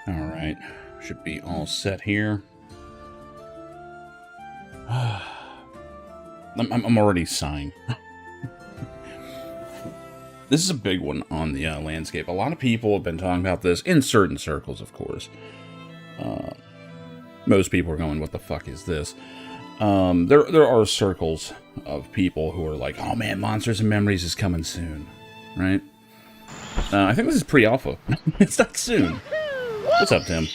Alright, should be all set here. I'm already sighing. This is a big one on the landscape. A lot of people have been talking about this in certain circles, of course. Most people are going, what the fuck is this? There are circles of people who are like, oh man, Monsters and Memories is coming soon, right? I think this is pre-alpha. It's not soon. What's up, Tim?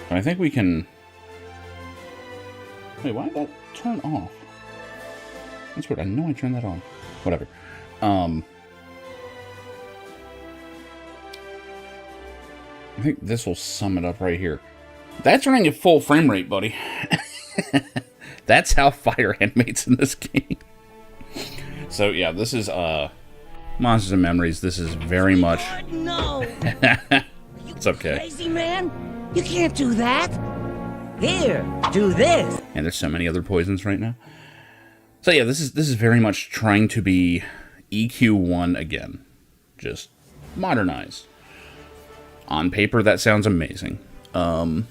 I think we can... Wait, why did that turn off? That's weird. I know I turned that on. Whatever. I think this will sum it up right here. That's running at full frame rate, buddy. That's how fire animates in this game. So, yeah, this is, Monsters and Memories. This is very much... No! It's okay. Crazy man? You can't do that! Here, do this! And there's so many other poisons right now. So yeah, this is very much trying to be EQ1 again. Just modernized. On paper, that sounds amazing. Then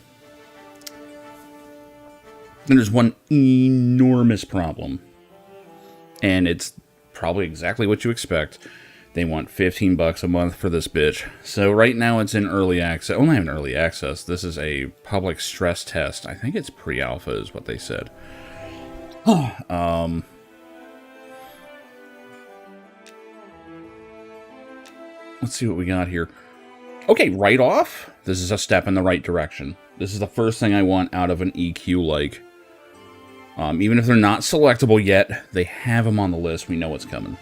there's one enormous problem. And it's probably exactly what you expect. They want $15 a month for this bitch. So right now it's in early access. Only in early access. This is a public stress test. I think it's pre-alpha is what they said. Let's see what we got here. Okay, right off, this is a step in the right direction. This is the first thing I want out of an EQ like. Even if they're not selectable yet, they have them on the list. We know what's coming.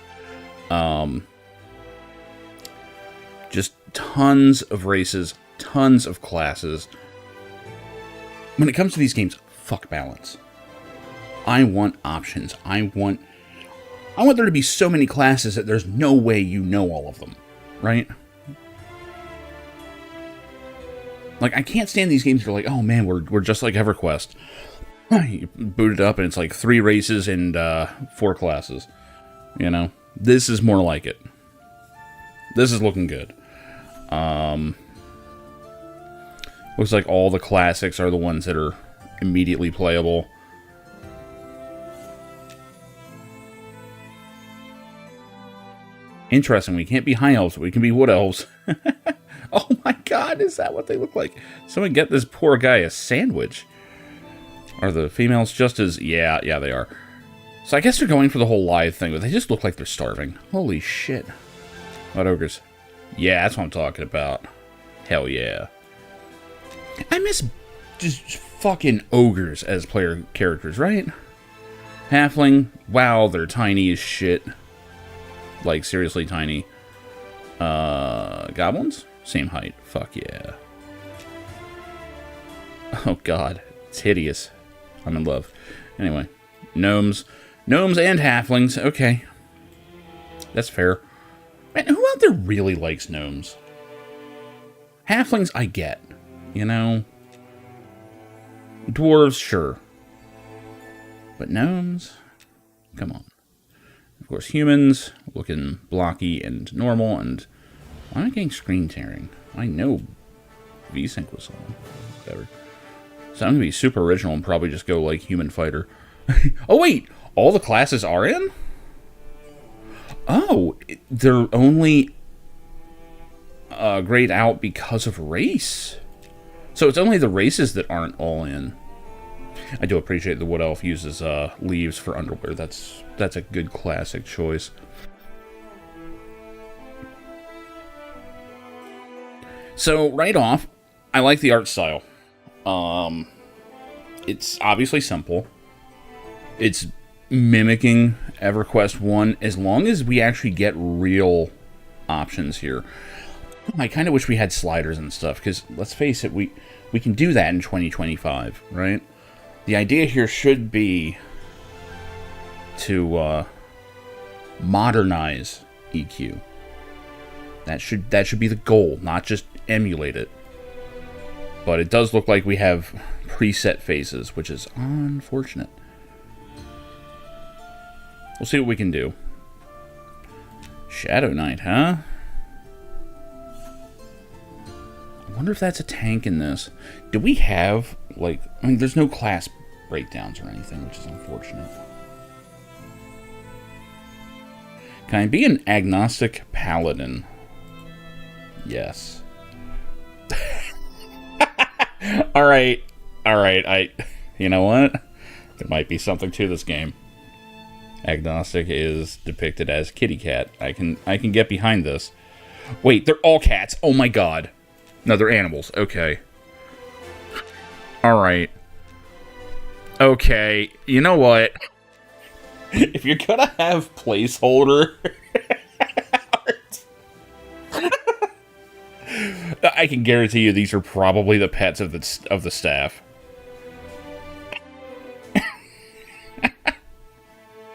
Just tons of races, tons of classes. When it comes to these games, fuck balance. I want options. I want there to be so many classes that there's no way you know all of them, right? Like, I can't stand these games that are like, oh man, we're just like EverQuest. You boot it up and it's like 3 races and 4 classes. You know? This is more like it. This is looking good. Looks like all the classics are the ones that are immediately playable. Interesting, we can't be high elves, but we can be wood elves. Oh my god, is that what they look like? Someone get this poor guy a sandwich. Are the females just as... Yeah, they are. So I guess they're going for the whole live thing, but they just look like they're starving. Holy shit. What ogres? Yeah, that's what I'm talking about. Hell yeah. I miss just fucking ogres as player characters, right? Halfling, wow, they're tiny as shit. Like, seriously tiny. Goblins? Same height. Fuck yeah. Oh god. It's hideous. I'm in love. Anyway, gnomes. Gnomes and halflings. Okay. That's fair. Man, who out there really likes gnomes? Halflings, I get. You know? Dwarves, sure. But gnomes? Come on. Of course, humans, looking blocky and normal, and why am I getting screen tearing? I know VSync was on. Whatever. So I'm going to be super original and probably just go like human fighter. Oh, wait! All the classes are in? Oh, they're only grayed out because of race. So it's only the races that aren't all in. I do appreciate the Wood Elf uses leaves for underwear. That's a good classic choice. So right off, I like the art style. It's obviously simple. It's mimicking EverQuest 1 as long as we actually get real options here. I kind of wish we had sliders and stuff, because let's face it, we can do that in 2025, right? The idea here should be to modernize EQ. That should be the goal, not just emulate it. But it does look like we have preset faces, which is unfortunate. We'll see what we can do. Shadow Knight, huh? I wonder if that's a tank in this. Do we have, like... I mean, there's no class breakdowns or anything, which is unfortunate. Can I be an agnostic paladin? Yes. Alright. Alright, you know what? There might be something to this game. Agnostic is depicted as kitty cat. I can get behind this. Wait, they're all cats. Oh my god. No, they're animals. Okay. Alright. Okay. You know what? If you're gonna have placeholder art, I can guarantee you these are probably the pets of the staff.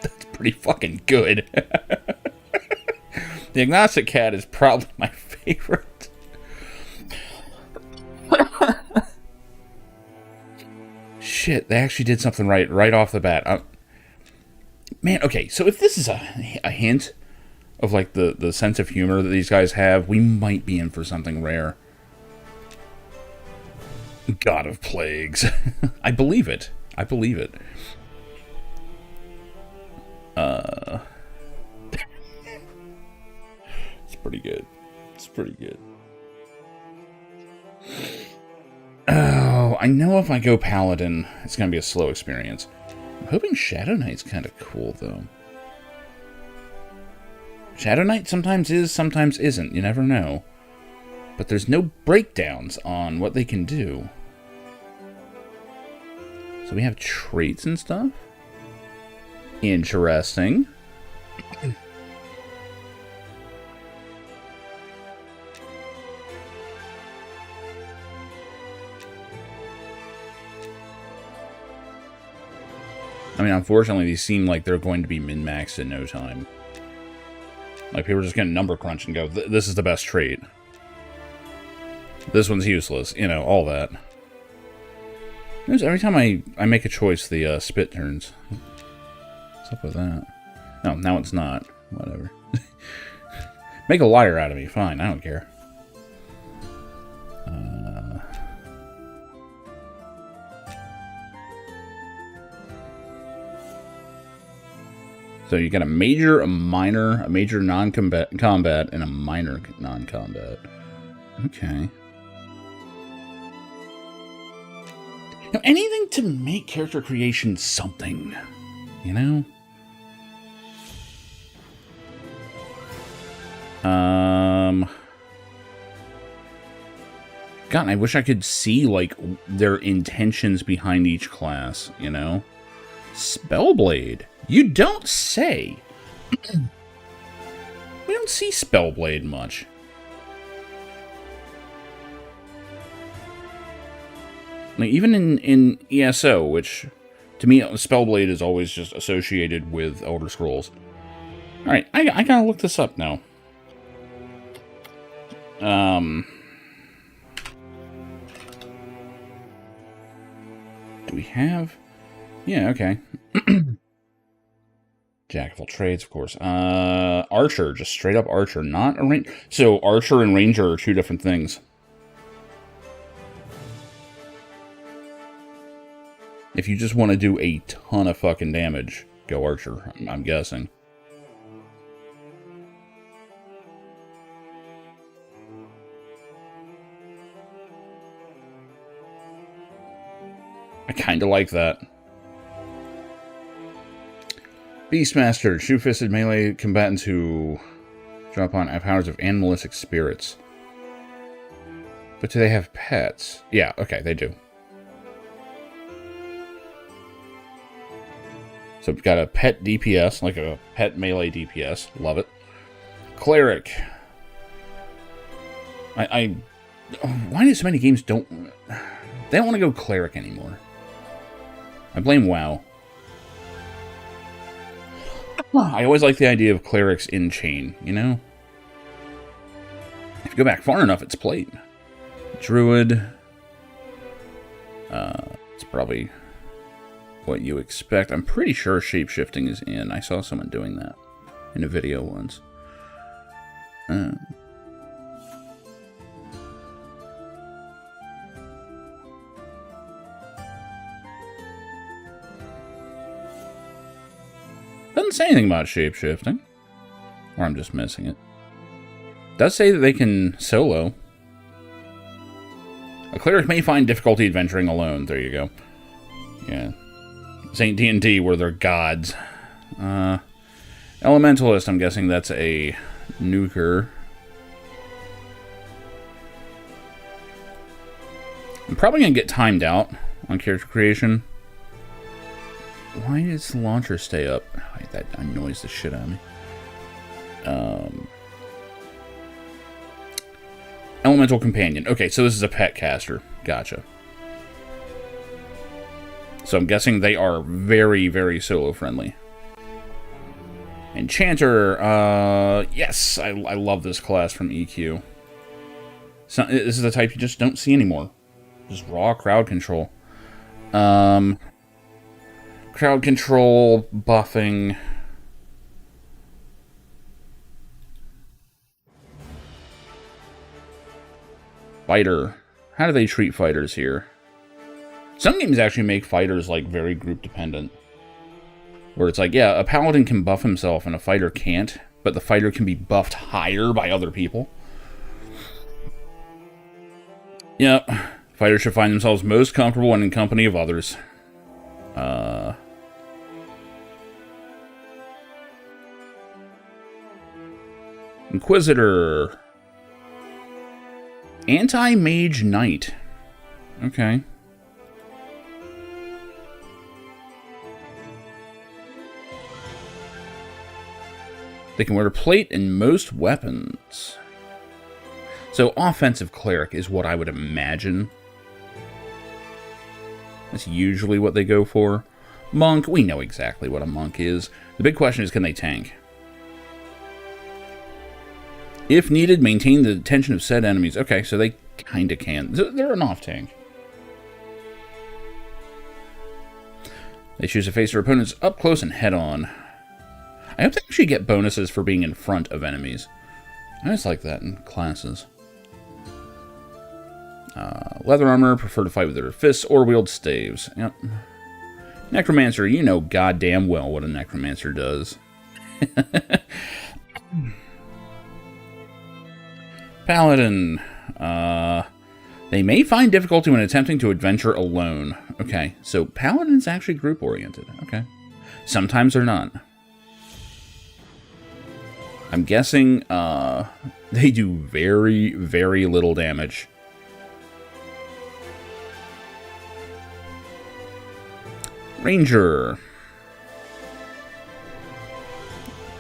That's pretty fucking good. The agnostic cat is probably my favorite. Shit, they actually did something right off the bat. Man, okay, so if this is a hint of like the sense of humor that these guys have, we might be in for something rare. God of Plagues. I believe it. I believe it. It's pretty good. It's pretty good. Oh, I know if I go Paladin, it's going to be a slow experience. I'm hoping Shadow Knight's kind of cool, though. Shadow Knight sometimes is, sometimes isn't. You never know. But there's no breakdowns on what they can do. So we have traits and stuff. Interesting. I mean, unfortunately, these seem like they're going to be min-maxed in no time. Like, people are just going to number crunch and go, this is the best trait. This one's useless. You know, all that. Notice every time I make a choice, the spit turns. What's up with that? No, now it's not. Whatever. Make a liar out of me. Fine, I don't care. So you got a major, a minor, a major non-combat, and a minor non-combat. Okay. Now, anything to make character creation something, you know? God, I wish I could see, like, their intentions behind each class, you know? Spellblade. You don't say. We don't see Spellblade much. Like, even in ESO, which to me, Spellblade is always just associated with Elder Scrolls. Alright, I gotta look this up now. Do we have... Yeah, okay. Jack of all trades, of course. Archer, just straight up Archer, not a Ranger. So, Archer and Ranger are two different things. If you just want to do a ton of fucking damage, go Archer, I'm guessing. I kind of like that. Beastmaster, two-fisted melee combatants who drop on have powers of animalistic spirits. But do they have pets? Yeah, okay, they do. So we've got a pet DPS, like a pet melee DPS. Love it. Cleric. Why do so many games don't... They don't want to go Cleric anymore. I blame WoW. I always like the idea of clerics in chain, you know? If you go back far enough, it's plate. Druid. It's probably what you expect. I'm pretty sure shapeshifting is in. I saw someone doing that in a video once. Doesn't say anything about shapeshifting. Or I'm just missing it. Does say that they can solo. A cleric may find difficulty adventuring alone. There you go. Yeah. This ain't D&D where they're gods. Elementalist, I'm guessing that's a nuker. I'm probably going to get timed out on character creation. Why does the launcher stay up? That annoys the shit out of me. Elemental Companion. Okay, so this is a pet caster. Gotcha. So I'm guessing they are very, very solo friendly. Enchanter. Yes, I love this class from EQ. So, this is the type you just don't see anymore. Just raw crowd control. Crowd control, buffing. Fighter. How do they treat fighters here? Some games actually make fighters, like, very group dependent. Where it's like, yeah, a paladin can buff himself and a fighter can't, but the fighter can be buffed higher by other people. Yep. Fighters should find themselves most comfortable when in company of others. Inquisitor. Anti-Mage Knight. Okay. They can wear plate in most weapons. So, offensive cleric is what I would imagine. That's usually what they go for. Monk, we know exactly what a monk is. The big question is, can they tank? If needed, maintain the attention of said enemies. Okay, so they kind of can. They're an off-tank. They choose to face their opponents up close and head-on. I hope they actually get bonuses for being in front of enemies. I always like that in classes. Leather armor, prefer to fight with their fists or wield staves. Yep. Necromancer, you know goddamn well what a necromancer does. Paladin. They may find difficulty when attempting to adventure alone. Okay, so Paladin's actually group-oriented. Okay. Sometimes they're not. I'm guessing they do very, very little damage. Ranger.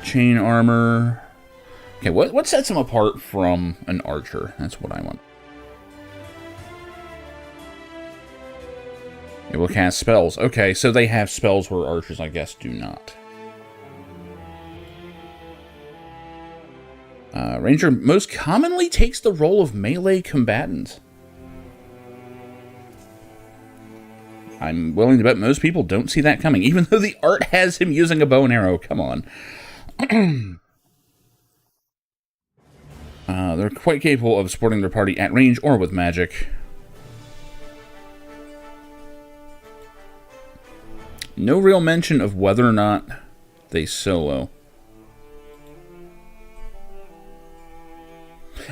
Chain armor. Okay, what sets him apart from an archer? That's what I want. Able to cast spells. Okay, so they have spells where archers, I guess, do not. Ranger most commonly takes the role of melee combatant. I'm willing to bet most people don't see that coming, even though the art has him using a bow and arrow. Come on. They're quite capable of supporting their party at range or with magic. No real mention of whether or not they solo.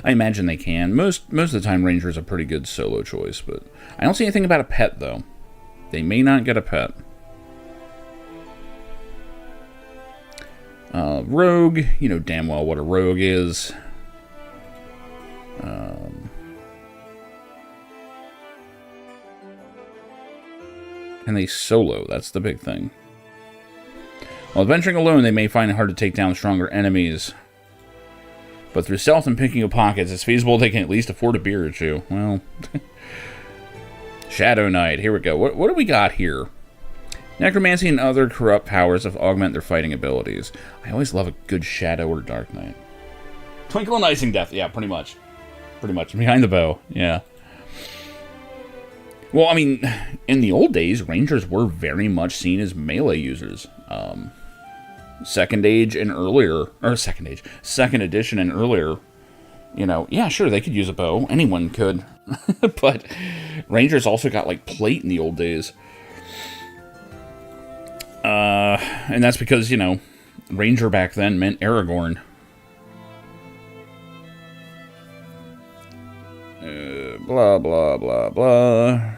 I imagine they can. Most of the time, Ranger is a pretty good solo choice, but I don't see anything about a pet, though. They may not get a pet. Rogue, you know damn well what a rogue is. Can they solo? That's the big thing. While adventuring alone, they may find it hard to take down stronger enemies. But through stealth and picking of pockets, it's feasible they can at least afford a beer or two. Well, Shadow Knight, here we go. What do we got here? Necromancy and other corrupt powers of augment their fighting abilities. I always love a good Shadow or Dark Knight. Twinkle and Icing Death, yeah, pretty much. Pretty much. Behind the bow, yeah. Well, I mean, in the old days, Rangers were very much seen as melee users. Second edition and earlier, you know, yeah, sure, they could use a bow. Anyone could. But Rangers also got, like, plate in the old days. And that's because, you know, Ranger back then meant Aragorn. Blah, blah, blah, blah.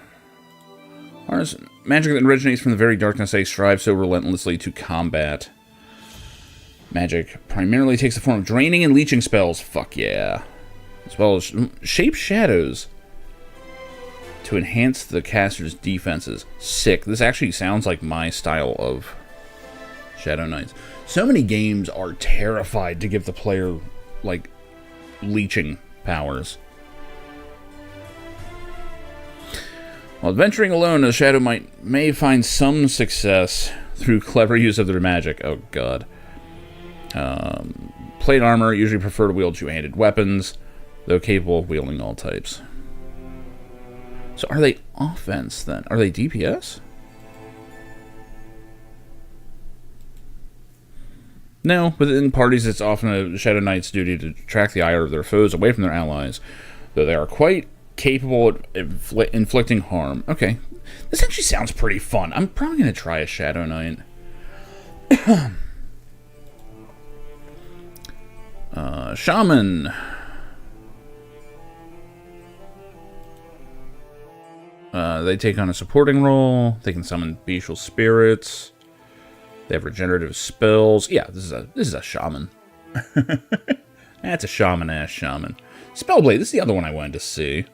Magic that originates from the very darkness they strive so relentlessly to combat. Magic primarily takes the form of draining and leeching spells. Fuck yeah. As well as shape shadows to enhance the caster's defenses. Sick. This actually sounds like my style of Shadow Knights. So many games are terrified to give the player, like, leeching powers. While adventuring alone, a Shadow may find some success through clever use of their magic. Oh, God. Plate armor usually prefer to wield two-handed weapons, though capable of wielding all types. So are they offense, then? Are they DPS? No, but in parties it's often a Shadow Knight's duty to attract the ire of their foes away from their allies, though they are quite capable of inflicting harm. Okay, this actually sounds pretty fun. I'm probably going to try a Shadow Knight. Shaman. They take on a supporting role. They can summon bestial spirits. They have regenerative spells. Yeah, this is a shaman. That's a shaman-ass shaman. Spellblade, this is the other one I wanted to see.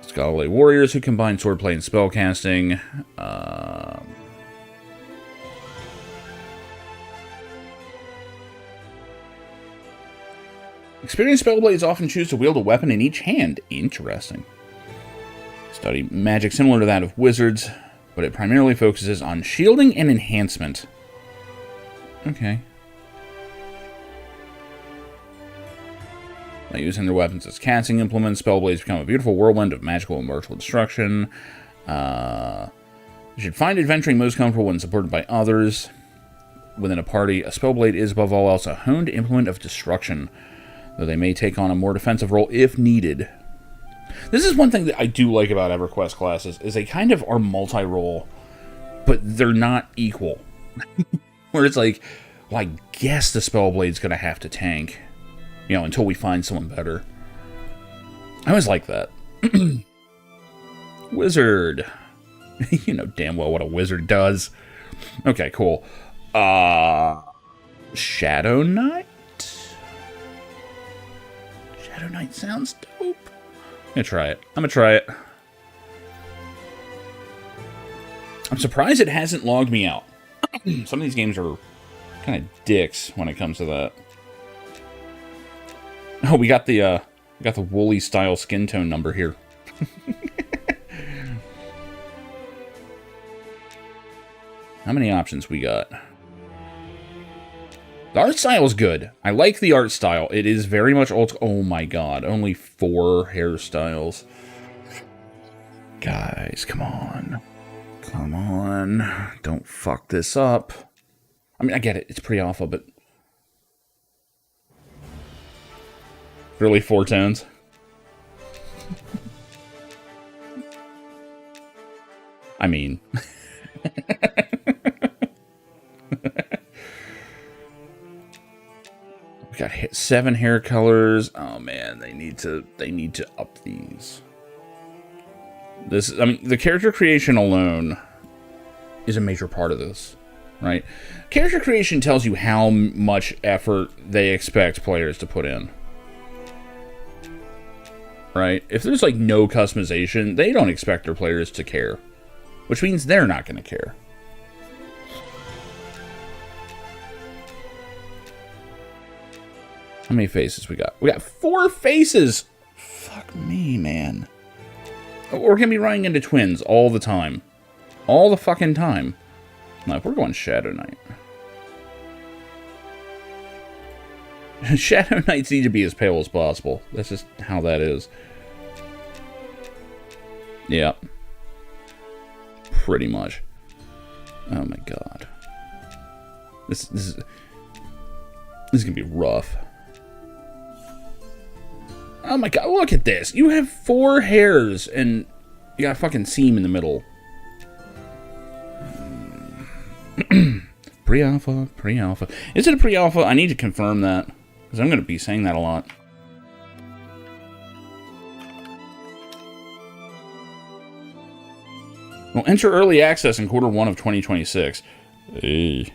Scholarly warriors who combine swordplay and spellcasting. Experienced spellblades often choose to wield a weapon in each hand. Interesting. Study magic similar to that of wizards, but it primarily focuses on shielding and enhancement. Okay. By using their weapons as casting implements, spellblades become a beautiful whirlwind of magical and martial destruction. You should find adventuring most comfortable when supported by others. Within a party, a spellblade is above all else a honed implement of destruction, though they may take on a more defensive role if needed. This is one thing that I do like about EverQuest classes, is they kind of are multi-role, but they're not equal. Where it's like, well, I guess the Spellblade's going to have to tank, you know, until we find someone better. I always like that. Wizard. You know damn well what a wizard does. Okay, cool. Shadow Knight? Shadow Knight sounds dope. I'm gonna try it. I'm surprised it hasn't logged me out. Some of these games are kind of dicks when it comes to that. Oh, we got the woolly style skin tone number here. How many options we got? The art style is good. I like the art style. It is very much old. Oh my god. Only 4 hairstyles. Guys, come on. Come on. Don't fuck this up. I mean, I get it. It's pre-alpha, but... Really 4 tones? I mean... We got 7 hair colors. Oh man, they need to up these. I mean, the character creation alone is a major part of this, right? Character creation tells you how much effort they expect players to put in. Right? If there's like no customization, they don't expect their players to care, which means they're not going to care. How many faces we got? We got 4 faces! Fuck me, man. We're gonna be running into twins all the time. All the fucking time. No, we're going Shadow Knight. Shadow Knights need to be as pale as possible. That's just how that is. Yeah. Pretty much. Oh my god. This is gonna be rough. Oh my god, look at this. You have 4 hairs and you got a fucking seam in the middle. Pre-alpha, pre-alpha. Is it a pre-alpha? I need to confirm that, because I'm going to be saying that a lot. Well, enter early access in Q1 of 2026. This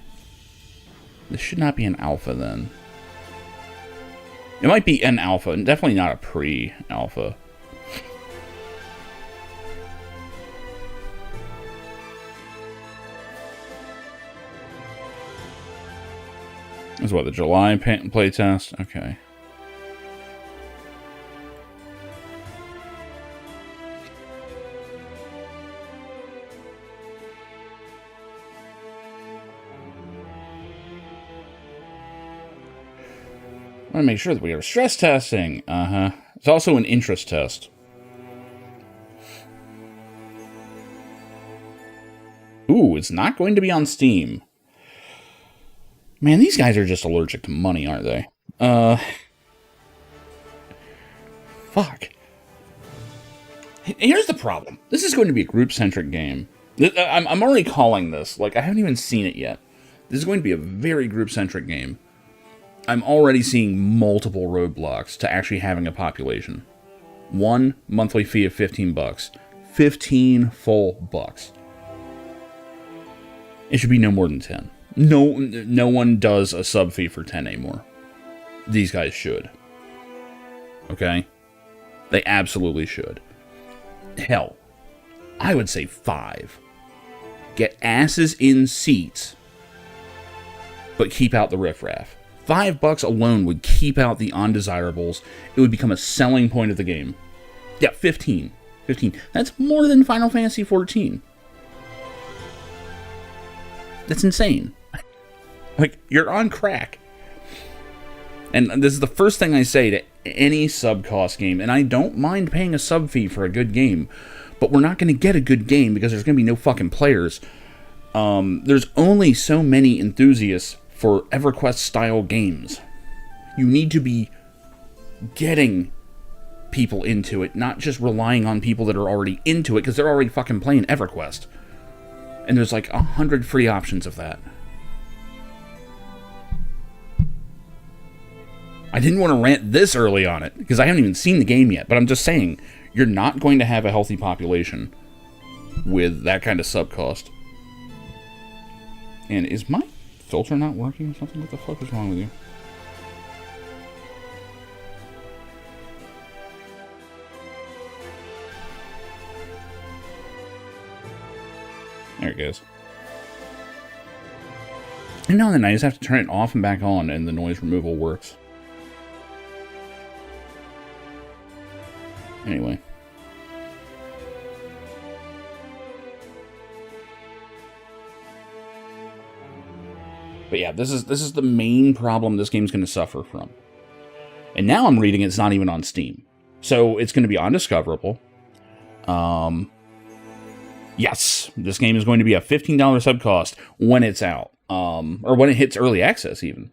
should not be an alpha then. It might be an alpha, and definitely not a pre-alpha. This is what, the July playtest? Okay. I want to make sure that we are stress testing. It's also an interest test. Ooh, it's not going to be on Steam. Man, these guys are just allergic to money, aren't they? Fuck. Here's the problem. This is going to be a group-centric game. I'm already calling this. Like, I haven't even seen it yet. This is going to be a very group-centric game. I'm already seeing multiple roadblocks to actually having a population. 1 monthly fee of $15. 15 full bucks. It should be no more than 10. No one does a sub fee for 10 anymore. These guys should. Okay? They absolutely should. Hell, I would say 5. Get asses in seats, but keep out the riffraff. $5 alone would keep out the undesirables. It would become a selling point of the game. Yeah, 15. 15. That's more than Final Fantasy 14. That's insane. Like, you're on crack. And this is the first thing I say to any sub-cost game, and I don't mind paying a sub fee for a good game, but we're not going to get a good game because there's going to be no fucking players. There's only so many enthusiasts for EverQuest-style games. You need to be getting people into it, not just relying on people that are already into it, because they're already fucking playing EverQuest. And there's like 100 free options of that. I didn't want to rant this early on it, because I haven't even seen the game yet, but I'm just saying, you're not going to have a healthy population with that kind of sub cost. And is my filter not working or something? What the fuck is wrong with you? There it goes. And now then I just have to turn it off and back on and the noise removal works. Anyway. But yeah, this is the main problem this game's going to suffer from. And now I'm reading it's not even on Steam. So it's going to be undiscoverable. Yes, this game is going to be a $15 sub cost when it's out. Or when it hits early access, even.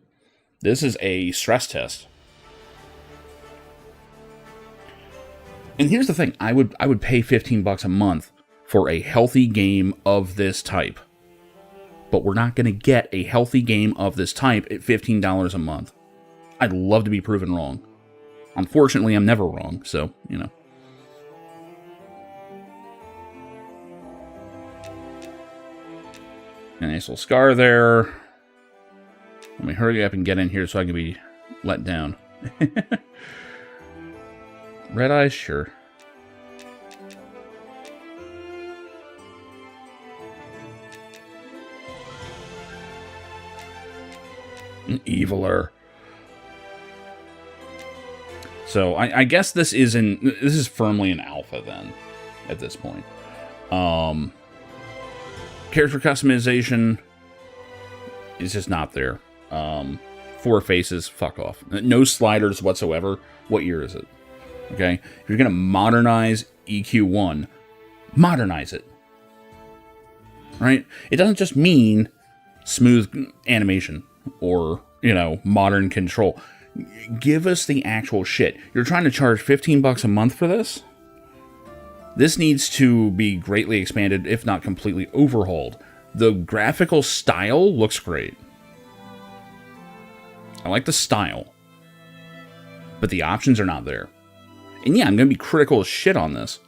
This is a stress test. And here's the thing. I would pay $15 a month for a healthy game of this type. But we're not going to get a healthy game of this type at $15 a month. I'd love to be proven wrong. Unfortunately, I'm never wrong, so, you know. A nice little scar there. Let me hurry up and get in here so I can be let down. Red eyes, sure. An eviler. So I guess this is firmly an alpha then, at this point. Character customization is just not there. 4 faces, fuck off. No sliders whatsoever. What year is it? Okay? If you're gonna modernize EQ1, modernize it. Right? It doesn't just mean smooth animation or, you know, modern control. Give us the actual shit. You're trying to charge $15 a month for this? This needs to be greatly expanded, if not completely overhauled. The graphical style looks great. I like the style. But the options are not there. And yeah, I'm going to be critical as shit on this.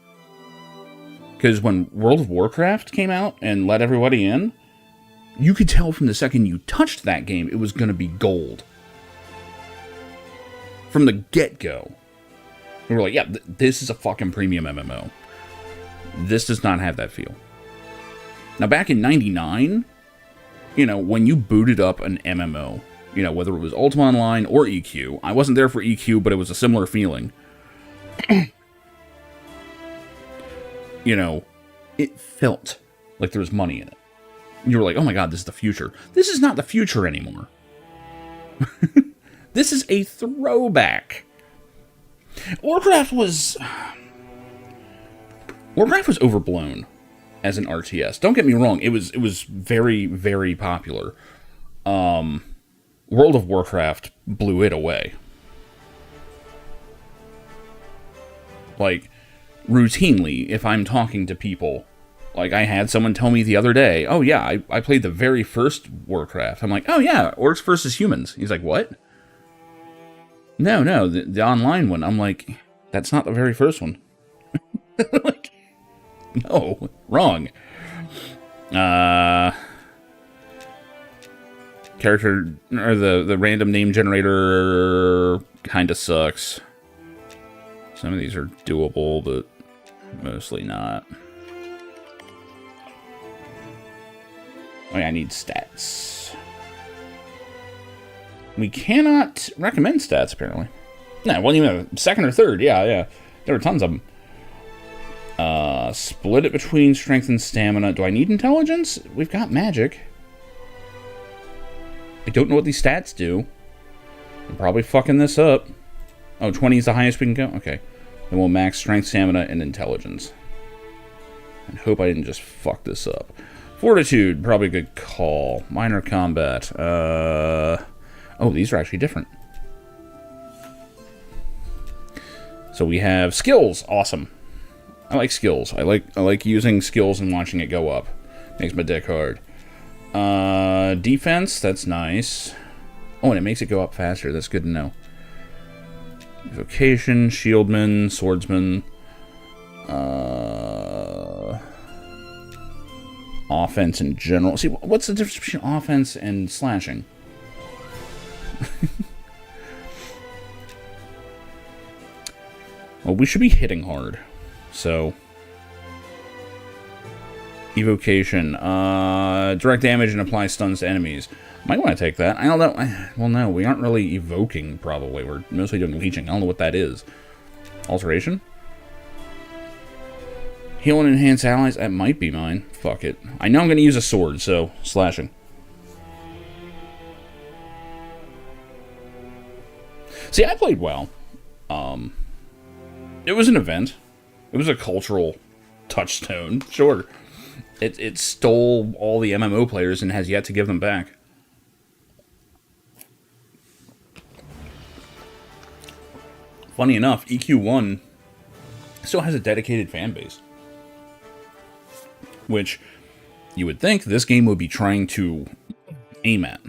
Because when World of Warcraft came out and let everybody in, you could tell from the second you touched that game, it was going to be gold. From the get-go. We were like, yeah, this is a fucking premium MMO. This does not have that feel. Now, back in 99, you know, when you booted up an MMO, you know, whether it was Ultima Online or EQ, I wasn't there for EQ, but it was a similar feeling. You know, it felt like there was money in it. You were like, oh my god, this is the future. This is not the future anymore. This is a throwback. Warcraft was overblown as an RTS. Don't get me wrong, it was very, very popular. World of Warcraft blew it away. Like, routinely, if I'm talking to people, like I had someone tell me the other day, oh yeah, I played the very first Warcraft. I'm like, oh yeah, orcs versus humans. He's like, what? No, the online one. I'm like, that's not the very first one. Like, no, wrong. Character, or the random name generator kind of sucks. Some of these are doable, but mostly not. Oh yeah, I need stats. We cannot recommend stats, apparently. No, it wasn't even a second or third. Yeah. There were tons of them. Split it between strength and stamina. Do I need intelligence? We've got magic. I don't know what these stats do. I'm probably fucking this up. Oh, 20 is the highest we can go? Okay. Then we'll max strength, stamina, and intelligence. And hope I didn't just fuck this up. Fortitude, probably a good call. Minor combat. Oh, these are actually different. So we have skills. Awesome. I like skills. I like using skills and watching it go up. Makes my dick hard. Defense, that's nice. Oh, and it makes it go up faster. That's good to know. Vocation, shieldman, swordsman. Offense in general. See, what's the difference between offense and slashing? Well, we should be hitting hard. So, evocation. Direct damage and apply stuns to enemies. Might want to take that. I don't know. Well, no, we aren't really evoking, probably. We're mostly doing leeching. I don't know what that is. Alteration? Heal and enhance allies? That might be mine. Fuck it. I know I'm going to use a sword, so slashing. See, I played well. It was an event. It was a cultural touchstone. Sure. It stole all the MMO players and has yet to give them back. Funny enough, EQ1 still has a dedicated fan base. Which you would think this game would be trying to aim at.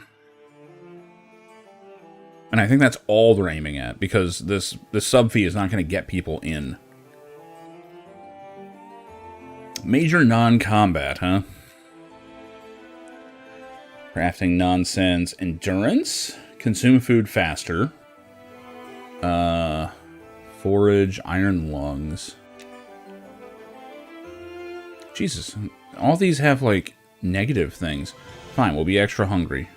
And I think that's all they're aiming at, because this sub fee is not going to get people in. Major non-combat, huh? Crafting nonsense. Endurance. Consume food faster. Forage. Iron lungs. Jesus. All these have, like, negative things. Fine, we'll be extra hungry.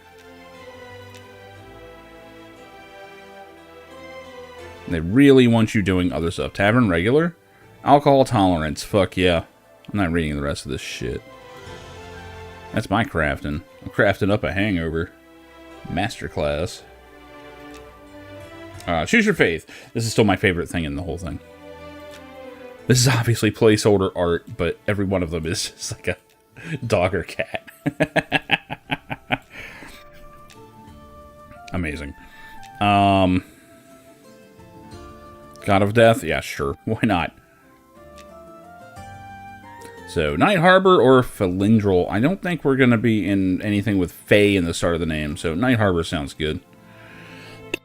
They really want you doing other stuff. Tavern regular? Alcohol tolerance. Fuck yeah. I'm not reading the rest of this shit. That's my crafting. I'm crafting up a hangover. Masterclass. Choose your faith. This is still my favorite thing in the whole thing. This is obviously placeholder art, but every one of them is just like a dog or cat. Amazing. God of Death? Yeah, sure. Why not? So, Night Harbor or Felindrel. I don't think we're going to be in anything with Fae in the start of the name, so Night Harbor sounds good.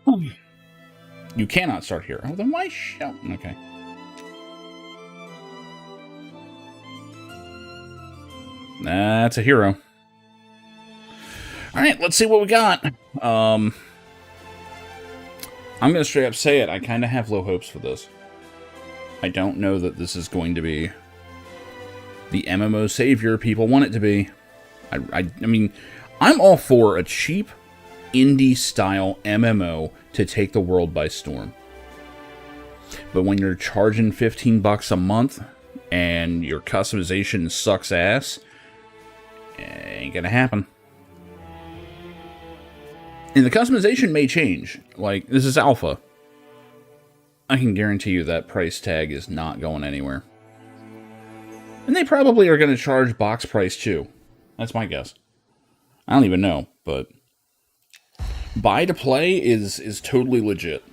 You cannot start here. Oh, then why shout? Okay. That's a hero. Alright, let's see what we got. I'm going to straight up say it. I kind of have low hopes for this. I don't know that this is going to be the MMO savior people want it to be. I mean, I'm all for a cheap, indie-style MMO to take the world by storm. But when you're charging $15 a month and your customization sucks ass, it ain't gonna happen. And the customization may change. Like, this is alpha. I can guarantee you that price tag is not going anywhere. And they probably are going to charge box price too. That's my guess. I don't even know, but buy to play is totally legit.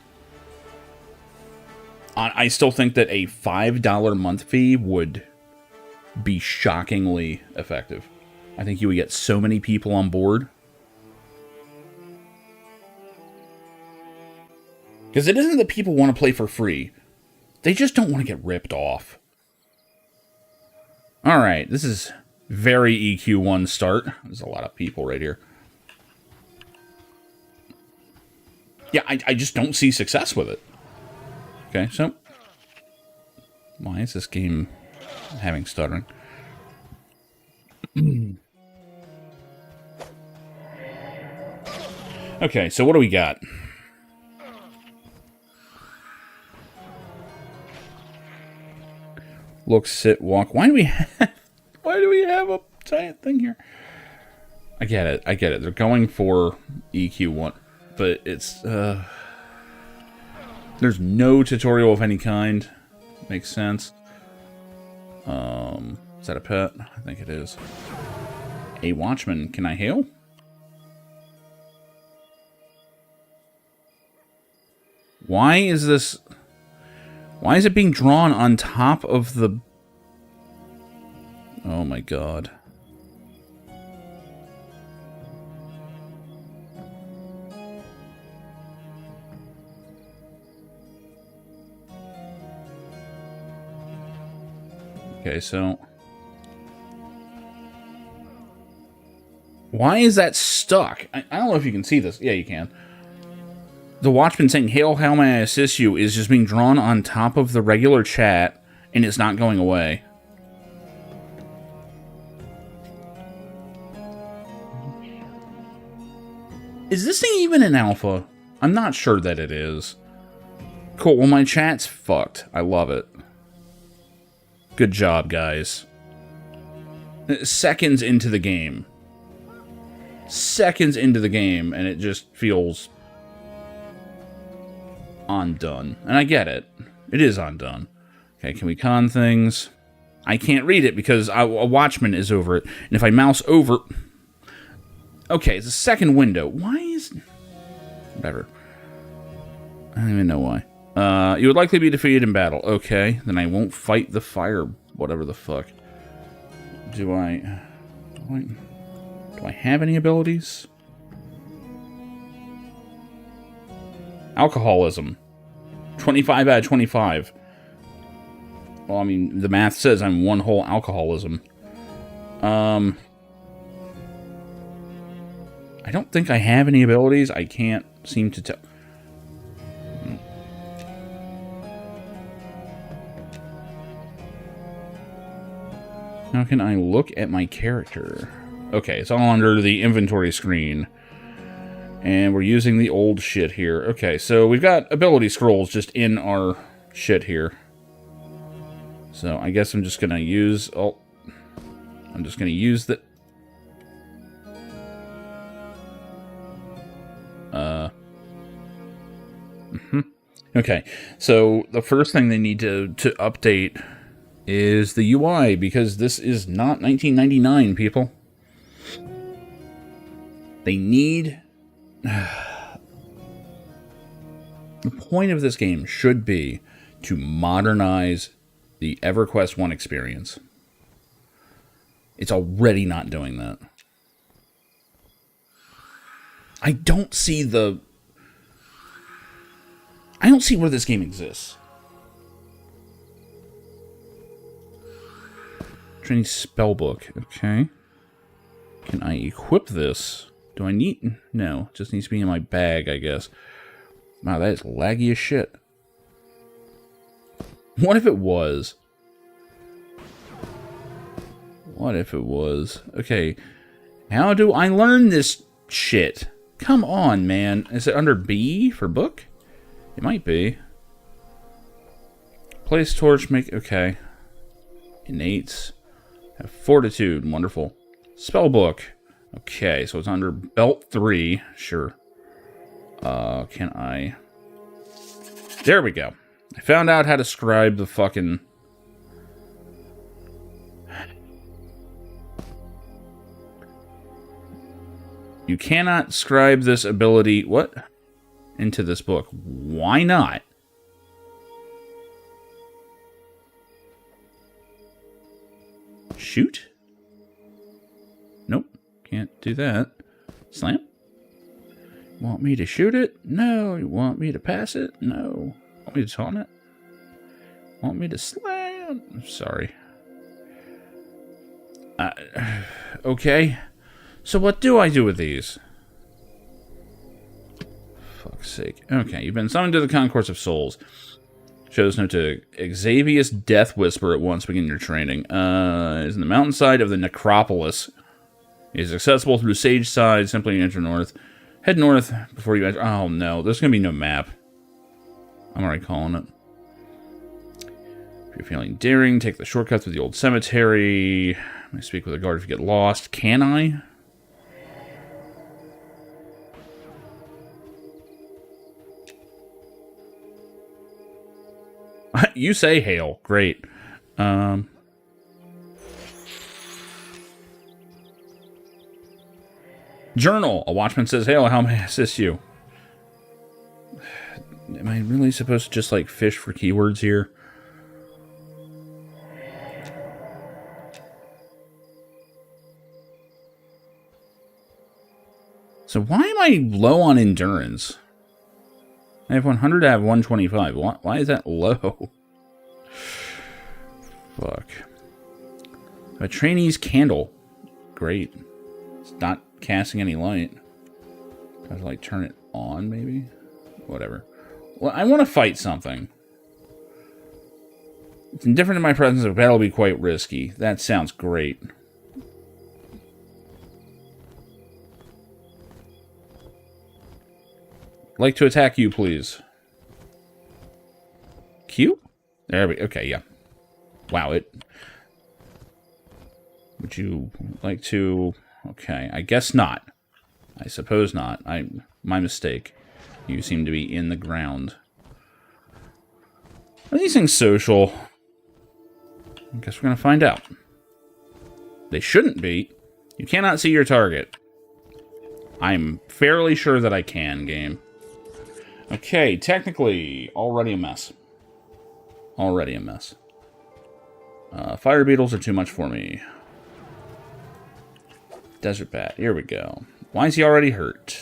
I still think that a $5 month fee would be shockingly effective. I think you would get so many people on board. Because it isn't that people want to play for free. They just don't want to get ripped off. Alright, this is very EQ1 start. There's a lot of people right here. Yeah, I just don't see success with it. Okay, so why is this game having stuttering? Okay, so what do we got? Look, sit, walk. Why do we have a giant thing here? I get it. They're going for EQ1, but it's there's no tutorial of any kind. Makes sense. Is that a pet? I think it is. A watchman. Can I hail? Why is this? Why is it being drawn on top of the... Oh my god. Okay, so... Why is that stuck? I don't know if you can see this. Yeah, you can. The watchman saying, "Hail, how may I assist you?" is just being drawn on top of the regular chat, and it's not going away. Is this thing even in alpha? I'm not sure that it is. Cool, well my chat's fucked. I love it. Good job, guys. Seconds into the game. Seconds into the game, and it just feels undone. And I get it. It is undone. Okay, can we con things? I can't read it because a watchman is over it. And if I mouse over... Okay, it's a second window. Why is... Whatever. I don't even know why. You would likely be defeated in battle. Okay, then I won't fight the fire... Whatever the fuck. Do I have any abilities? Alcoholism. 25 out of 25. Well, I mean, the math says I'm one whole alcoholism. I don't think I have any abilities. I can't seem to tell. How can I look at my character? Okay, it's all under the inventory screen. And we're using the old shit here. Okay, so we've got ability scrolls just in our shit here. So I guess I'm just going to use... Oh, I'm just going to use the... Okay, so the first thing they need to update is the UI, because this is not 1999, people. They need... The point of this game should be to modernize the EverQuest 1 experience. It's already not doing that. I don't see where this game exists. Training spellbook. Okay. Can I equip this? Do I need... No. It just needs to be in my bag, I guess. Wow, that is laggy as shit. What if it was? What if it was? Okay. How do I learn this shit? Come on, man. Is it under B for book? It might be. Place torch, make... Okay. Innates. Have fortitude. Wonderful. Spellbook. Okay, so it's under belt 3. Sure. Can I... There we go. I found out how to scribe the fucking... You cannot scribe this ability... What? Into this book. Why not? Shoot? Nope. Can't do that. Slam? Want me to shoot it? No. You want me to pass it? No. Want me to taunt it? Want me to slam? I'm sorry. Okay. So what do I do with these? Fuck's sake. Okay, you've been summoned to the Concourse of Souls. Shows note to Xavius Death Whisper at once begin your training. Is in the mountainside of the Necropolis. It is accessible through Sage Side. Simply enter north. Head north before you enter. Oh no, there's going to be no map. I'm already calling it. If you're feeling daring, take the shortcut through the old cemetery. I speak with a guard if you get lost. Can I? You say hail. Great. Journal. A watchman says, hail, how may I assist you? Am I really supposed to just, like, fish for keywords here? So why am I low on endurance? I have 100, I have 125. Why is that low? Fuck. A trainee's candle. Great. It's not casting any light. I have to, like, turn it on, maybe? Whatever. Well, I want to fight something. It's indifferent in my presence, but that'll be quite risky. That sounds great. Like to attack you, please. Q? There we... Okay, yeah. Wow, it... Would you like to... Okay, I guess not. I suppose not. My mistake. You seem to be in the ground. Are these things social? I guess we're going to find out. They shouldn't be. You cannot see your target. I'm fairly sure that I can, game. Okay, technically, already a mess. Already a mess. Fire beetles are too much for me. Desert bat, here we go. Why is he already hurt?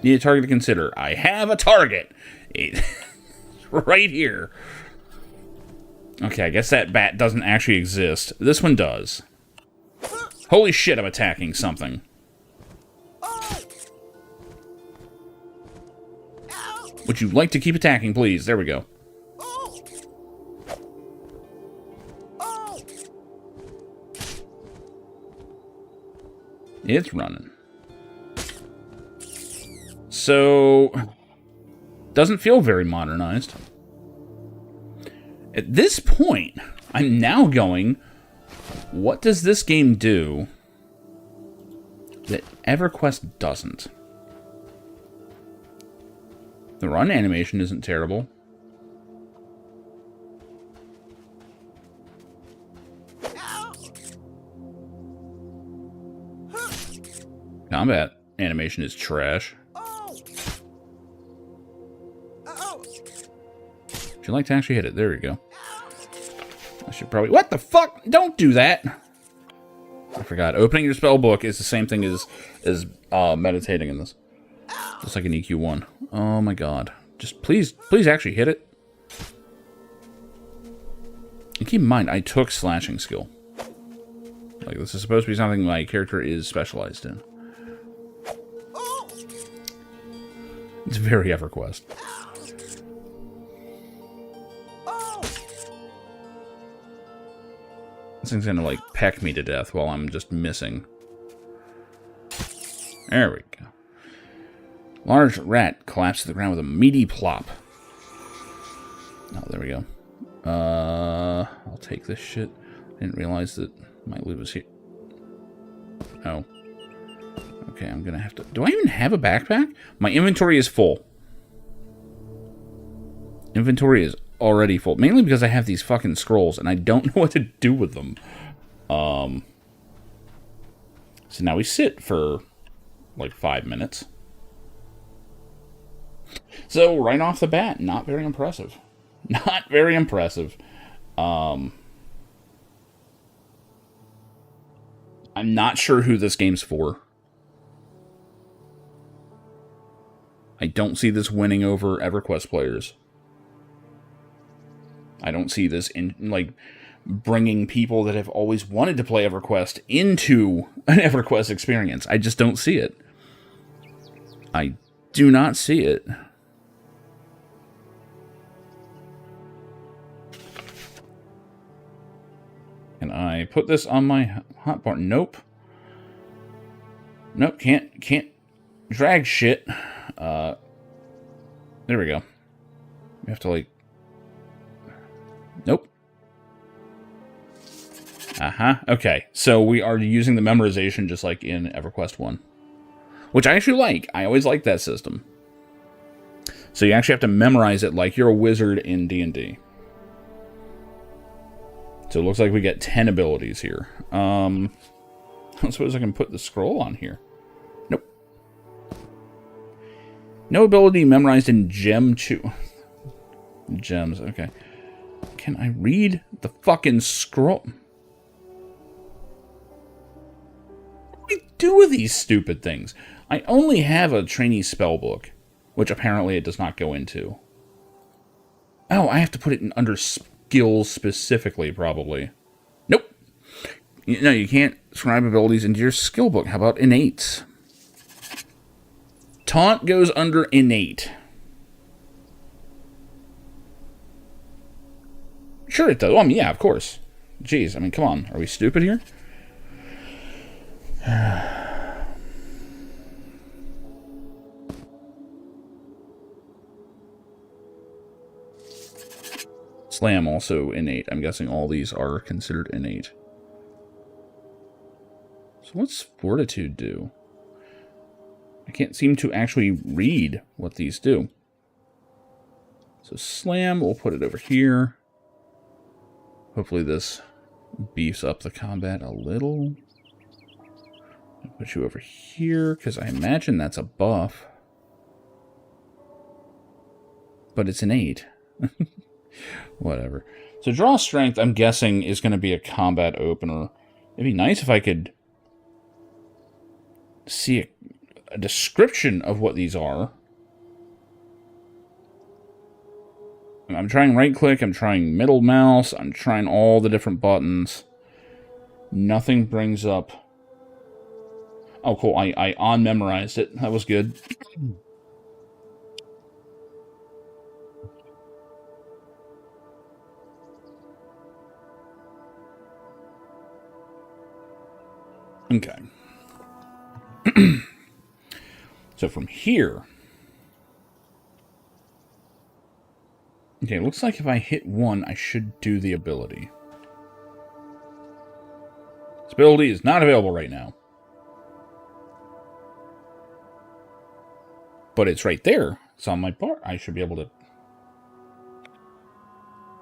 Need a target to consider. I have a target! Right here. Okay, I guess that bat doesn't actually exist. This one does. Holy shit, I'm attacking something. Would you like to keep attacking, please? There we go. It's running. So, doesn't feel very modernized. At this point, I'm now going, what does this game do that EverQuest doesn't? The run animation isn't terrible. Combat animation is trash. Would you like to actually hit it? There we go. I should probably... What the fuck? Don't do that! I forgot. Opening your spell book is the same thing as meditating in this. Just like an EQ1. Oh my god. Just please actually hit it. And keep in mind, I took slashing skill. Like, this is supposed to be something my character is specialized in. It's very EverQuest. This thing's gonna, like, peck me to death while I'm just missing. There we go. Large rat collapsed to the ground with a meaty plop. Oh, there we go. I'll take this shit. Didn't realize that my loot was here. Oh. Okay, I'm gonna have to... Do I even have a backpack? My inventory is full. Inventory is already full. Mainly because I have these fucking scrolls, and I don't know what to do with them. So now we sit for, like, 5 minutes. So, right off the bat, not very impressive. Not very impressive. I'm not sure who this game's for. I don't see this winning over EverQuest players. I don't see this in, like, bringing people that have always wanted to play EverQuest into an EverQuest experience. I just don't see it. I do not see it. Can I put this on my hotbar? Nope. Nope, can't drag shit. There we go. We have to, like... Nope. Okay, so we are using the memorization just like in EverQuest 1. Which I actually like. I always like that system. So you actually have to memorize it like you're a wizard in D&D. So it looks like we get 10 abilities here. I suppose I can put the scroll on here. Nope. No ability memorized in Gem Chew. Gems, okay. Can I read the fucking scroll? What do I do with these stupid things? I only have a trainee spell book, which apparently it does not go into. Oh, I have to put it in under skills specifically, probably. Nope. No, you can't scribe abilities into your skill book. How about innate? Taunt goes under innate. Sure it does. Well, I mean, yeah, of course. Jeez, I mean, come on. Are we stupid here? Slam also innate. I'm guessing all these are considered innate. So what's Fortitude do? I can't seem to actually read what these do. So slam, we'll put it over here. Hopefully this beefs up the combat a little. I'll put you over here, because I imagine that's a buff. But it's an 8. Whatever. So draw strength, I'm guessing, is going to be a combat opener. It'd be nice if I could see a description of what these are. I'm trying right click, I'm trying middle mouse, I'm trying all the different buttons. Nothing brings up... Oh, cool, I on-memorized it. That was good. Okay. So from here... Okay, it looks like if I hit 1, I should do the ability. This ability is not available right now. But it's right there. It's on my bar. I should be able to...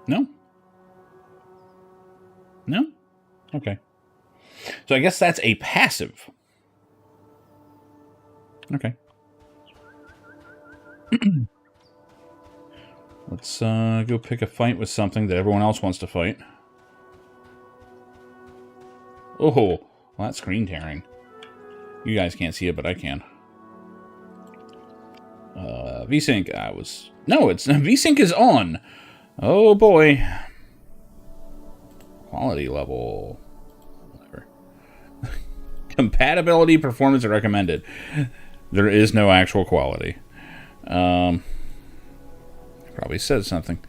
No? No? Okay. So I guess that's a passive. Okay. Let's go pick a fight with something that everyone else wants to fight. Oh, well, that's screen tearing. You guys can't see it, but I can. VSync, No, it's... VSync is on! Oh, boy. Quality level... Whatever. Compatibility, performance are recommended. There is no actual quality. Probably says something.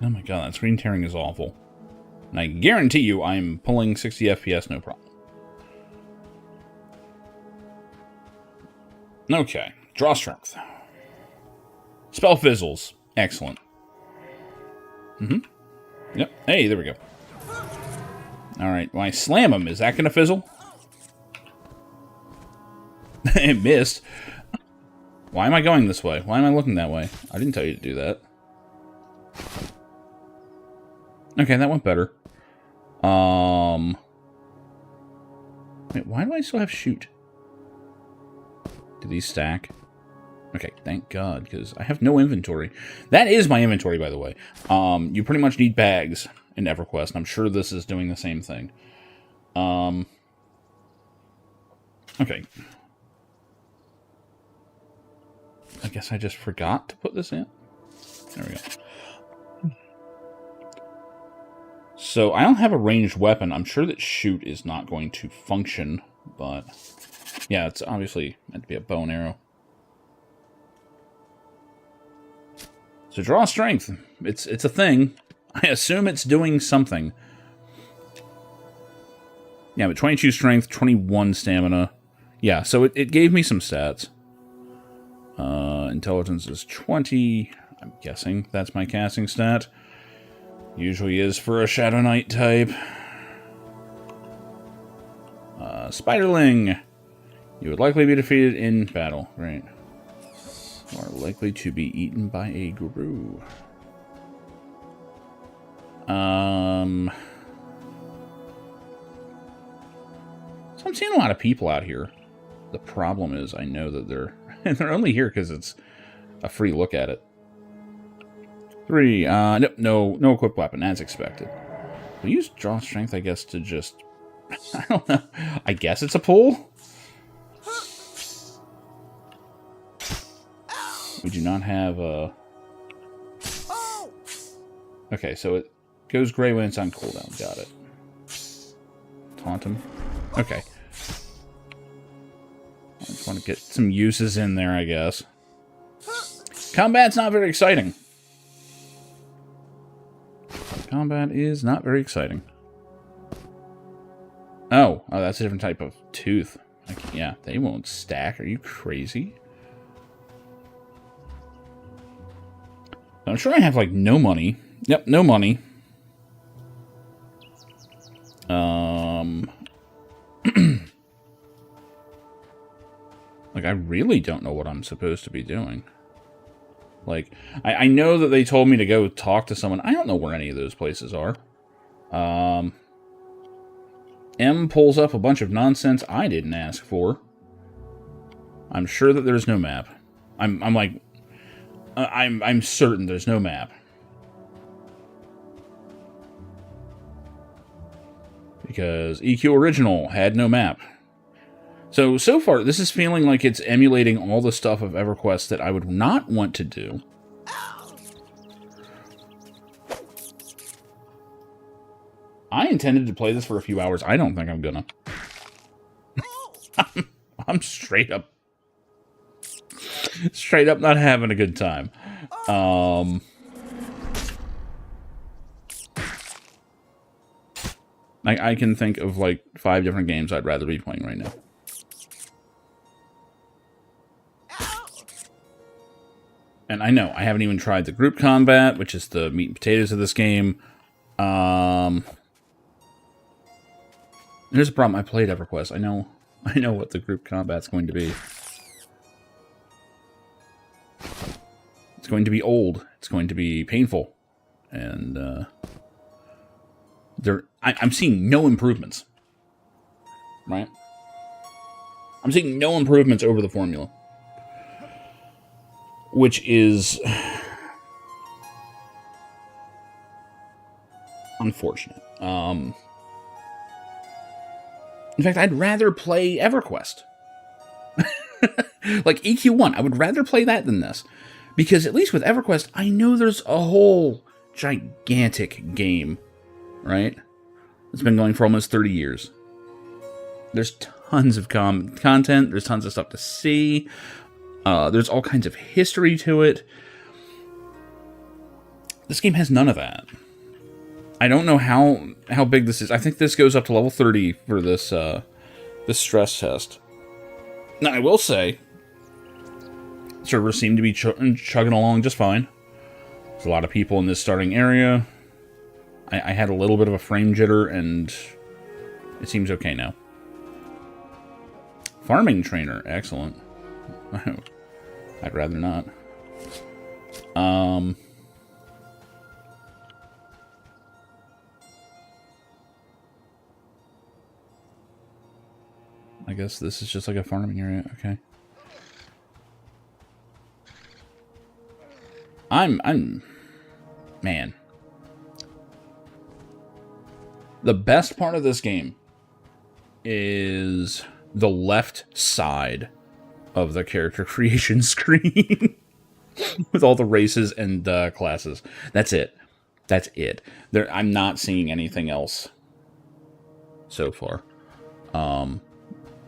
Oh my god, that screen tearing is awful. And I guarantee you I'm pulling 60 FPS no problem. Okay, draw strength. Spell fizzles. Excellent. Yep, hey, there we go. Alright, when I slam him, is that going to fizzle? It missed. Why am I going this way? Why am I looking that way? I didn't tell you to do that. Okay, that went better. Wait, why do I still have shoot? Do these stack? Okay, thank God, because I have no inventory. That is my inventory, by the way. You pretty much need bags in EverQuest, and I'm sure this is doing the same thing. Okay. I guess I just forgot to put this in. There we go. So, I don't have a ranged weapon. I'm sure that shoot is not going to function, but... Yeah, it's obviously meant to be a bow and arrow. So, draw strength. It's a thing. I assume it's doing something. Yeah, but 22 strength, 21 stamina. Yeah, so it gave me some stats. Intelligence is 20. I'm guessing that's my casting stat. Usually is for a Shadow Knight type. Spiderling. You would likely be defeated in battle. Right. You are likely to be eaten by a guru. So I'm seeing a lot of people out here. The problem is I know that they're only here because it's a free look at it. 3. No equipped weapon, as expected. We'll use draw strength, I guess, to just... I don't know. I guess it's a pull? We do not have a... Okay, so it goes gray when it's on cooldown. Got it. Taunt him. Okay. I just want to get some uses in there, I guess. Combat's not very exciting. Combat is not very exciting. Oh, that's a different type of tooth. Yeah, they won't stack. Are you crazy? I'm sure I have, like, no money. Yep, no money. Like, I really don't know what I'm supposed to be doing. Like, I know that they told me to go talk to someone. I don't know where any of those places are. M pulls up a bunch of nonsense I didn't ask for. I'm sure that there's no map. I'm certain there's no map. Because EQ Original had no map. So far, this is feeling like it's emulating all the stuff of EverQuest that I would not want to do. I intended to play this for a few hours. I don't think I'm gonna. I'm straight up not having a good time. I can think of like 5 different games I'd rather be playing right now. And I know, I haven't even tried the group combat, which is the meat and potatoes of this game. Here's a problem. I played EverQuest. I know what the group combat's going to be. It's going to be old. It's going to be painful. And, I'm seeing no improvements. Right? I'm seeing no improvements over the formula. Which is unfortunate. In fact, I'd rather play EverQuest. Like EQ1, I would rather play that than this. Because at least with EverQuest, I know there's a whole gigantic game, right? It's been going for almost 30 years. There's tons of content. There's tons of stuff to see. There's all kinds of history to it. This game has none of that. I don't know how big this is. I think this goes up to level 30 for this this stress test. Now, I will say, servers seem to be chugging along just fine. There's a lot of people in this starting area. I had a little bit of a frame jitter, and it seems okay now. Farming trainer, excellent. I'd rather not. I guess this is just like a farming area. Okay. Man. The best part of this game is the left side of the character creation screen with all the races and classes. That's it. That's it. I'm not seeing anything else so far.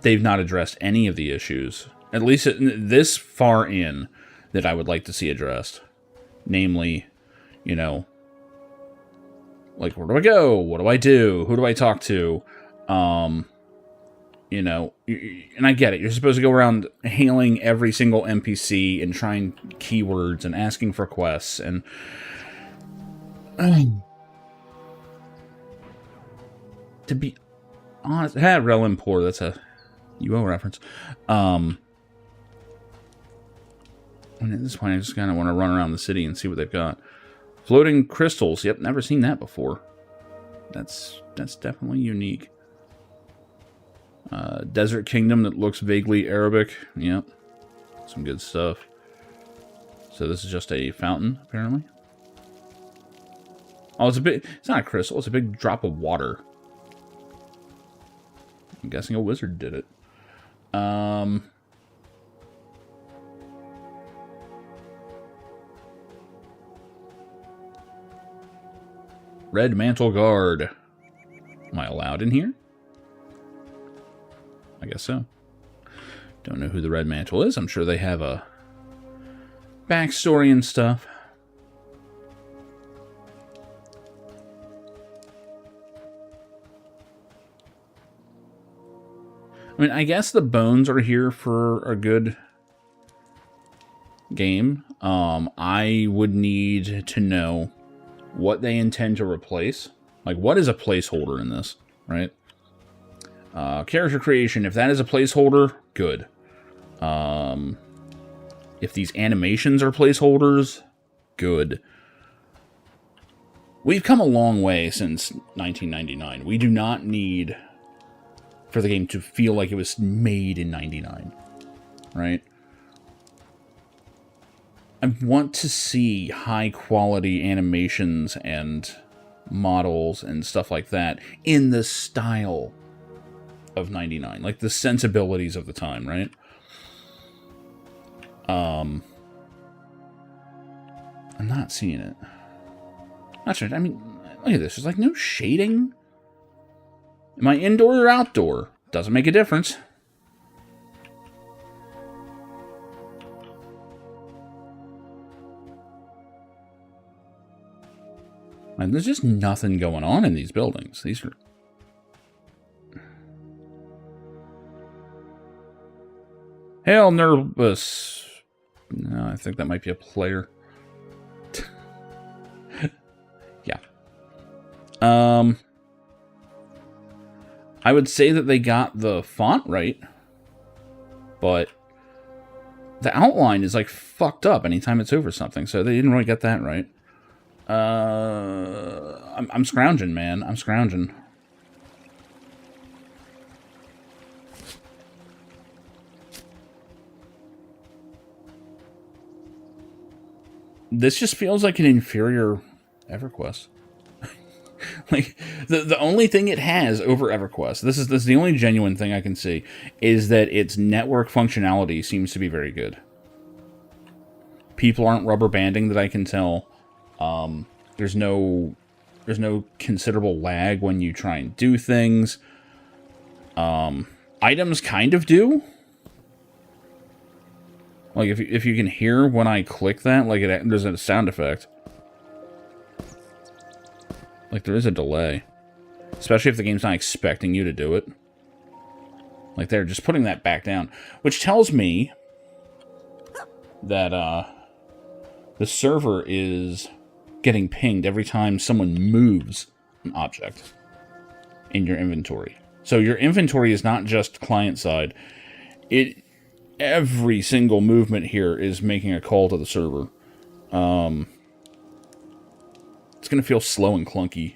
They've not addressed any of the issues, at least this far in, that I would like to see addressed. Namely, you know, like, where do I go? What do I do? Who do I talk to? You know, and I get it. You're supposed to go around hailing every single NPC and trying keywords and asking for quests. And to be honest, Rel Impor, that's a UO reference. And at this point, I just kind of want to run around the city and see what they've got. Floating crystals. Yep, never seen that before. That's definitely unique. Desert Kingdom that looks vaguely Arabic. Yep. Some good stuff. So this is just a fountain, apparently. Oh, it's not a crystal, it's a big drop of water. I'm guessing a wizard did it. Red Mantle Guard. Am I allowed in here? I guess so. Don't know who the Red Mantle is. I'm sure they have a backstory and stuff. I mean, I guess the bones are here for a good game. I would need to know what they intend to replace. Like, what is a placeholder in this, right? Character creation, if that is a placeholder, good. If these animations are placeholders, good. We've come a long way since 1999. We do not need for the game to feel like it was made in 99, right? I want to see high-quality animations and models and stuff like that in the style of 99, like the sensibilities of the time, right? I'm not seeing it. Not sure. I mean, look at this. There's like no shading. Am I indoor or outdoor? Doesn't make a difference. And there's just nothing going on in these buildings. These are... Hell, nervous. No, I think that might be a player. Yeah. I would say that they got the font right, but the outline is like fucked up anytime it's over something, so they didn't really get that right. I'm scrounging, man. I'm scrounging. This just feels like an inferior EverQuest. Like, the only thing it has over EverQuest, this is the only genuine thing I can see, is that its network functionality seems to be very good. People aren't rubber banding that I can tell. There's no considerable lag when you try and do things. Items kind of do. Like, if you can hear when I click that, like, there's a sound effect. Like, there is a delay. Especially if the game's not expecting you to do it. Like, they're just putting that back down. Which tells me that, the server is getting pinged every time someone moves an object in your inventory. So your inventory is not just client-side. Every single movement here is making a call to the server. It's going to feel slow and clunky.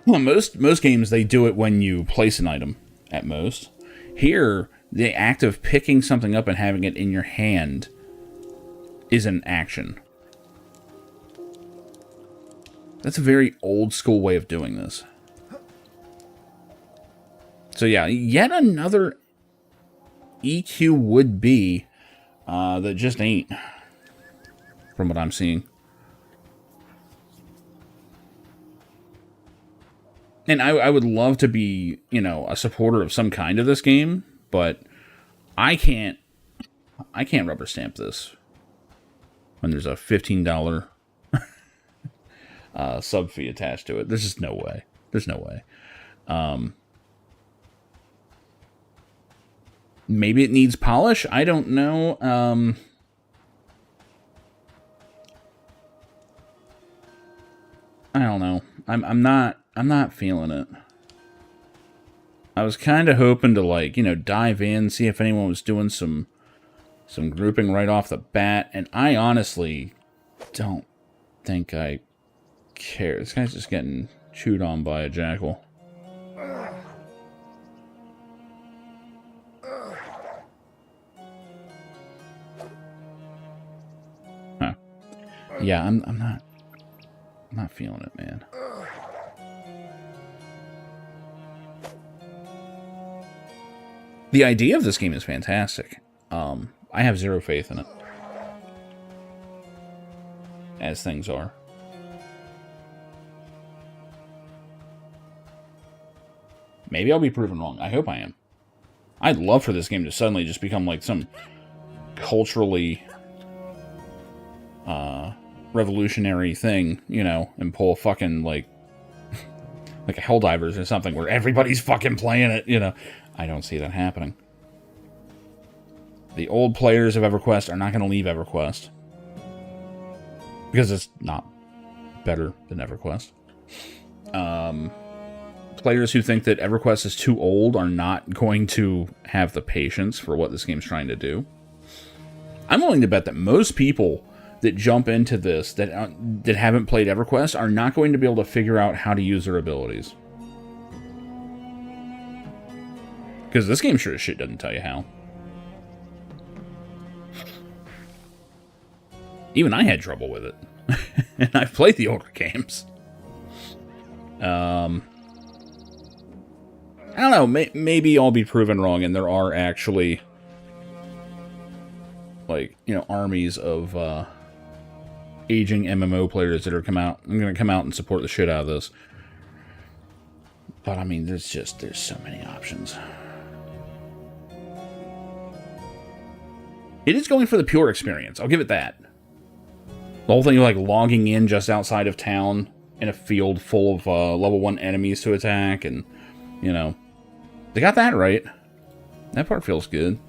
Well, most games, they do it when you place an item, at most. Here, the act of picking something up and having it in your hand is an action. That's a very old school way of doing this. So yeah, yet another EQ would be that just ain't, from what I'm seeing. And I would love to be, a supporter of some kind of this game, but I can't rubber stamp this when there's a $15 sub fee attached to it. There's just no way. There's no way. Maybe it needs polish. I don't know. I don't know. I'm not feeling it. I was kind of hoping to dive in, see if anyone was doing some grouping right off the bat, and I honestly don't think I care. This guy's just getting chewed on by a jackal. Huh. Yeah, I'm not feeling it, man. The idea of this game is fantastic. I have zero faith in it. As things are. Maybe I'll be proven wrong. I hope I am. I'd love for this game to suddenly just become like some culturally revolutionary thing, and pull a fucking like a Helldivers or something where everybody's fucking playing it, I don't see that happening. The old players of EverQuest are not going to leave EverQuest. Because it's not better than EverQuest. players who think that EverQuest is too old are not going to have the patience for what this game's trying to do. I'm willing to bet that most people that jump into this that haven't played EverQuest are not going to be able to figure out how to use their abilities. Because this game sure as shit doesn't tell you how. Even I had trouble with it. And I've played the older games. I don't know, maybe I'll be proven wrong and there are actually, like, you know, armies of aging MMO players that are I'm going to come out and support the shit out of this. But I mean, there's so many options. It is going for the pure experience, I'll give it that. The whole thing of like logging in just outside of town in a field full of level 1 enemies to attack, and, you know, they got that right. That part feels good.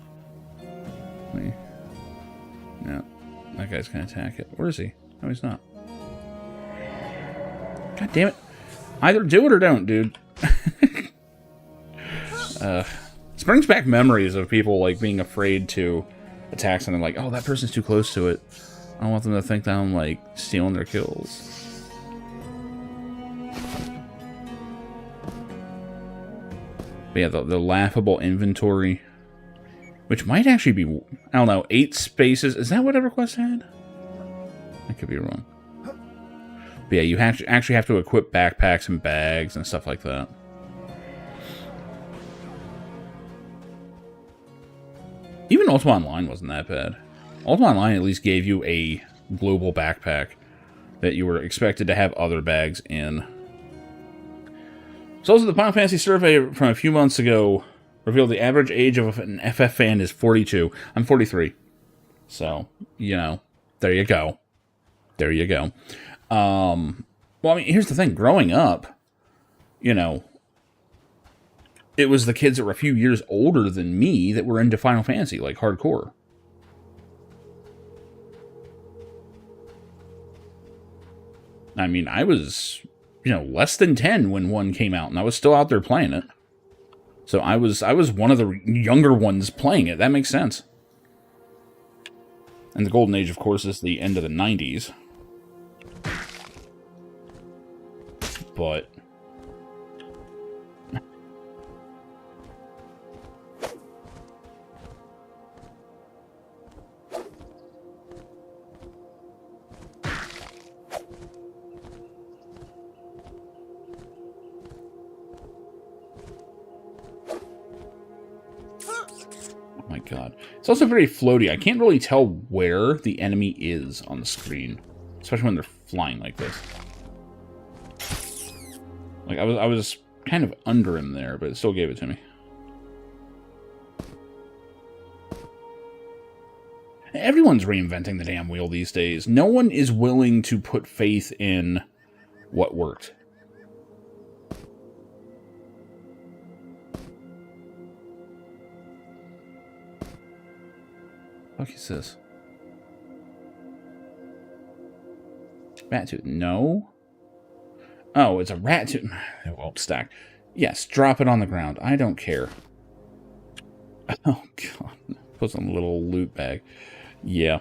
Yeah, that guy's gonna attack it. Where is he? No, he's not. God damn it. Either do it or don't, dude. This brings back memories of people, like, being afraid to attack something like, oh, that person's too close to it. I don't want them to think that I'm, like, stealing their kills. But yeah, the laughable inventory, which might actually be, I don't know, 8 spaces. Is that what EverQuest had? I could be wrong. But yeah, you actually have to equip backpacks and bags and stuff like that. Even Ultima Online wasn't that bad. Ultima Online at least gave you a global backpack that you were expected to have other bags in. So also the Final Fantasy survey from a few months ago revealed the average age of an FF fan is 42. I'm 43. So, you know, there you go. There you go. Well, I mean, here's the thing. Growing up, you know, it was the kids that were a few years older than me that were into Final Fantasy, like hardcore. I mean, I was, you know, less than 10 when 1 came out, and I was still out there playing it. So I was one of the younger ones playing it. That makes sense. And the golden age, of course, is the end of the 90s. But oh my god. It's also very floaty. I can't really tell where the enemy is on the screen. Especially when they're flying like this. Like, I was kind of under him there, but it still gave it to me. Everyone's reinventing the damn wheel these days. No one is willing to put faith in what worked. What is this? Rat tooth. No. Oh, it's a rat tooth. Well, stack. Yes, drop it on the ground. I don't care. Oh, God. Put some little loot bag. Yeah.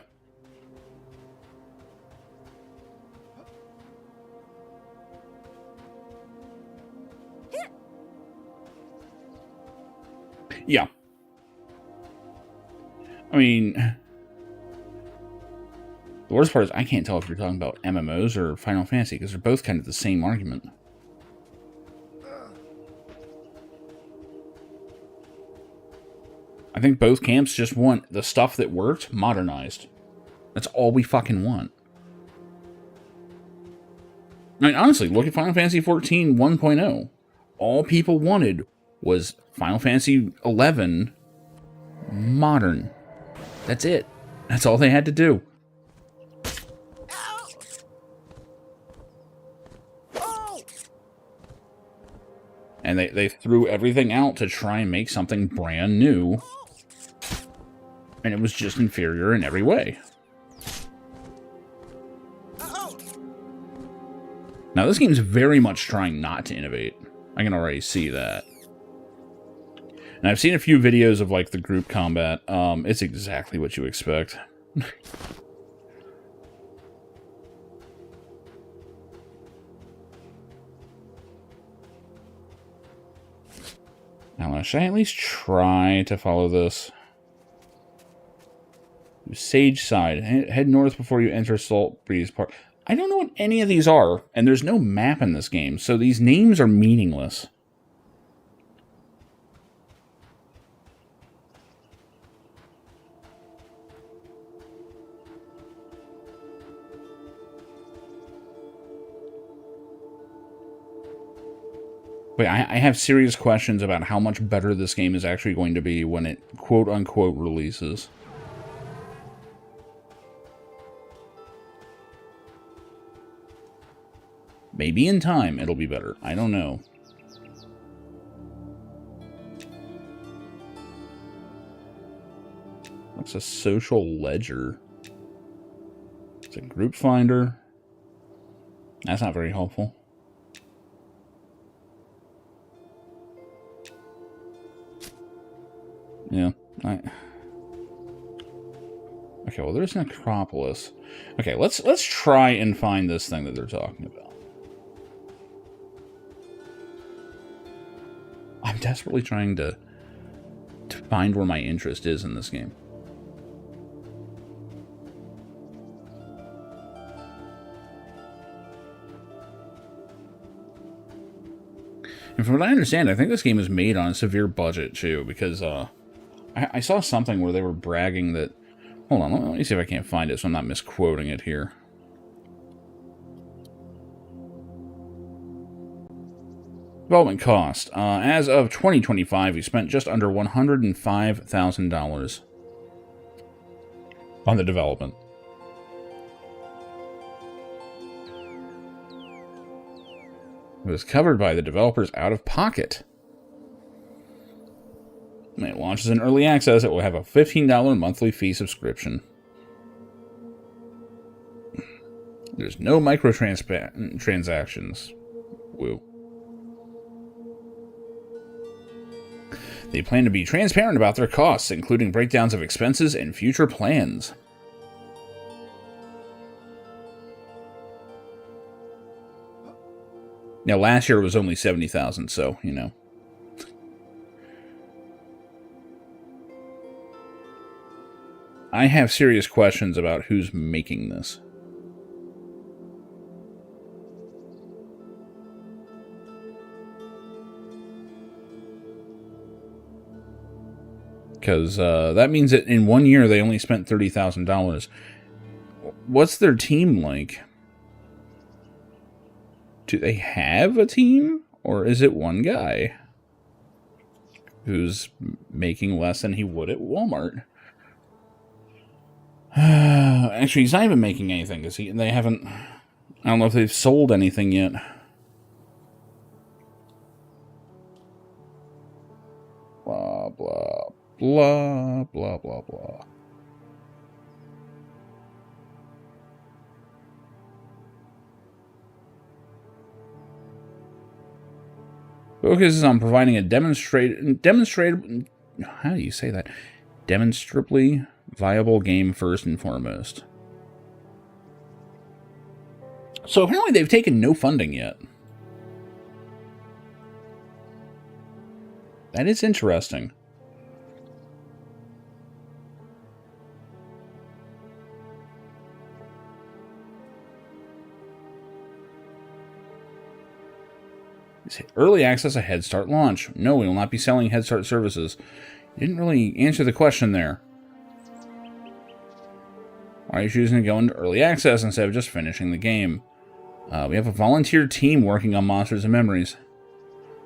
Yeah. I mean, the worst part is I can't tell if you're talking about MMOs or Final Fantasy, because they're both kind of the same argument. I think both camps just want the stuff that worked modernized. That's all we fucking want. I mean, honestly, look at Final Fantasy XIV 1.0. All people wanted was Final Fantasy 11 modern. That's it. That's all they had to do. And they threw everything out to try and make something brand new. And it was just inferior in every way. Now, this game's very much trying not to innovate. I can already see that. And I've seen a few videos of, like, the group combat. It's exactly what you expect. Now, should I at least try to follow this? Sage Side. Head north before you enter Salt Breeze Park. I don't know what any of these are, and there's no map in this game, so these names are meaningless. Wait, I have serious questions about how much better this game is actually going to be when it quote-unquote releases. Maybe in time it'll be better. I don't know. What's a social ledger? It's a group finder. That's not very helpful. Yeah. Okay, well, there's an Acropolis. Okay, let's try and find this thing that they're talking about. I'm desperately trying to find where my interest is in this game. And from what I understand, I think this game is made on a severe budget, too, because I saw something where they were bragging that... Hold on, let me see if I can't find it so I'm not misquoting it here. Development cost. As of 2025, we spent just under $105,000 on the development. It was covered by the developers out of pocket. When it launches in early access, it will have a $15 monthly fee subscription. There's no microtransactions. Woo. They plan to be transparent about their costs, including breakdowns of expenses and future plans. Now, last year it was only $70,000, so, you know. I have serious questions about who's making this. Because that means that in 1 year they only spent $30,000. What's their team like? Do they have a team? Or is it one guy who's making less than he would at Walmart? Actually, he's not even making anything, because they haven't... I don't know if they've sold anything yet. Blah, blah, blah, blah, blah, blah. Focuses on providing a demonstrably... How do you say that? Demonstrably viable game first and foremost. So apparently they've taken no funding yet. That is interesting. Early access, a Head Start launch. No, we will not be selling Head Start services. You didn't really answer the question there. Why are you choosing to go into early access instead of just finishing the game? We have a volunteer team working on Monsters and Memories.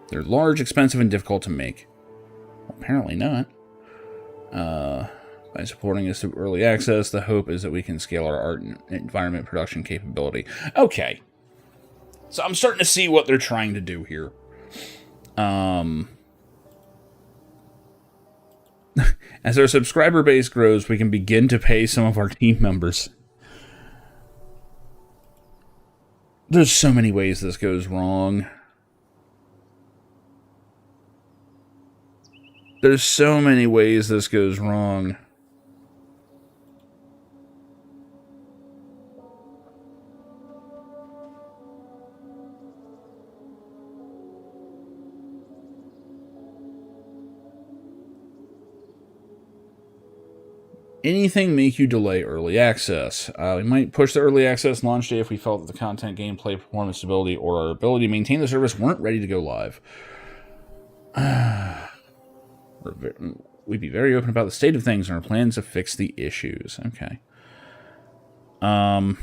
They're large, expensive, and difficult to make. Well, apparently not. By supporting us through early access, the hope is that we can scale our art and environment production capability. Okay. So I'm starting to see what they're trying to do here. As our subscriber base grows, we can begin to pay some of our team members. There's so many ways this goes wrong. There's so many ways this goes wrong. Anything make you delay early access? We might push the early access launch day if we felt that the content, gameplay, performance, stability, or our ability to maintain the service weren't ready to go live. We'd be very open about the state of things and our plans to fix the issues. Okay. Man.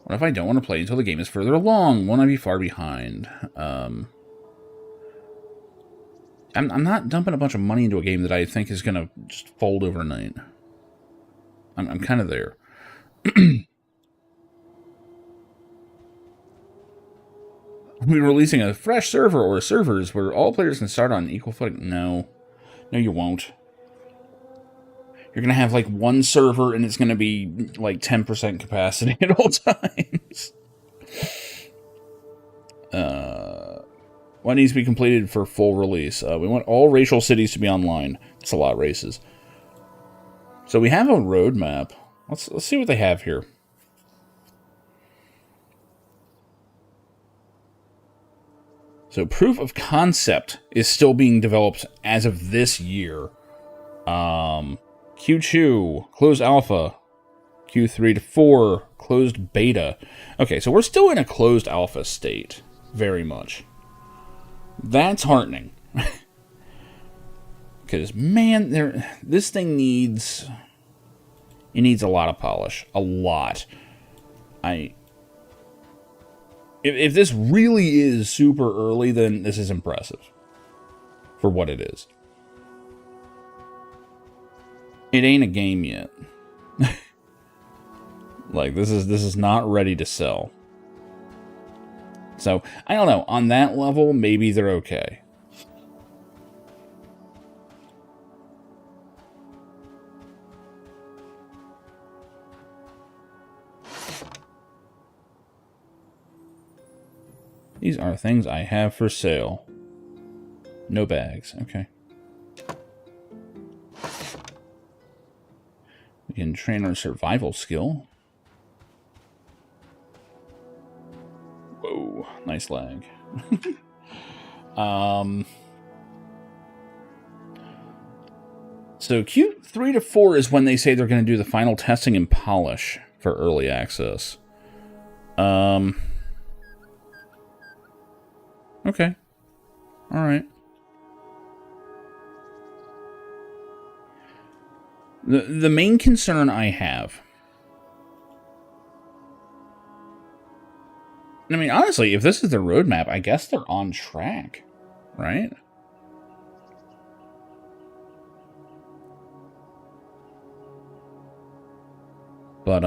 What if I don't want to play until the game is further along? Won't I be far behind? I'm not dumping a bunch of money into a game that I think is going to just fold overnight. I'm kind of there. We're releasing a fresh server or servers where all players can start on equal footing. No. No, you won't. You're going to have, like, one server, and it's going to be, like, 10% capacity at all times. What needs to be completed for full release? We want all racial cities to be online. That's a lot of races. So we have a roadmap. Let's see what they have here. So proof of concept is still being developed as of this year. Q2, closed alpha. Q3 to 4, closed beta. Okay, so we're still in a closed alpha state. Very much. That's heartening. Because, man, this thing needs... It needs a lot of polish. A lot. If this really is super early, then this is impressive. For what it is. It ain't a game yet. Like, this is not ready to sell. So, I don't know. On that level, maybe they're okay. These are things I have for sale. No bags. Okay. We can train our survival skill. Whoa, nice lag. So Q3 to 4 is when they say they're going to do the final testing and polish for early access. Okay. All right. The main concern I have... I mean, honestly, if this is the roadmap, I guess they're on track, right? But,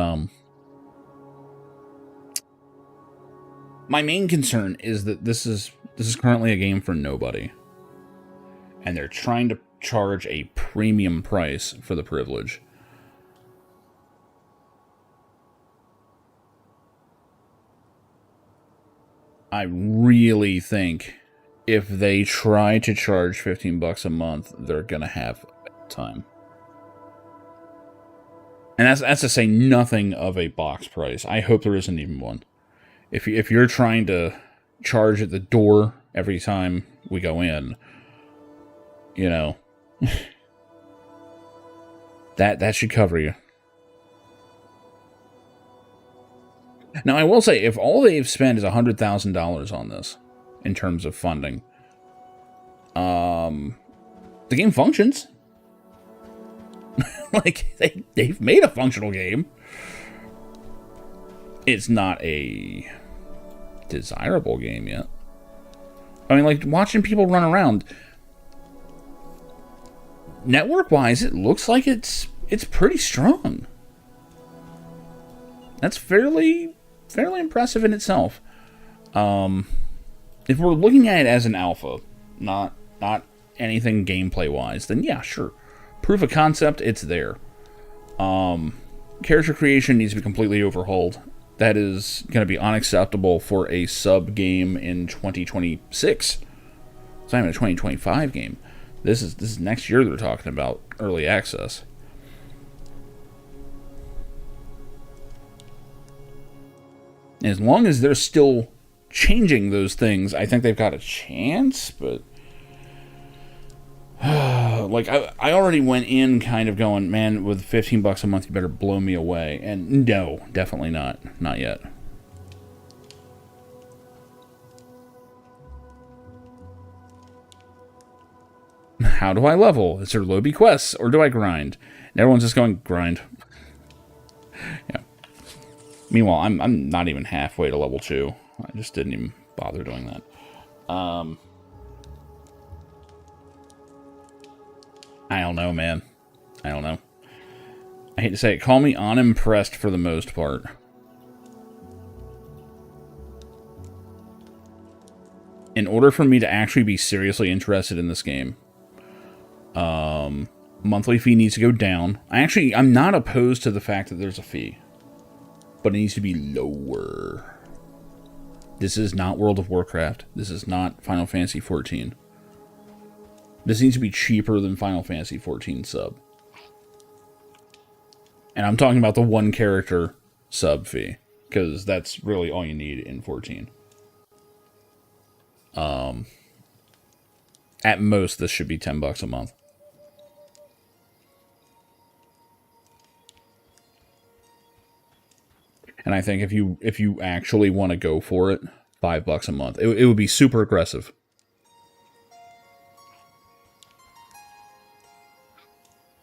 my main concern is that this is currently a game for nobody. And they're trying to charge a premium price for the privilege. I really think if they try to charge $15 a month, they're gonna have a bad time. And that's to say nothing of a box price. I hope there isn't even one. If you're trying to charge at the door every time we go in, you know, that should cover you. Now, I will say, if all they've spent is $100,000 on this, in terms of funding, the game functions. Like, they've made a functional game. It's not a desirable game yet. I mean, like, watching people run around, network-wise, it looks like it's pretty strong. That's fairly impressive in itself. If we're looking at it as an alpha, not anything gameplay-wise, then yeah, sure. Proof of concept, it's there. Character creation needs to be completely overhauled. that is going to be unacceptable for a sub game in 2026. It's not even a 2025 game. This is next year they're talking about early access. As long as they're still changing those things, I think they've got a chance, but like I already went in kind of going, man, with $15 a month, you better blow me away. And no, definitely not. Not yet. How do I level? Is there lobby quests or do I grind? And everyone's just going grind. Yeah. Meanwhile, I'm not even halfway to level 2. I just didn't even bother doing that. I don't know, man. I don't know. I hate to say it. Call me unimpressed for the most part. In order for me to actually be seriously interested in this game, monthly fee needs to go down. I'm not opposed to the fact that there's a fee, but it needs to be lower. This is not World of Warcraft. This is not Final Fantasy XIV. This needs to be cheaper than Final Fantasy XIV sub. And I'm talking about the one character sub fee, because that's really all you need in 14. At most, this should be $10 a month. And I think if you actually want to go for it, $5 a month. It would be super aggressive.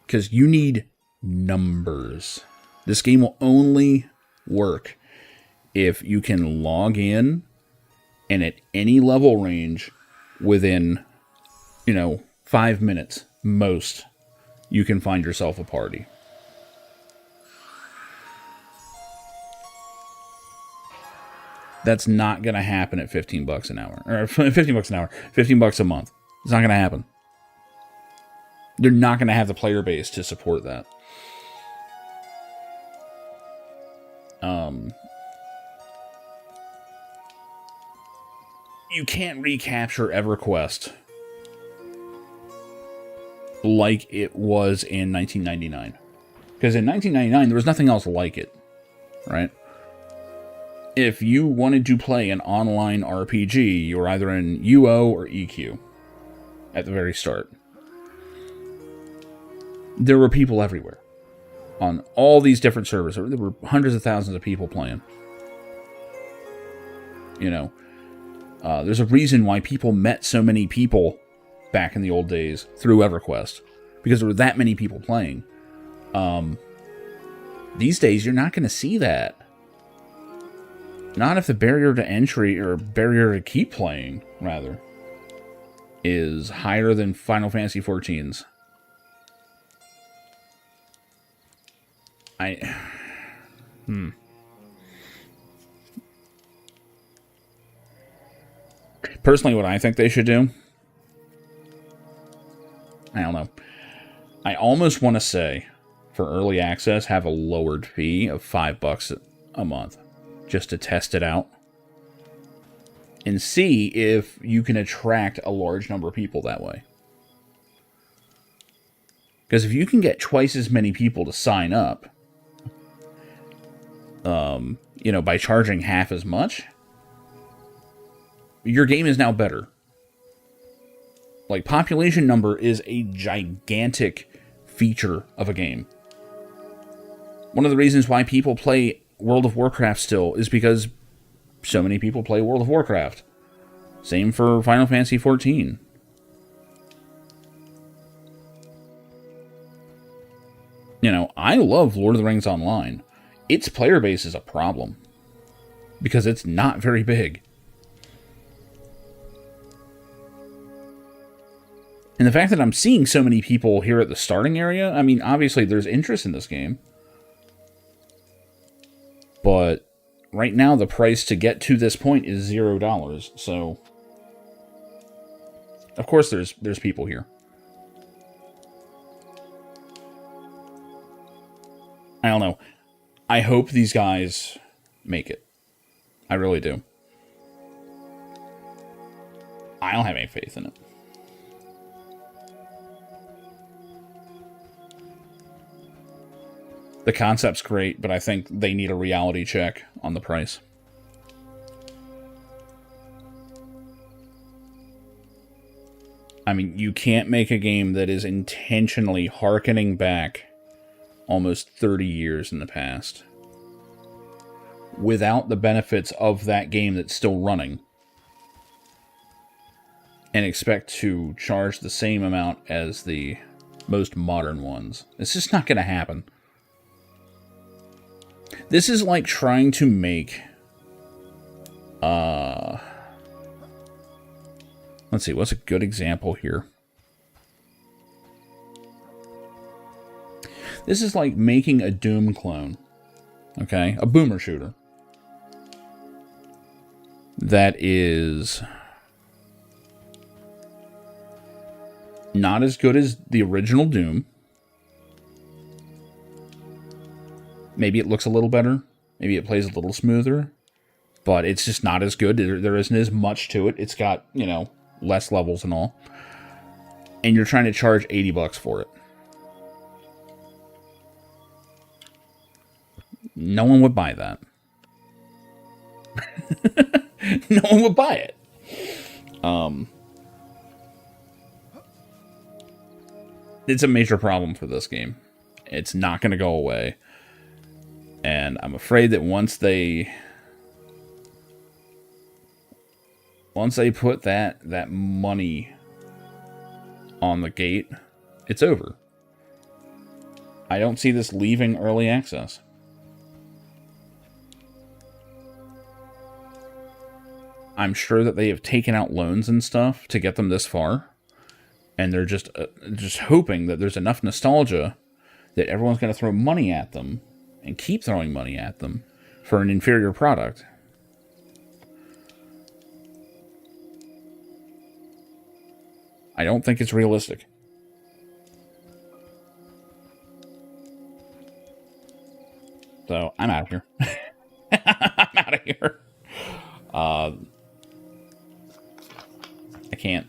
Because you need numbers. This game will only work if you can log in and at any level range within, 5 minutes, most, you can find yourself a party. That's not going to happen at $15 an hour. Or $15 an hour. $15 a month. It's not going to happen. They're not going to have the player base to support that. You can't recapture EverQuest like it was in 1999. Because in 1999, there was nothing else like it. Right? If you wanted to play an online RPG, you were either in UO or EQ at the very start. There were people everywhere on all these different servers. There were hundreds of thousands of people playing. There's a reason why people met so many people back in the old days through EverQuest, because there were that many people playing. These days, you're not going to see that. Not if the barrier to entry, or barrier to keep playing, rather, is higher than Final Fantasy XIV's. Personally, what I think they should do, I don't know. I almost want to say, for early access, have a lowered fee of $5 a month. Just to test it out. And see if you can attract a large number of people that way. Because if you can get twice as many people to sign up, by charging half as much, your game is now better. Like, population number is a gigantic feature of a game. One of the reasons why people play World of Warcraft still is because so many people play World of Warcraft. Same for Final Fantasy XIV. I love Lord of the Rings Online. Its player base is a problem. Because it's not very big. And the fact that I'm seeing so many people here at the starting area, I mean, obviously there's interest in this game. But right now the price to get to this point is $0. So, of course there's people here. I don't know. I hope these guys make it. I really do. I don't have any faith in it. The concept's great, but I think they need a reality check on the price. I mean, you can't make a game that is intentionally hearkening back almost 30 years in the past without the benefits of that game that's still running and expect to charge the same amount as the most modern ones. It's just not going to happen. This is like trying to make... let's see, what's a good example here? This is like making a Doom clone. Okay? A boomer shooter. That is... not as good as the original Doom. Maybe it looks a little better. Maybe it plays a little smoother. But it's just not as good. There isn't as much to it. It's got, you know, less levels and all. And you're trying to charge $80 for it. No one would buy that. No one would buy it. It's a major problem for this game. It's not going to go away. And I'm afraid that once they put that money on the gate, it's over. I don't see this leaving early access. I'm sure that they have taken out loans and stuff to get them this far. And they're just hoping that there's enough nostalgia that everyone's going to throw money at them and keep throwing money at them for an inferior product. I don't think it's realistic. So, I'm out of here. I'm out of here. I can't.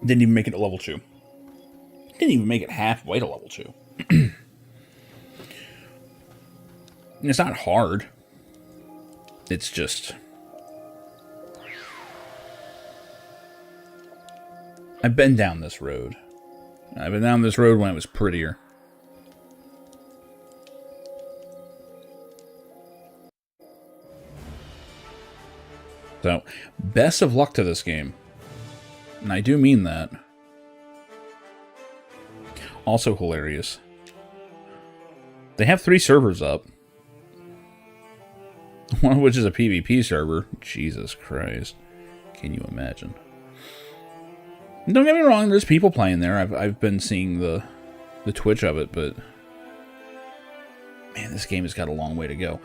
Didn't even make it to level 2. Didn't even make it halfway to level 2. It's not hard. It's just... I've been down this road. I've been down this road when it was prettier. So, best of luck to this game. And I do mean that. Also hilarious. They have 3 servers up. One of which is a PvP server. Jesus Christ. Can you imagine? And don't get me wrong, there's people playing there. I've been seeing the Twitch of it, but... man, this game has got a long way to go.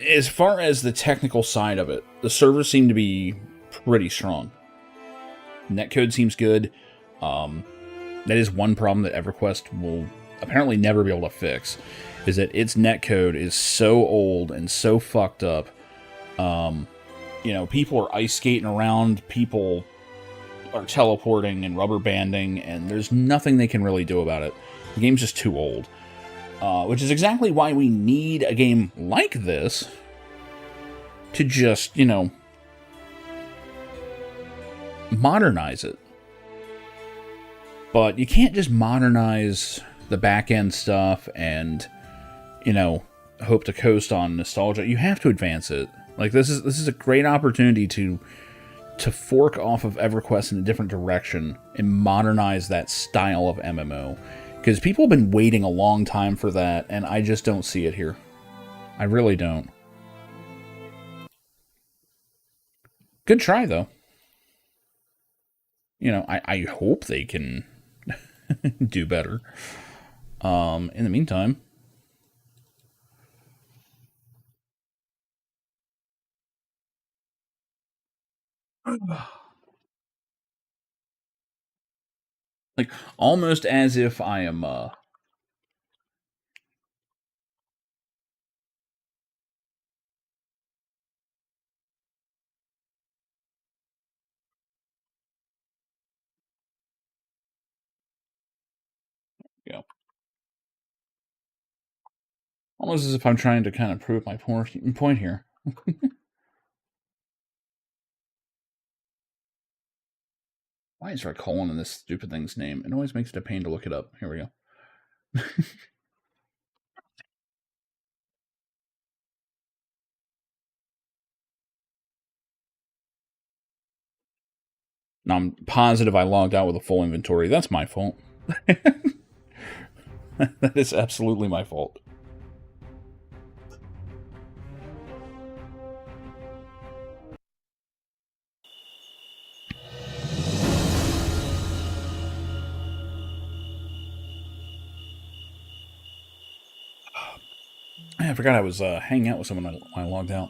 As far as the technical side of it, the servers seem to be pretty strong. Netcode seems good. That is one problem that EverQuest will apparently never be able to fix, is that its netcode is so old and so fucked up. You know, people are ice skating around, people are teleporting and rubber banding, and there's nothing they can really do about it. The game's just too old. Which is exactly why we need a game like this to just, you know, modernize it. But you can't just modernize the back-end stuff and, you know, hope to coast on nostalgia. You have to advance it. Like, this is a great opportunity to fork off of EverQuest in a different direction and modernize that style of MMO. Because people have been waiting a long time for that, and I just don't see it here. I really don't. Good try, though. You know, I hope they can do better. In the meantime... like, almost as if I am, Almost as if I'm trying to kind of prove my point here. Why is there a colon in this stupid thing's name? It always makes it a pain to look it up. Here we go. Now, I'm positive I logged out with a full inventory. That's my fault. That is absolutely my fault. I forgot I was hanging out with someone when I logged out.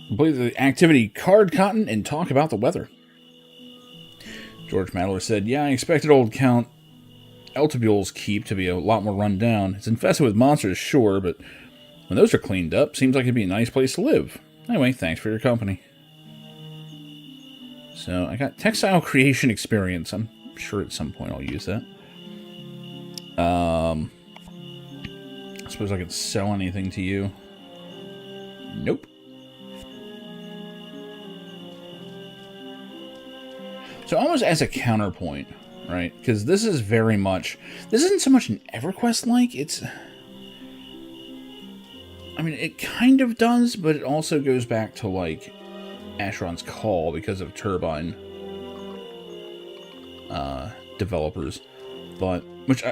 Complete the activity Card Cotton and talk about the weather. George Madler said, yeah, I expected old Count Eltabul's keep to be a lot more run down. It's infested with monsters, sure, but when those are cleaned up, seems like it'd be a nice place to live. Anyway, thanks for your company. So, I got textile creation experience. I'm sure at some point I'll use that. I suppose I could sell anything to you. Nope. So almost as a counterpoint, right? Because this is very much... This isn't so much an EverQuest-like. It's... I mean, it kind of does, but it also goes back to, like, Asheron's Call because of Turbine developers. But... Which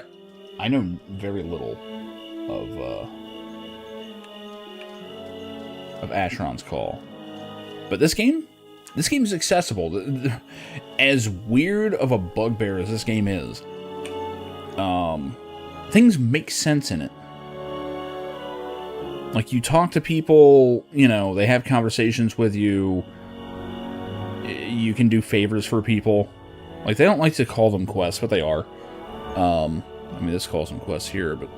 I know very little of Asheron's Call. But this game is accessible. As weird of a bugbear as this game is, things make sense in it. Like, you talk to people, you know, they have conversations with you. You can do favors for people. Like, they don't like to call them quests, but they are. I mean, this calls them quests here, but...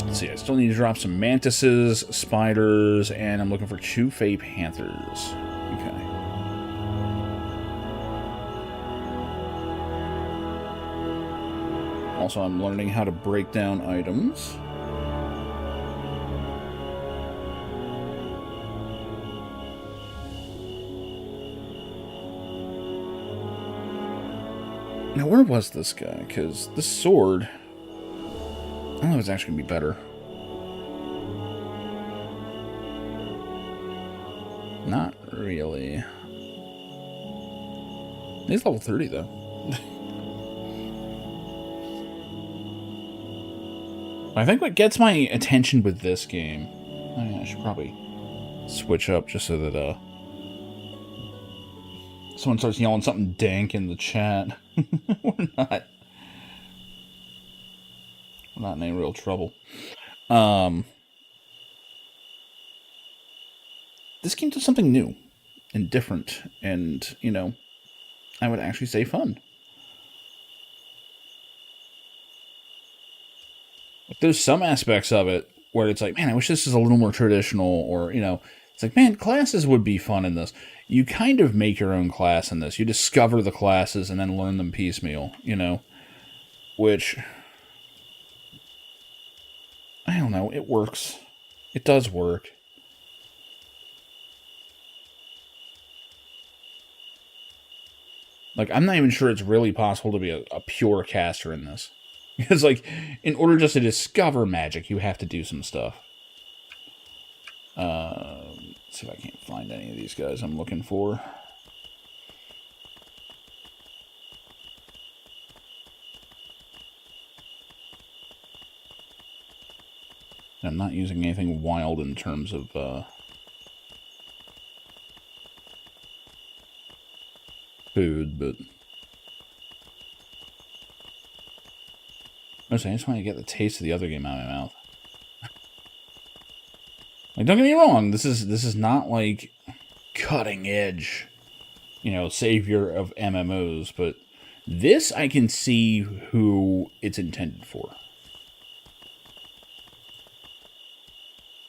Let's see, I still need to drop some mantises, spiders, and I'm looking for 2 Fey Panthers. Okay. Also, I'm learning how to break down items. Now, where was this guy? Because this sword... I don't know if it's actually going to be better. Not really. He's level 30, though. I think what gets my attention with this game... I should probably switch up just so that, someone starts yelling something dank in the chat. We're not in any real trouble. This game does something new and different and, you know, I would actually say fun. Like, there's some aspects of it where it's like, man, I wish this was a little more traditional, or, you know, it's like, man, classes would be fun in this. You kind of make your own class in this. You discover the classes and then learn them piecemeal, you know, which... I don't know, it works. It does work. Like, I'm not even sure it's really possible to be a pure caster in this. Because, like, in order just to discover magic, you have to do some stuff. Let's see if I can't find any of these guys I'm looking for. I'm not using anything wild in terms of, food, but... I just want to get the taste of the other game out of my mouth. Like, don't get me wrong, this is not, like, cutting edge, you know, savior of MMOs, but this I can see who it's intended for.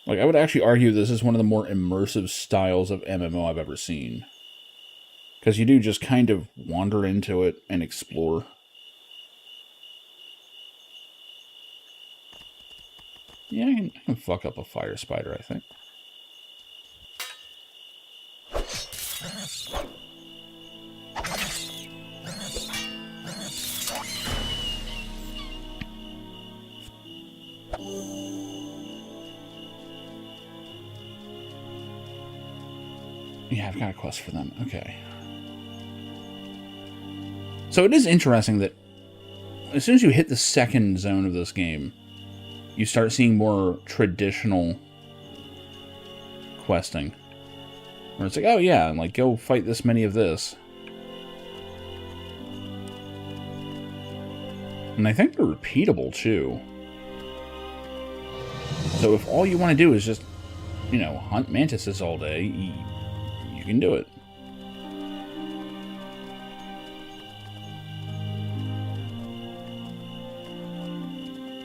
Like, I would actually argue this is one of the more immersive styles of MMO I've ever seen. Because you do just kind of wander into it and explore. Yeah, I can fuck up a fire spider, I think. Yeah, I've got a quest for them. Okay. So it is interesting that as soon as you hit the second zone of this game, you start seeing more traditional questing. Where it's like, oh yeah, and like, go fight this many of this. And I think they're repeatable, too. So if all you want to do is just, you know, hunt mantises all day, you can do it.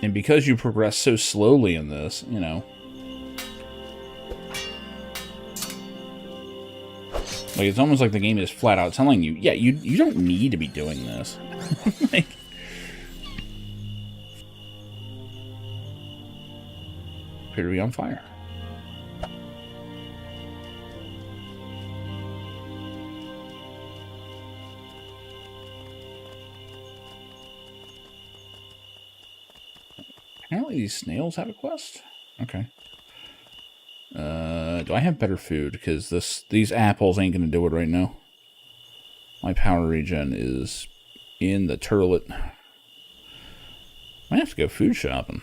And because you progress so slowly in this, you know, like, it's almost like the game is flat out telling you, yeah, you don't need to be doing this. Like, appear to be on fire. Apparently these snails have a quest. Okay. Do I have better food? Because these apples ain't gonna do it right now. My power regen is in the turlet. I have to go food shopping.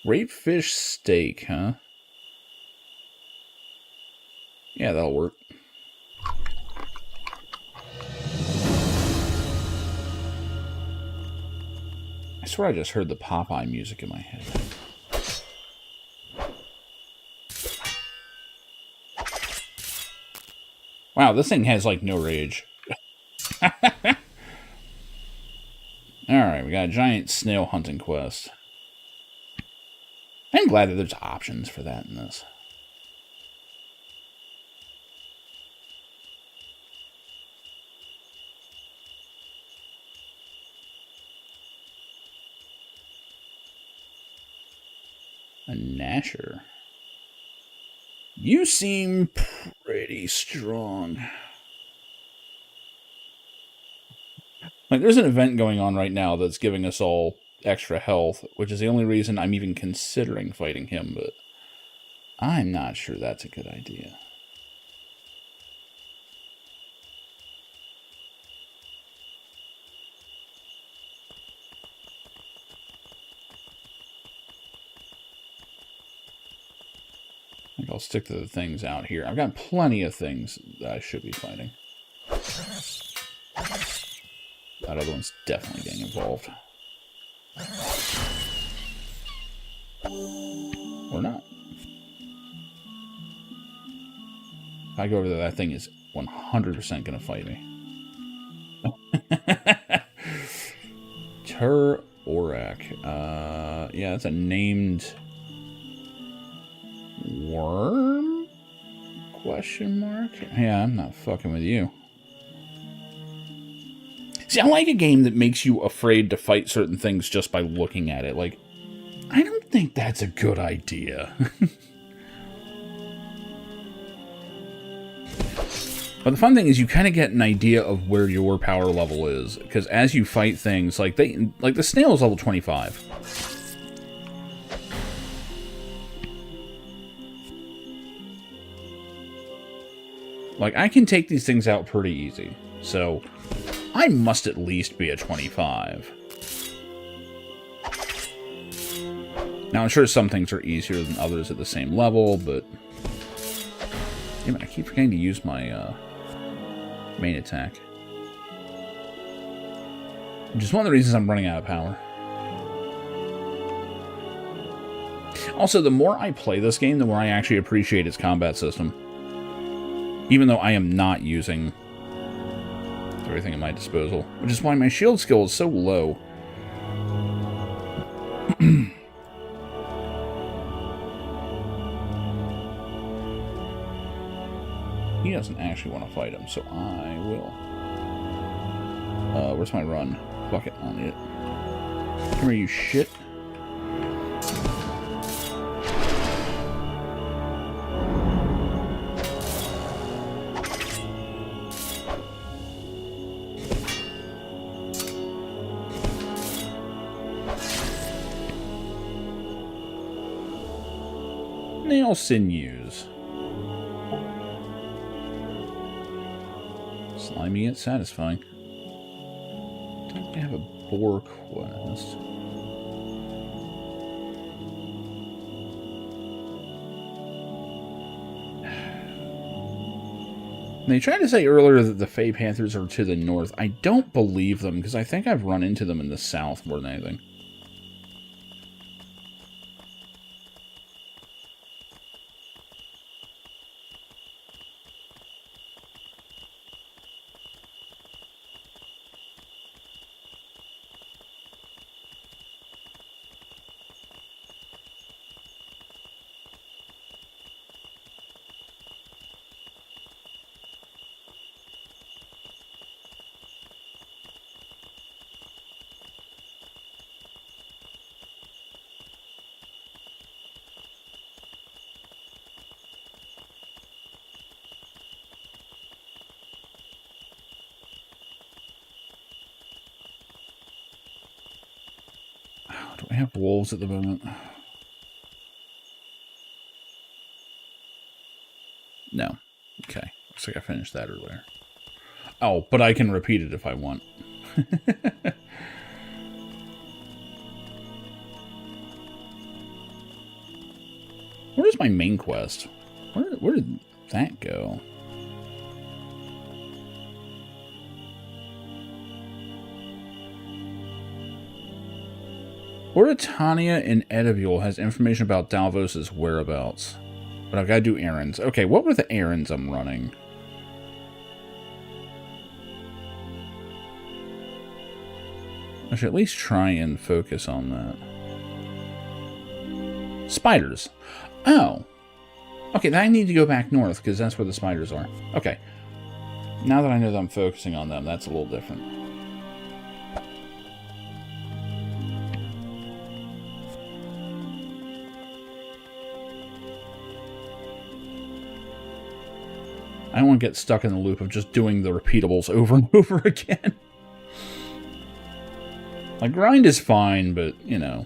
Grape fish steak, huh? Yeah, that'll work. I swear I just heard the Popeye music in my head. Wow, this thing has, like, no rage. Alright, we got a giant snail hunting quest. I'm glad that there's options for that in this. A Gnasher. You seem pretty strong. Like, there's an event going on right now that's giving us all extra health, which is the only reason I'm even considering fighting him, but I'm not sure that's a good idea. I think I'll stick to the things out here. I've got plenty of things that I should be fighting. That other one's definitely getting involved. Or not. If I go over there, that thing is 100% going to fight me. Tur-Orak. Yeah, that's a named worm? Question mark? Yeah, I'm not fucking with you. See, I like a game that makes you afraid to fight certain things just by looking at it. Like, I don't think that's a good idea. But the fun thing is you kind of get an idea of where your power level is. Because as you fight things, like the snail is level 25. Like, I can take these things out pretty easy. So I must at least be a 25. Now, I'm sure some things are easier than others at the same level, but... Damn it, I keep forgetting to use my main attack. Which is one of the reasons I'm running out of power. Also, the more I play this game, the more I actually appreciate its combat system. Even though I am not using everything at my disposal. Which is why my shield skill is so low. he doesn't actually want to fight him, so I will. Where's my run? Fuck it, I don't need it. Come here, you shit. Nail sinews. Slimy yet satisfying. Don't have a boar quest. They tried to say earlier that the Fey Panthers are to the north. I don't believe them, because I think I've run into them in the south more than anything. Do I have wolves at the moment? No. Okay. Looks like I finished that earlier. Oh, but I can repeat it if I want. Where's my main quest? Where did that go? Oritania in Edivule has information about Dalvos' whereabouts. But I've got to do errands. Okay, what were the errands I'm running? I should at least try and focus on that. Spiders. Oh. Okay, then I need to go back north, because that's where the spiders are. Okay. Now that I know that I'm focusing on them, that's a little different. I don't want to get stuck in the loop of just doing the repeatables over and over again. Like, grind is fine, but, you know.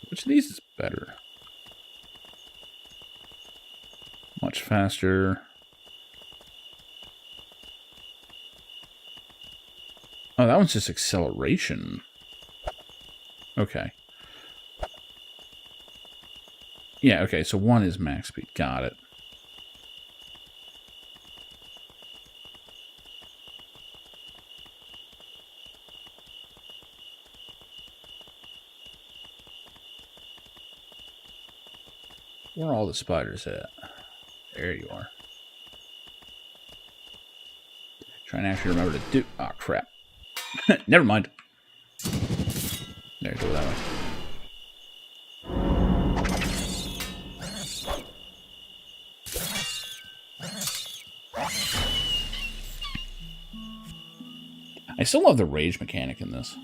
Which of these is better? Much faster. Oh, that one's just acceleration. Okay. Yeah, okay, so one is max speed. Got it. Where are all the spiders at? There you are. Trying to actually remember to do... Oh, crap. Never mind. There, go that way. I still love the rage mechanic in this.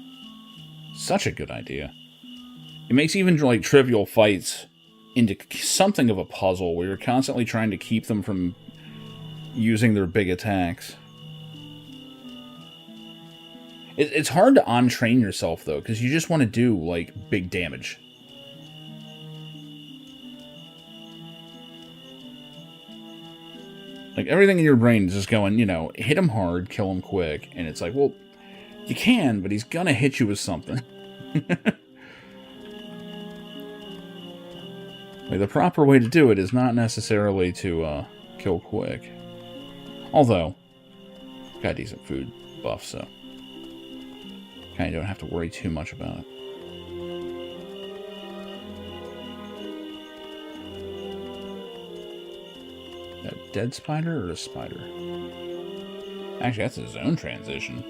Such a good idea. It makes even, like, trivial fights into something of a puzzle where you're constantly trying to keep them from using their big attacks. It's hard to untrain yourself, though, because you just want to do, like, big damage. Like, everything in your brain is just going, you know, hit him hard, kill him quick, and it's like, well, you can, but he's gonna hit you with something. Like, the proper way to do it is not necessarily to kill quick. Although, I've got decent food buff, so kind of don't have to worry too much about it. dead spider or a spider? Actually, that's his own transition.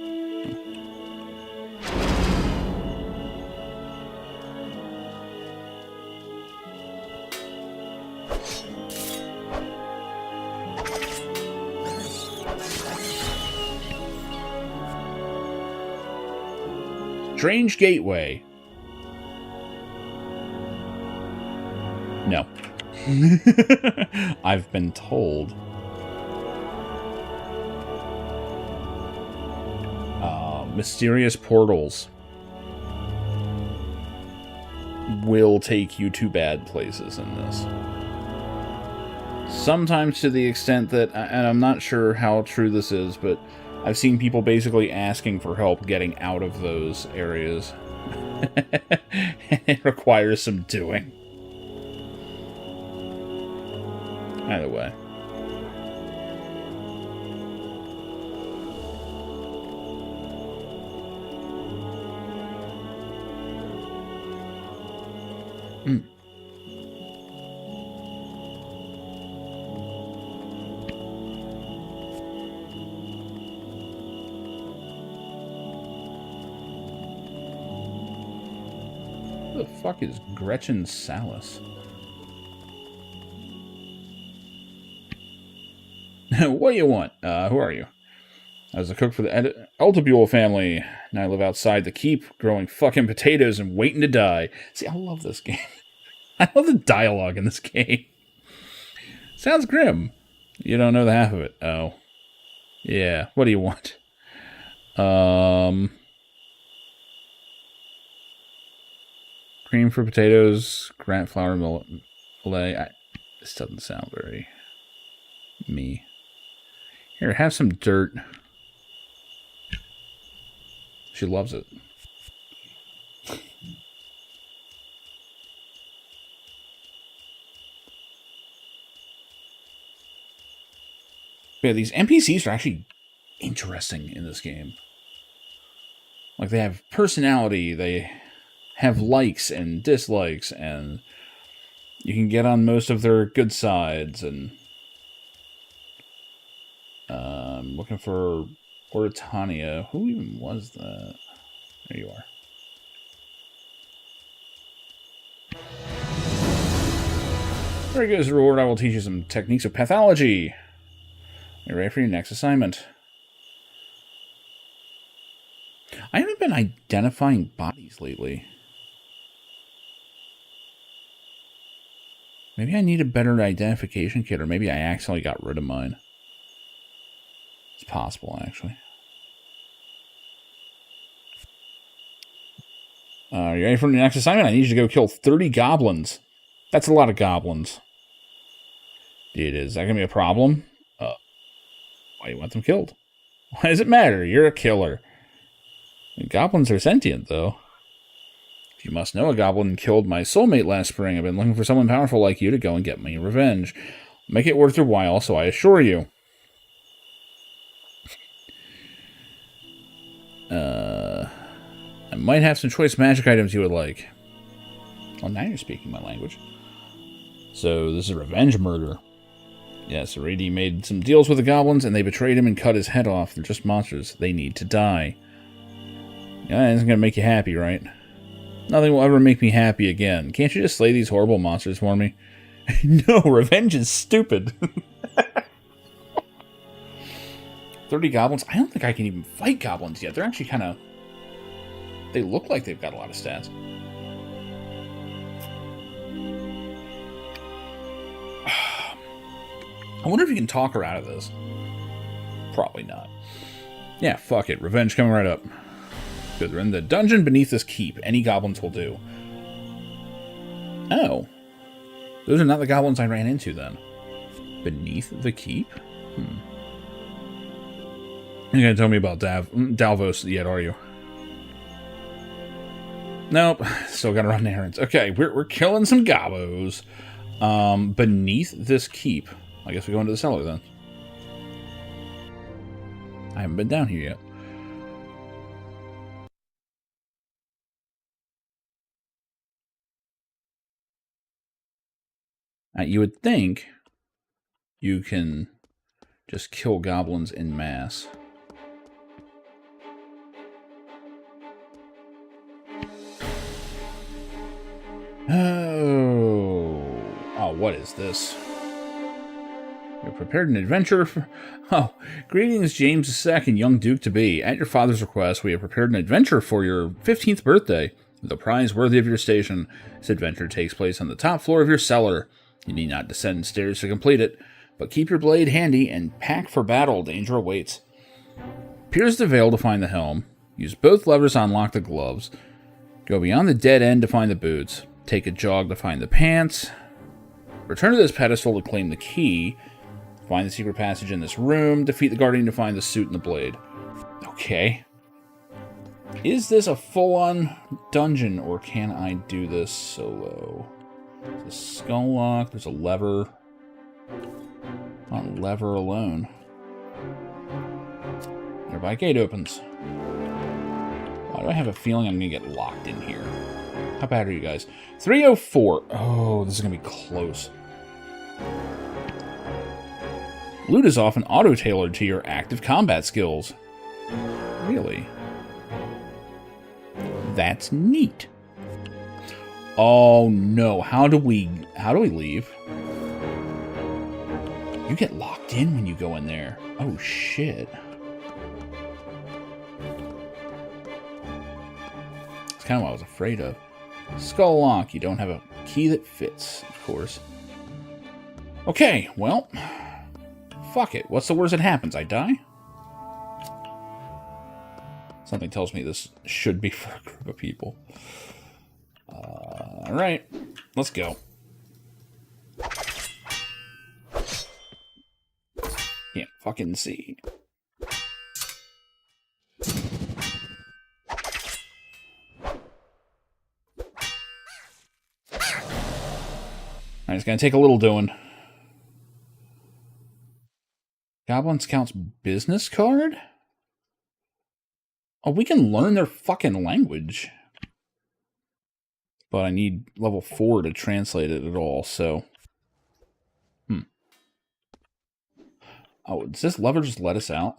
Strange gateway. No. I've been told. Mysterious portals will take you to bad places in this. Sometimes to the extent that, and I'm not sure how true this is, but I've seen people basically asking for help getting out of those areas. It requires some doing. Either way. Who the fuck is Gretchen Salas? What do you want? Who are you? I was a cook for the Eltabule family. Now I live outside the keep, growing fucking potatoes and waiting to die. See, I love this game. I love the dialogue in this game. Sounds grim. You don't know the half of it. Oh. Yeah, what do you want? Cream for potatoes, grant flour fillet. This doesn't sound very me. Here, have some dirt. She loves it. Yeah, these NPCs are actually interesting in this game. Like, they have personality, they have likes and dislikes, and you can get on most of their good sides, and I'm looking for Oritania. Who even was that? There you are. Very good as a reward, I will teach you some techniques of pathology. You're ready for your next assignment. I haven't been identifying bodies lately. Maybe I need a better identification kit, or maybe I accidentally got rid of mine. It's possible, actually. You ready for the next assignment? I need you to go kill 30 goblins. That's a lot of goblins. It is. Is that going to be a problem? Why do you want them killed? Why does it matter? You're a killer. Goblins are sentient, though. You must know a goblin killed my soulmate last spring. I've been looking for someone powerful like you to go and get me revenge. Make it worth your while, so I assure you. I might have some choice magic items you would like. Well, now you're speaking my language. So, this is a revenge murder. Yes, Arady made some deals with the goblins, and they betrayed him and cut his head off. They're just monsters. They need to die. Yeah, that isn't going to make you happy, right? Nothing will ever make me happy again. Can't you just slay these horrible monsters for me? No, revenge is stupid. 30 goblins? I don't think I can even fight goblins yet. They're actually kind of... They look like they've got a lot of stats. I wonder if you can talk her out of this. Probably not. Yeah, fuck it. Revenge coming right up. Good, they're in the dungeon beneath this keep. Any goblins will do. Oh. Those are not the goblins I ran into, then. Beneath the keep? You're going to tell me about Dalvos yet, are you? Nope. Still got to run errands. Okay, we're killing some gobbos. Beneath this keep. I guess we go into the cellar, then. I haven't been down here yet. You would think you can just kill goblins en masse. Oh, what is this? You're prepared an adventure for... Oh, greetings, James II, young Duke-to-be. At your father's request, we have prepared an adventure for your 15th birthday. With a prize worthy of your station. This adventure takes place on the top floor of your cellar. You need not descend stairs to complete it, but keep your blade handy and pack for battle. Danger awaits. Pierce the veil to find the helm. Use both levers to unlock the gloves. Go beyond the dead end to find the boots. Take a jog to find the pants. Return to this pedestal to claim the key. Find the secret passage in this room. Defeat the guardian to find the suit and the blade. Okay. Is this a full-on dungeon, or can I do this solo? There's a skull lock. There's a lever. On lever alone. Nearby gate opens. Why do I have a feeling I'm going to get locked in here? How bad are you guys? 304. Oh, this is going to be close. Loot is often auto-tailored to your active combat skills. Really? That's neat. Oh no, how do we leave? You get locked in when you go in there. Oh shit. That's kind of what I was afraid of. Skull lock, you don't have a key that fits, of course. Okay, well, fuck it. What's the worst that happens? I die? Something tells me this should be for a group of people. Alright, let's go. Can't fucking see. Alright, it's gonna take a little doing. Goblin Scout's business card? Oh, we can learn their fucking language. But I need level 4 to translate it at all, so... Oh, does this lever just let us out?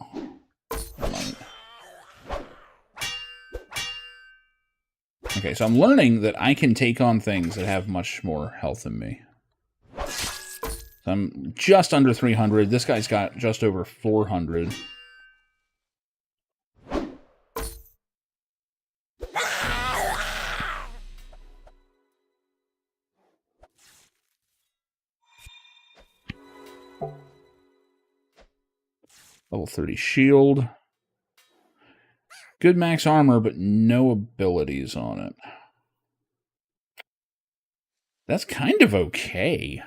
Okay, so I'm learning that I can take on things that have much more health than me. So I'm just under 300. This guy's got just over 400. Level 30 shield. Good max armor, but no abilities on it. That's kind of okay.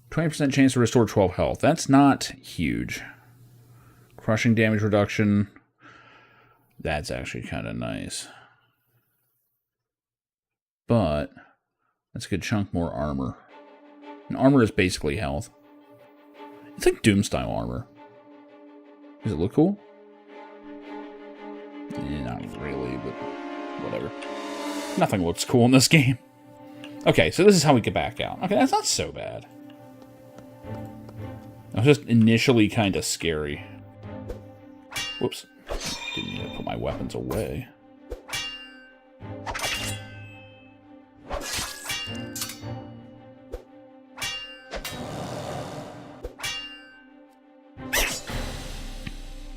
20% chance to restore 12 health. That's not huge. Crushing damage reduction. That's actually kind of nice. But that's a good chunk more armor. And armor is basically health. It's like Doom-style armor. Does it look cool? Not really, but whatever. Nothing looks cool in this game. Okay, so this is how we get back out. Okay, that's not so bad. It was just initially kind of scary. Whoops. Didn't need to put my weapons away.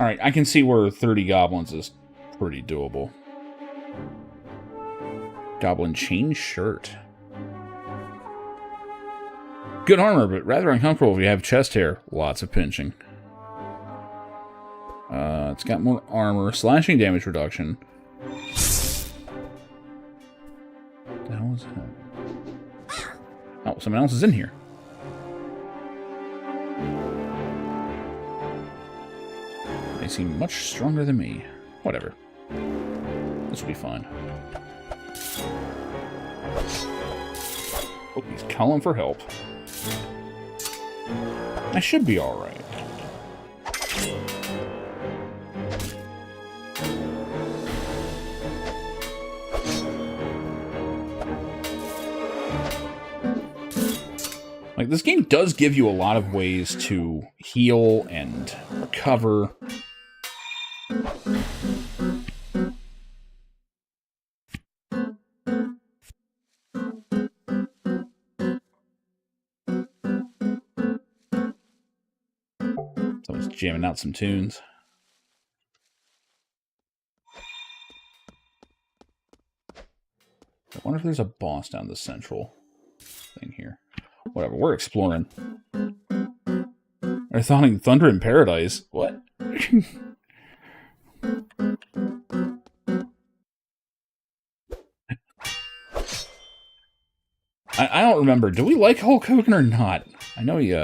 Alright, I can see where 30 goblins is pretty doable. Goblin chain shirt. Good armor, but rather uncomfortable if you have chest hair. Lots of pinching. It's got more armor. Slashing damage reduction. What the hell is that? Oh, someone else is in here. They seem much stronger than me. Whatever. This will be fun. Oh, he's calling for help. I should be alright. Like, this game does give you a lot of ways to heal and recover. Someone's jamming out some tunes. I wonder if there's a boss down the central thing here. Whatever, we're exploring. They're thawing Thunder in Paradise. What? I don't remember. Do we like Hulk Hogan or not? I know he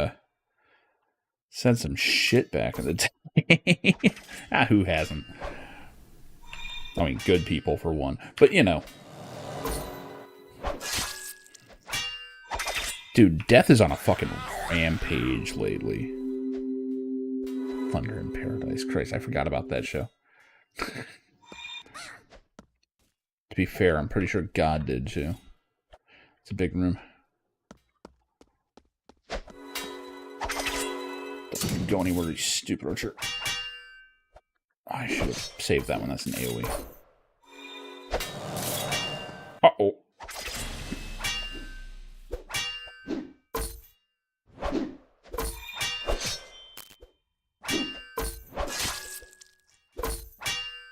said some shit back in the day. Who hasn't? I mean, good people for one. But, you know. Dude, Death is on a fucking rampage lately. Thunder in Paradise. Christ, I forgot about that show. To be fair, I'm pretty sure God did too. It's a big room. Don't go anywhere, you stupid Archer. I should have saved that one. That's an AoE. Uh-oh.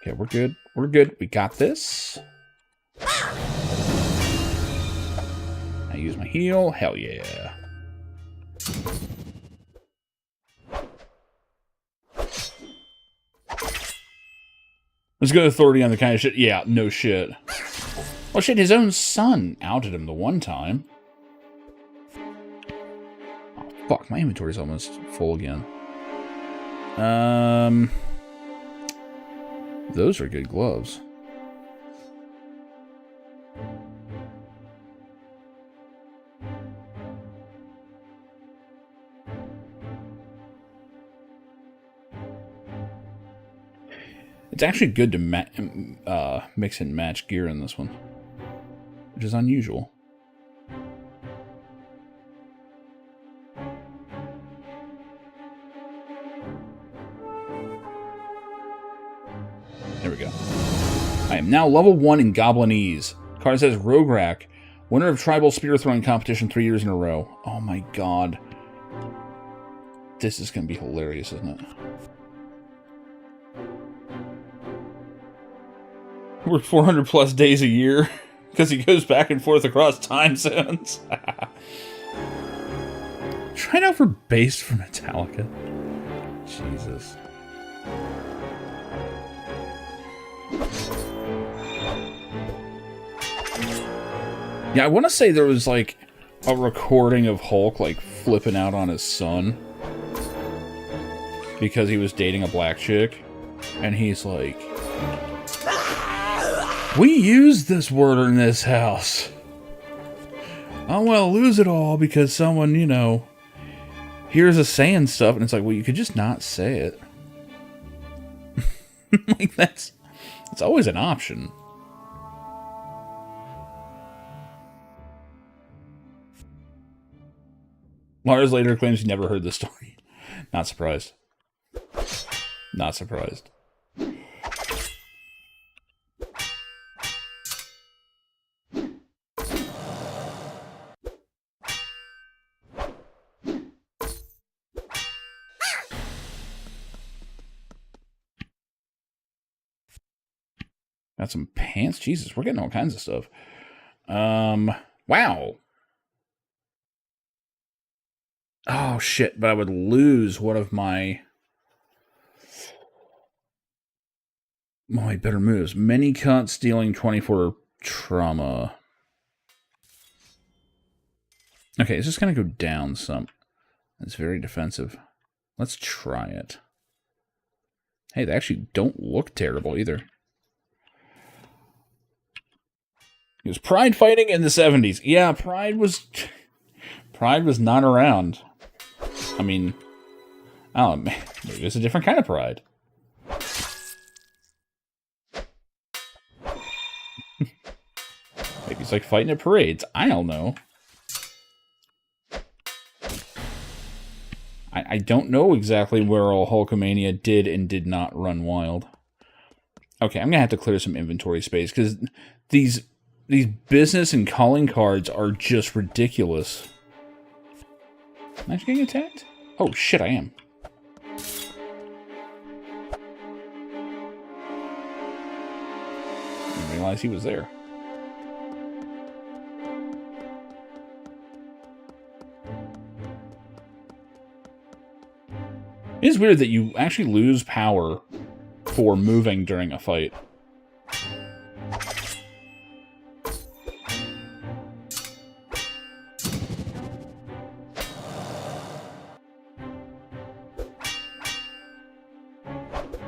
Okay, we're good. We're good. We got this. I use my heal. Hell yeah. Let's go authority on the kind of shit. Yeah, no shit. Oh shit, his own son outed him the one time. Oh fuck, my inventory's almost full again. Those are good gloves. It's actually good to mix and match gear in this one, which is unusual. There we go. I am now level 1 in Goblinese. Card says Rograk, winner of Tribal Spear Throwing Competition 3 years in a row. Oh my god. This is going to be hilarious, isn't it? We're 400 plus days a year because he goes back and forth across time zones. Try it out for bass for Metallica. Jesus. Yeah, I want to say there was like a recording of Hulk like flipping out on his son because he was dating a black chick, and he's like, we use this word in this house. I don't want to lose it all because someone, you know, hears us saying stuff, and it's like, well, you could just not say it. Like, it's always an option. Lars later claims he never heard the story. Not surprised. Not surprised. Got some pants. Jesus, we're getting all kinds of stuff. Wow. Oh, shit. But I would lose one of my better moves. Many cuts, stealing 24 trauma. Okay, it's just going to go down some. It's very defensive. Let's try it. Hey, they actually don't look terrible either. It was Pride fighting in the 70s. Yeah, Pride was not around. I mean, I don't know, maybe it's a different kind of Pride. Maybe it's like fighting at parades. I don't know. I don't know exactly where all Hulkamania did and did not run wild. Okay, I'm going to have to clear some inventory space, because these business and calling cards are just ridiculous. Am I getting attacked? Oh, shit, I am. Didn't realize he was there. It is weird that you actually lose power for moving during a fight.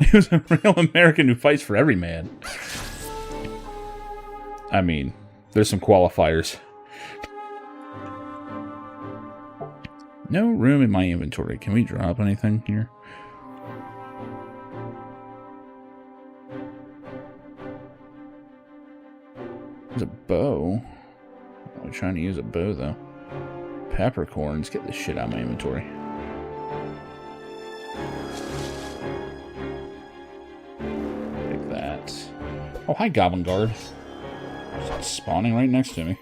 He was a real American who fights for every man. I mean, there's some qualifiers. No room in my inventory. Can we drop anything here? There's a bow. I'm trying to use a bow, though. Peppercorns. Get this shit out of my inventory. Take that. Oh, hi, Goblin Guard. It's spawning right next to me.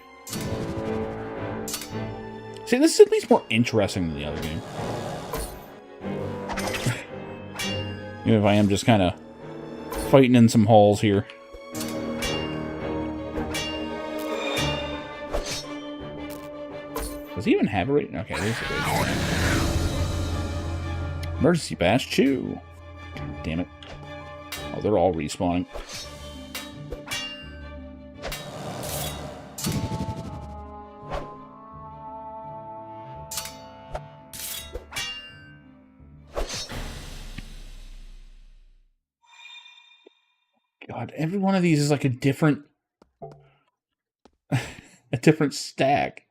See, this is at least more interesting than the other game. Even if I am just kind of fighting in some halls here. Does he even have a rate? Okay, there's a rate. Emergency Bash Chew. God damn it. Oh, they're all respawning. God, every one of these is like a different stack.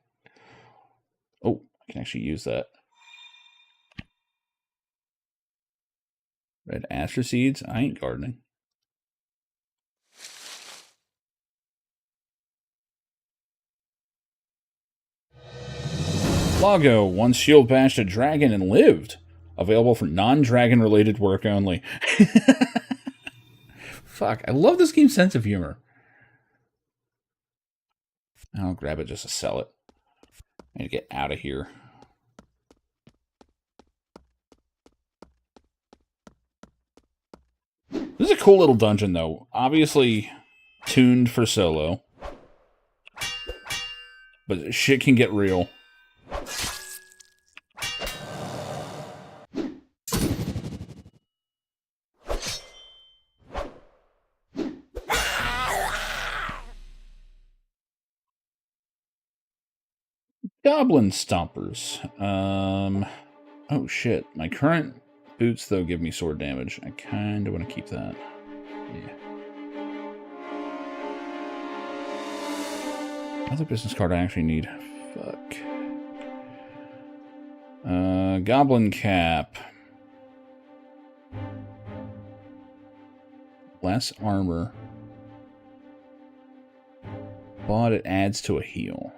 Oh, I can actually use that. Red aster seeds. I ain't gardening. Lago once shield bashed a dragon and lived. Available for non-dragon related work only. Fuck, I love this game's sense of humor. I'll grab it just to sell it. I need to get out of here. This is a cool little dungeon, though. Obviously tuned for solo. But shit can get real. Goblin Stompers. Oh shit. My current boots, though, give me sword damage. I kind of want to keep that. Yeah. Another business card I actually need. Fuck. Goblin Cap. Less armor. But it adds to a heal.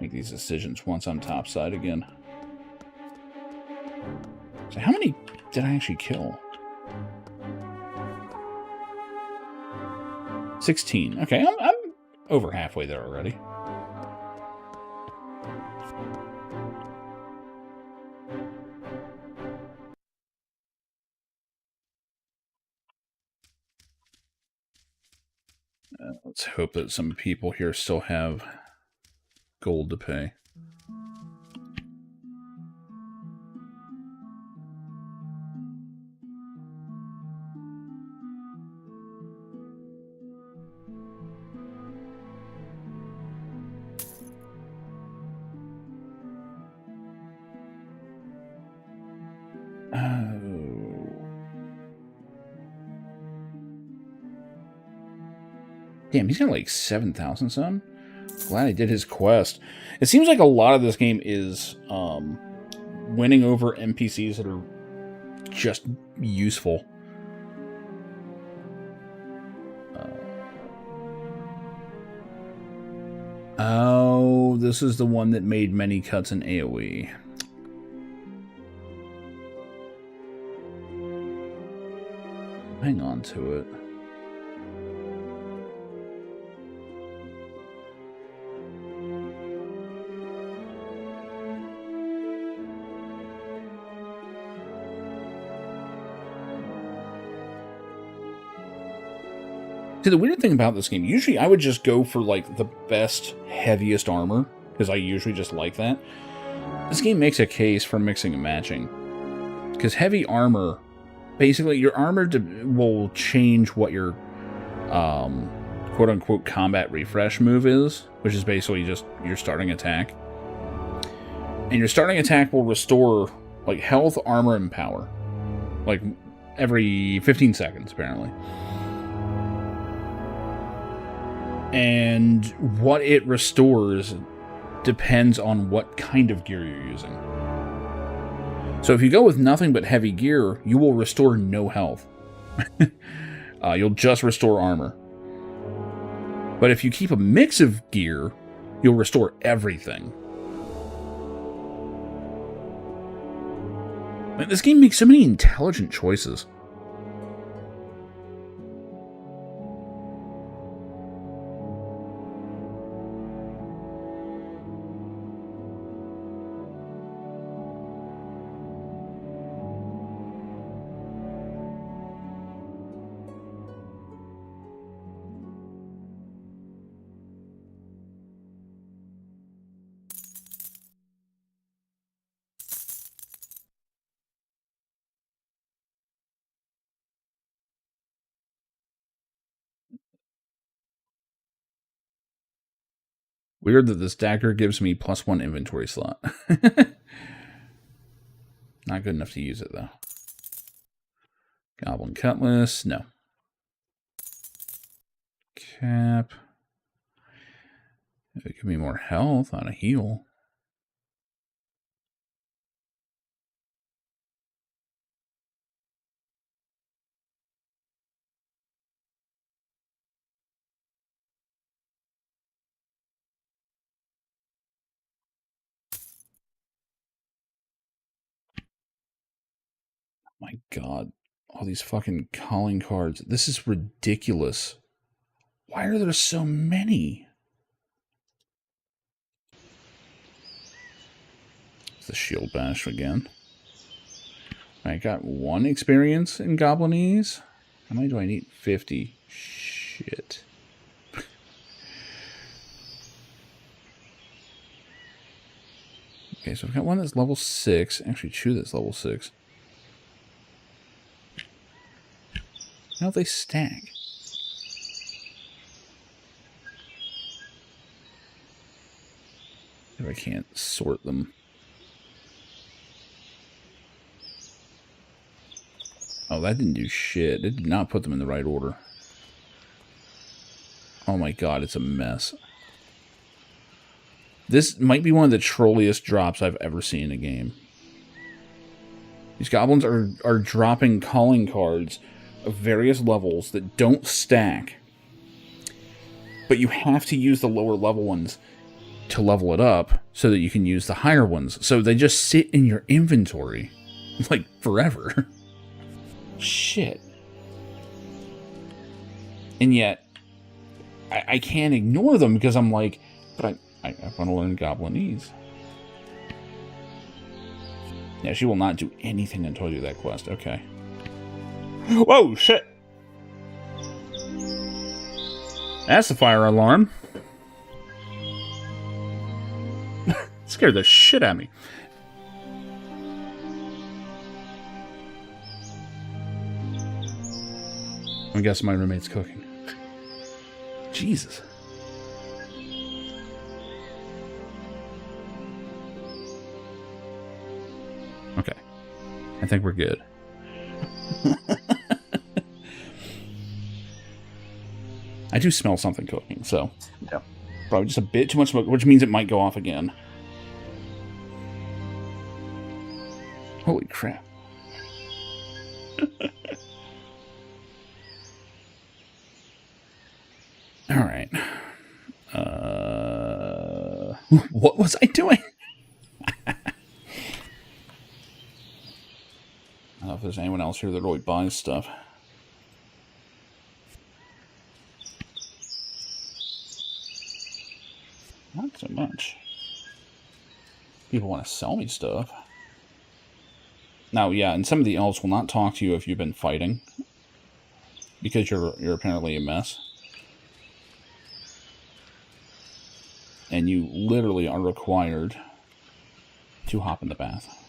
Make these decisions once I'm topside again. So how many did I actually kill? 16. Okay, I'm over halfway there already. Let's hope that some people here still have gold to pay. Damn, he's got like 7,000 some. Glad he did his quest. It seems like a lot of this game is winning over NPCs that are just useful. Oh, this is the one that made many cuts in AoE. Hang on to it. See, the weird thing about this game, usually I would just go for, like, the best, heaviest armor, because I usually just like that. This game makes a case for mixing and matching. Because heavy armor, basically, your armor will change what your, quote-unquote, combat refresh move is, which is basically just your starting attack. And your starting attack will restore, like, health, armor, and power. Like, every 15 seconds, apparently. And what it restores depends on what kind of gear you're using. So if you go with nothing but heavy gear, you will restore no health. You'll just restore armor. But if you keep a mix of gear, you'll restore everything. Man, this game makes so many intelligent choices. Weird that this dagger gives me +1 inventory slot. Not good enough to use it, though. Goblin Cutlass, no. Cap. It give me more health on a heal. My God, all these fucking calling cards. This is ridiculous. Why are there so many? It's the shield bash again. I got 1 experience in Goblinese. How many do I need? 50. Shit. Okay, so I've got one that's level 6. Actually, Chew that's level 6. How do they stack? If I can't sort them. Oh, that didn't do shit. It did not put them in the right order. Oh my God, it's a mess. This might be one of the trolliest drops I've ever seen in a game. These goblins are dropping calling cards of various levels that don't stack. But you have to use the lower level ones to level it up so that you can use the higher ones. So they just sit in your inventory like forever. Shit. And yet, I can't ignore them because I'm like, but I want to learn Goblinese. Yeah, she will not do anything until I do that quest. Okay. Whoa, shit. That's the fire alarm. Scared the shit out of me. I guess my roommate's cooking. Jesus. Okay. I think we're good. I do smell something cooking, so yeah, probably just a bit too much smoke, which means it might go off again. Holy crap. All right. What was I doing? I don't know if there's anyone else here that really buys stuff. Not so much. People want to sell me stuff. Now, yeah, and some of the elves will not talk to you if you've been fighting. Because you're apparently a mess. And you literally are required to hop in the bath.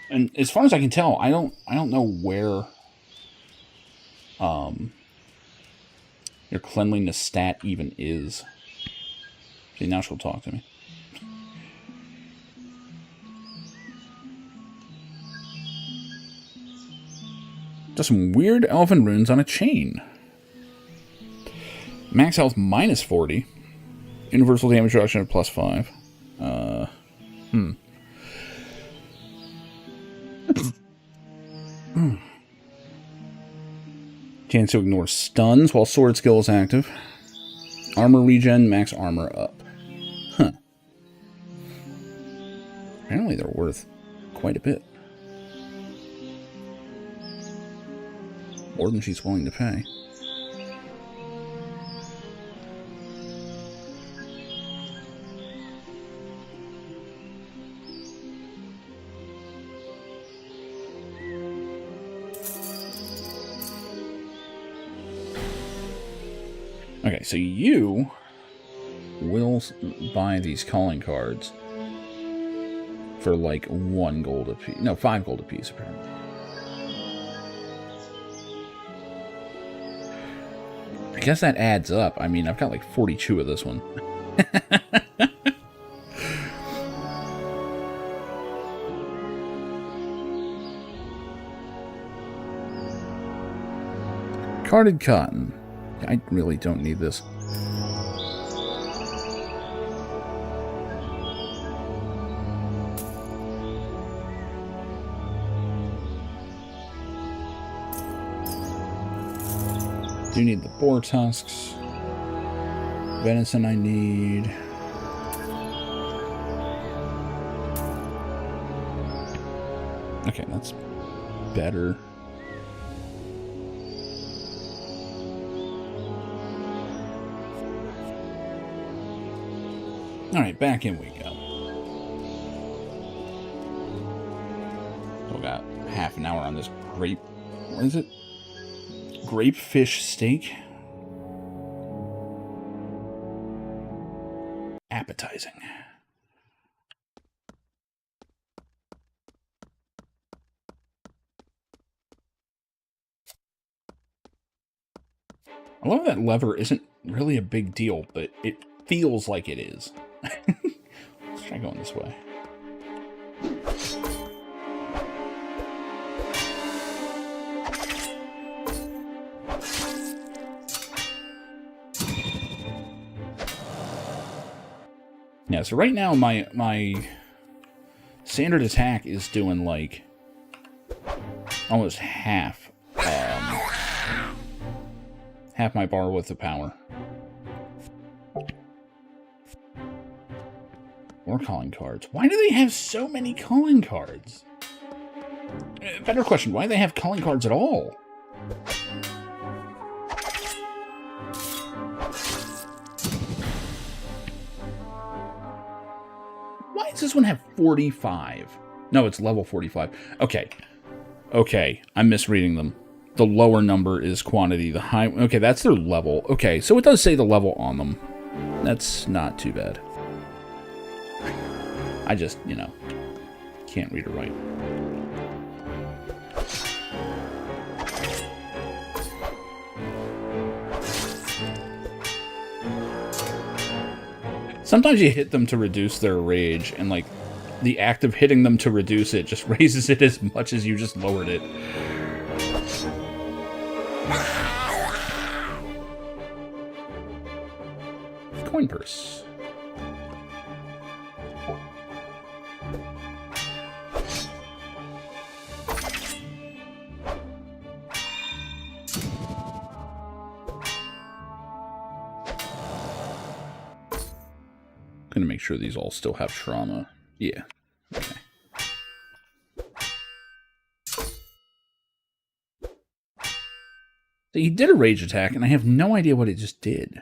And as far as I can tell, I don't know where your cleanliness stat even is. See, now she'll talk to me. Just some weird elven runes on a chain. Max health minus 40. Universal damage reduction of plus 5. Chance to ignore stuns while sword skill is active. Armor regen, max armor up. Huh. Apparently they're worth quite a bit. More than she's willing to pay. Okay, so you will buy these calling cards for like 1 gold apiece. No, 5 gold apiece, apparently. I guess that adds up. I mean, I've got like 42 of this one. Carded cotton. I really don't need this. Do need the boar tusks. Venison I need. Okay, that's better. Alright, back in we go. So we got half an hour on this grape. What is it? Grape fish steak. Appetizing. I love that lever isn't really a big deal, but it feels like it is. Let's try going this way. Yeah, so right now my standard attack is doing like almost half my bar with the power. More calling cards. Why do they have so many calling cards? Better question, why do they have calling cards at all? Why does this one have 45? No, it's level 45. Okay. Okay, I'm misreading them. The lower number is quantity. The high... Okay, that's their level. Okay, so it does say the level on them. That's not too bad. I just, you know, can't read or write. Sometimes you hit them to reduce their rage, and, like, the act of hitting them to reduce it just raises it as much as you just lowered it. Coin purse. going to make sure these all still have trauma. Yeah. Okay. So he did a rage attack, and I have no idea what it just did.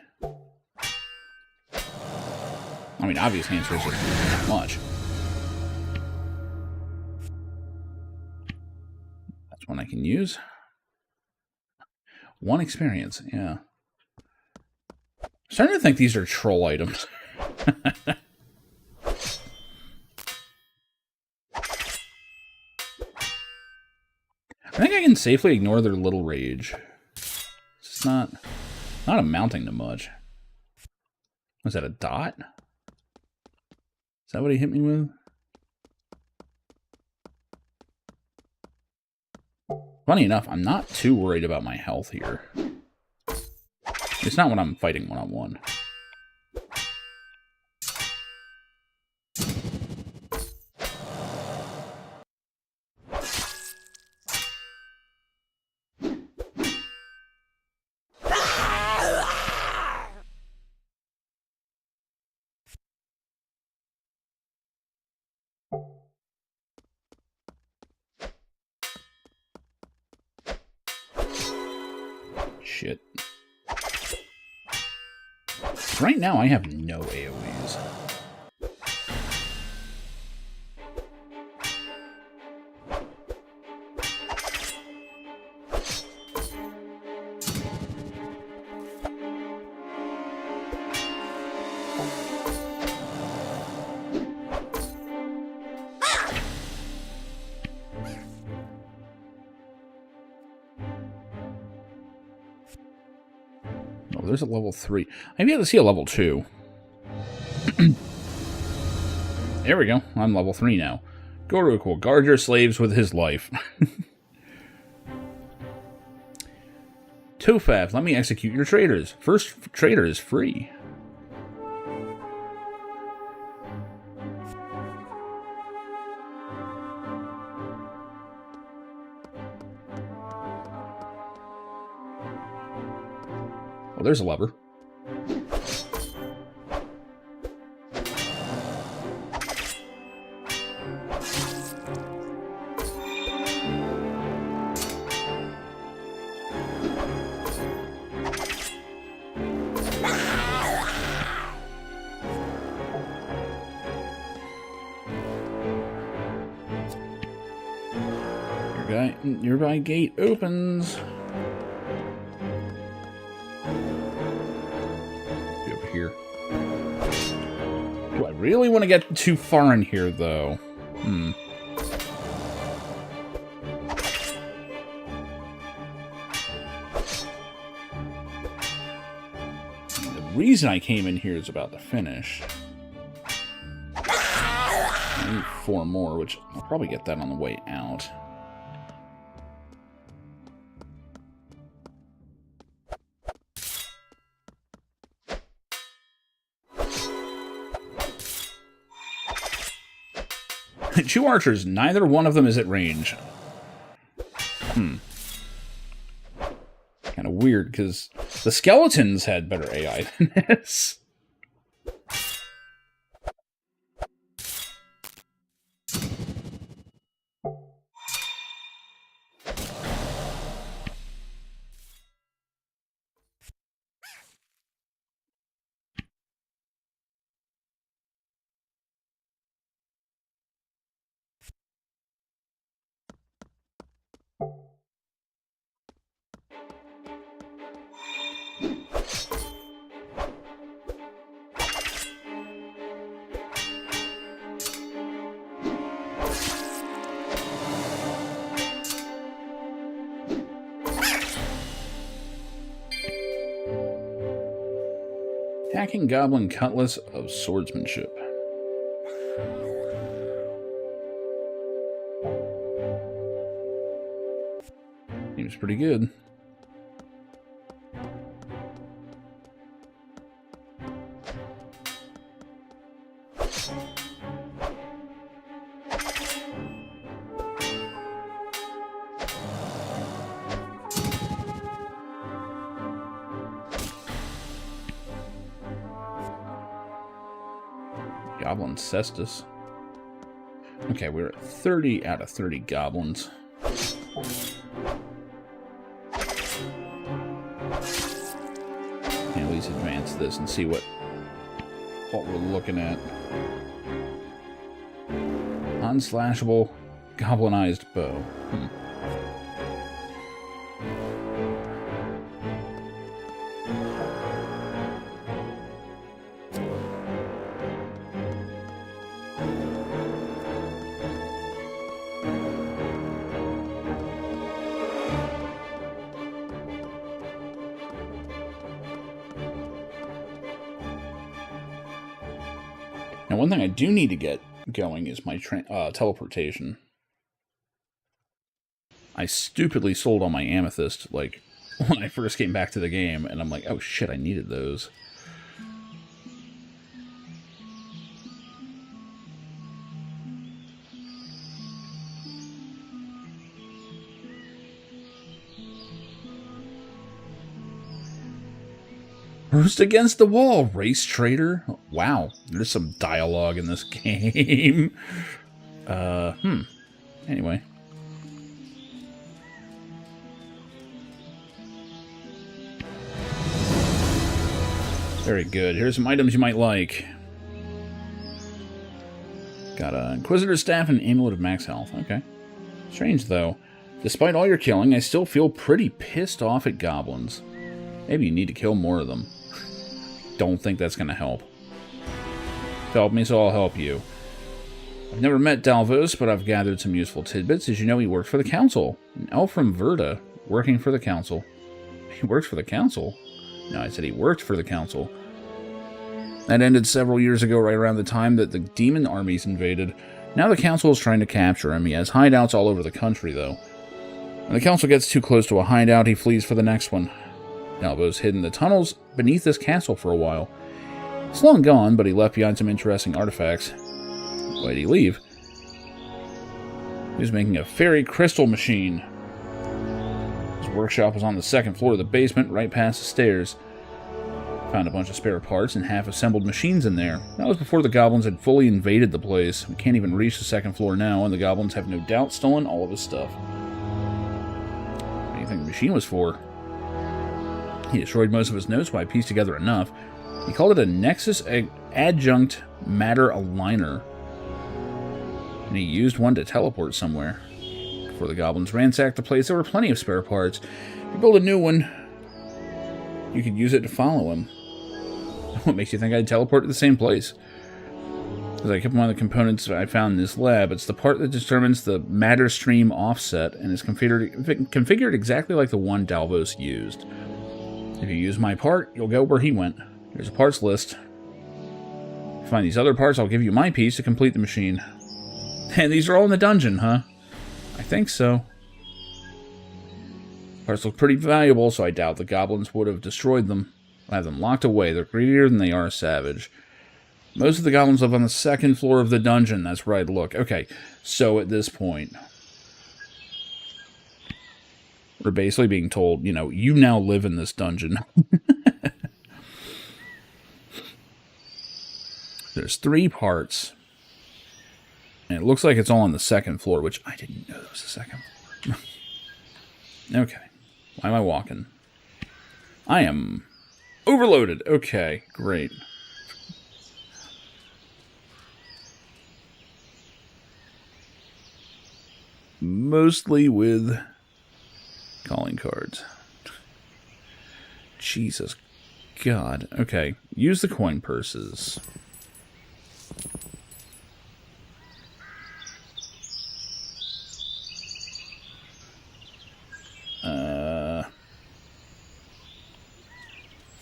I mean, obvious answer is not much. That's one I can use. 1 experience, yeah. I'm starting to think these are troll items. I think I can safely ignore their little rage. It's not amounting to much. Was that a dot? Is that what he hit me with? Funny enough, I'm not too worried about my health here. It's not when I'm fighting one-on-one. Shit. Right now, I have no AoEs. Oh, there's a level 3. I've yet to see a level 2. There we go. I'm level 3 now. Gorgon will guard your slaves with his life. Tofab, let me execute your traders. First trader is free. Well, there's a lever. Nearby gate opens. Be over here. Do I really want to get too far in here, though? The reason I came in here is about to finish. I need 4 more, which I'll probably get that on the way out. Two archers, neither one of them is at range. Kind of weird, because the skeletons had better AI than this. Hacking Goblin Cutlass of Swordsmanship. Seems pretty good. Goblin Cestus. Okay, we're at 30 out of 30 goblins. At least advance this and see what we're looking at. Unslashable, goblinized bow. Now, one thing I do need to get going is my teleportation. I stupidly sold all my amethyst, like, when I first came back to the game, and I'm like, oh shit, I needed those. Roost against the wall, race trader. Wow, there's some dialogue in this game. Anyway. Very good. Here's some items you might like. Got an Inquisitor's Staff and Amulet of Max Health. Okay. Strange, though. Despite all your killing, I still feel pretty pissed off at goblins. Maybe you need to kill more of them. Don't think that's going to help. Help me, so I'll help you. I've never met Dalvos, but I've gathered some useful tidbits. As you know, he works for the Council. An elf from Verda, working for the Council. He works for the Council? No, I said he worked for the Council. That ended several years ago, right around the time that the demon armies invaded. Now the Council is trying to capture him. He has hideouts all over the country, though. When the Council gets too close to a hideout, he flees for the next one. Dalvos hid in the tunnels beneath this castle for a while. It's long gone, but he left behind some interesting artifacts. Why'd he leave? He was making a fairy crystal machine. His workshop was on the second floor of the basement, right past the stairs. Found a bunch of spare parts and half-assembled machines in there. That was before the goblins had fully invaded the place. We can't even reach the second floor now, and the goblins have no doubt stolen all of his stuff. What do you think the machine was for? He destroyed most of his notes, but I pieced together enough. He called it a Nexus Adjunct Matter Aligner. And he used one to teleport somewhere. Before the goblins ransacked the place, there were plenty of spare parts. If you build a new one, you could use it to follow him. What makes you think I'd teleport to the same place? Because I kept one of the components I found in this lab. It's the part that determines the matter stream offset, and is configured exactly like the one Dalvos used. If you use my part, you'll go where he went. There's a parts list. If you find these other parts, I'll give you my piece to complete the machine. And these are all in the dungeon, huh? I think so. Parts look pretty valuable, so I doubt the goblins would have destroyed them. I have them locked away. They're greedier than they are savage. Most of the goblins live on the second floor of the dungeon. That's where I'd look. Okay, so at this point, we're basically being told, you know, you now live in this dungeon. There's 3 parts. And it looks like it's all on the second floor, which I didn't know there was a second floor. Okay. Why am I walking? I am overloaded. Okay, great. Mostly with calling cards. Jesus God. Okay, use the coin purses.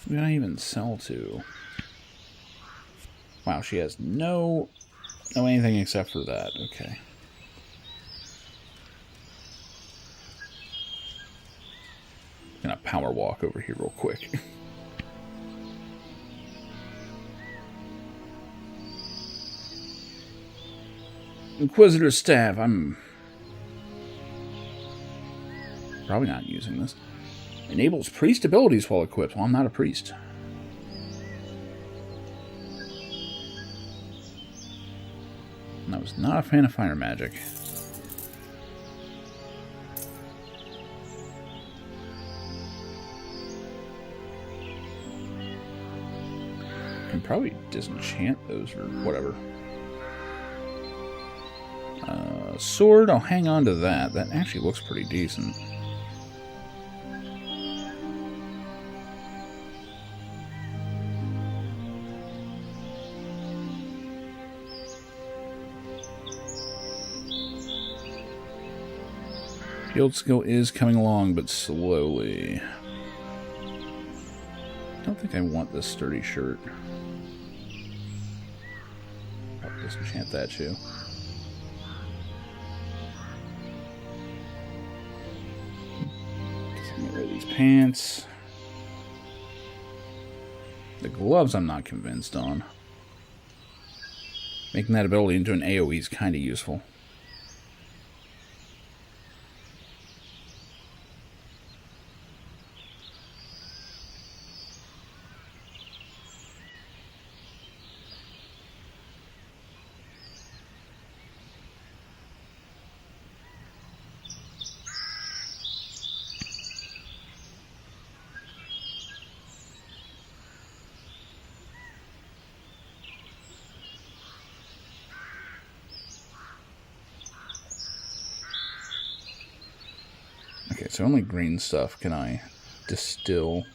Who can I even sell to? Wow, she has no anything except for that. Okay. I'm gonna power walk over here real quick. Inquisitor's Staff. I'm probably not using this. Enables priest abilities while equipped. Well, I'm not a priest. And I was not a fan of fire magic. Can probably disenchant those or whatever. Sword, I'll hang on to that. That actually looks pretty decent. Field skill is coming along, but slowly. I don't think I want this sturdy shirt. I'll disenchant that too. Get rid of these pants. The gloves I'm not convinced on. Making that ability into an AoE is kind of useful. Okay, so only green stuff can I distill.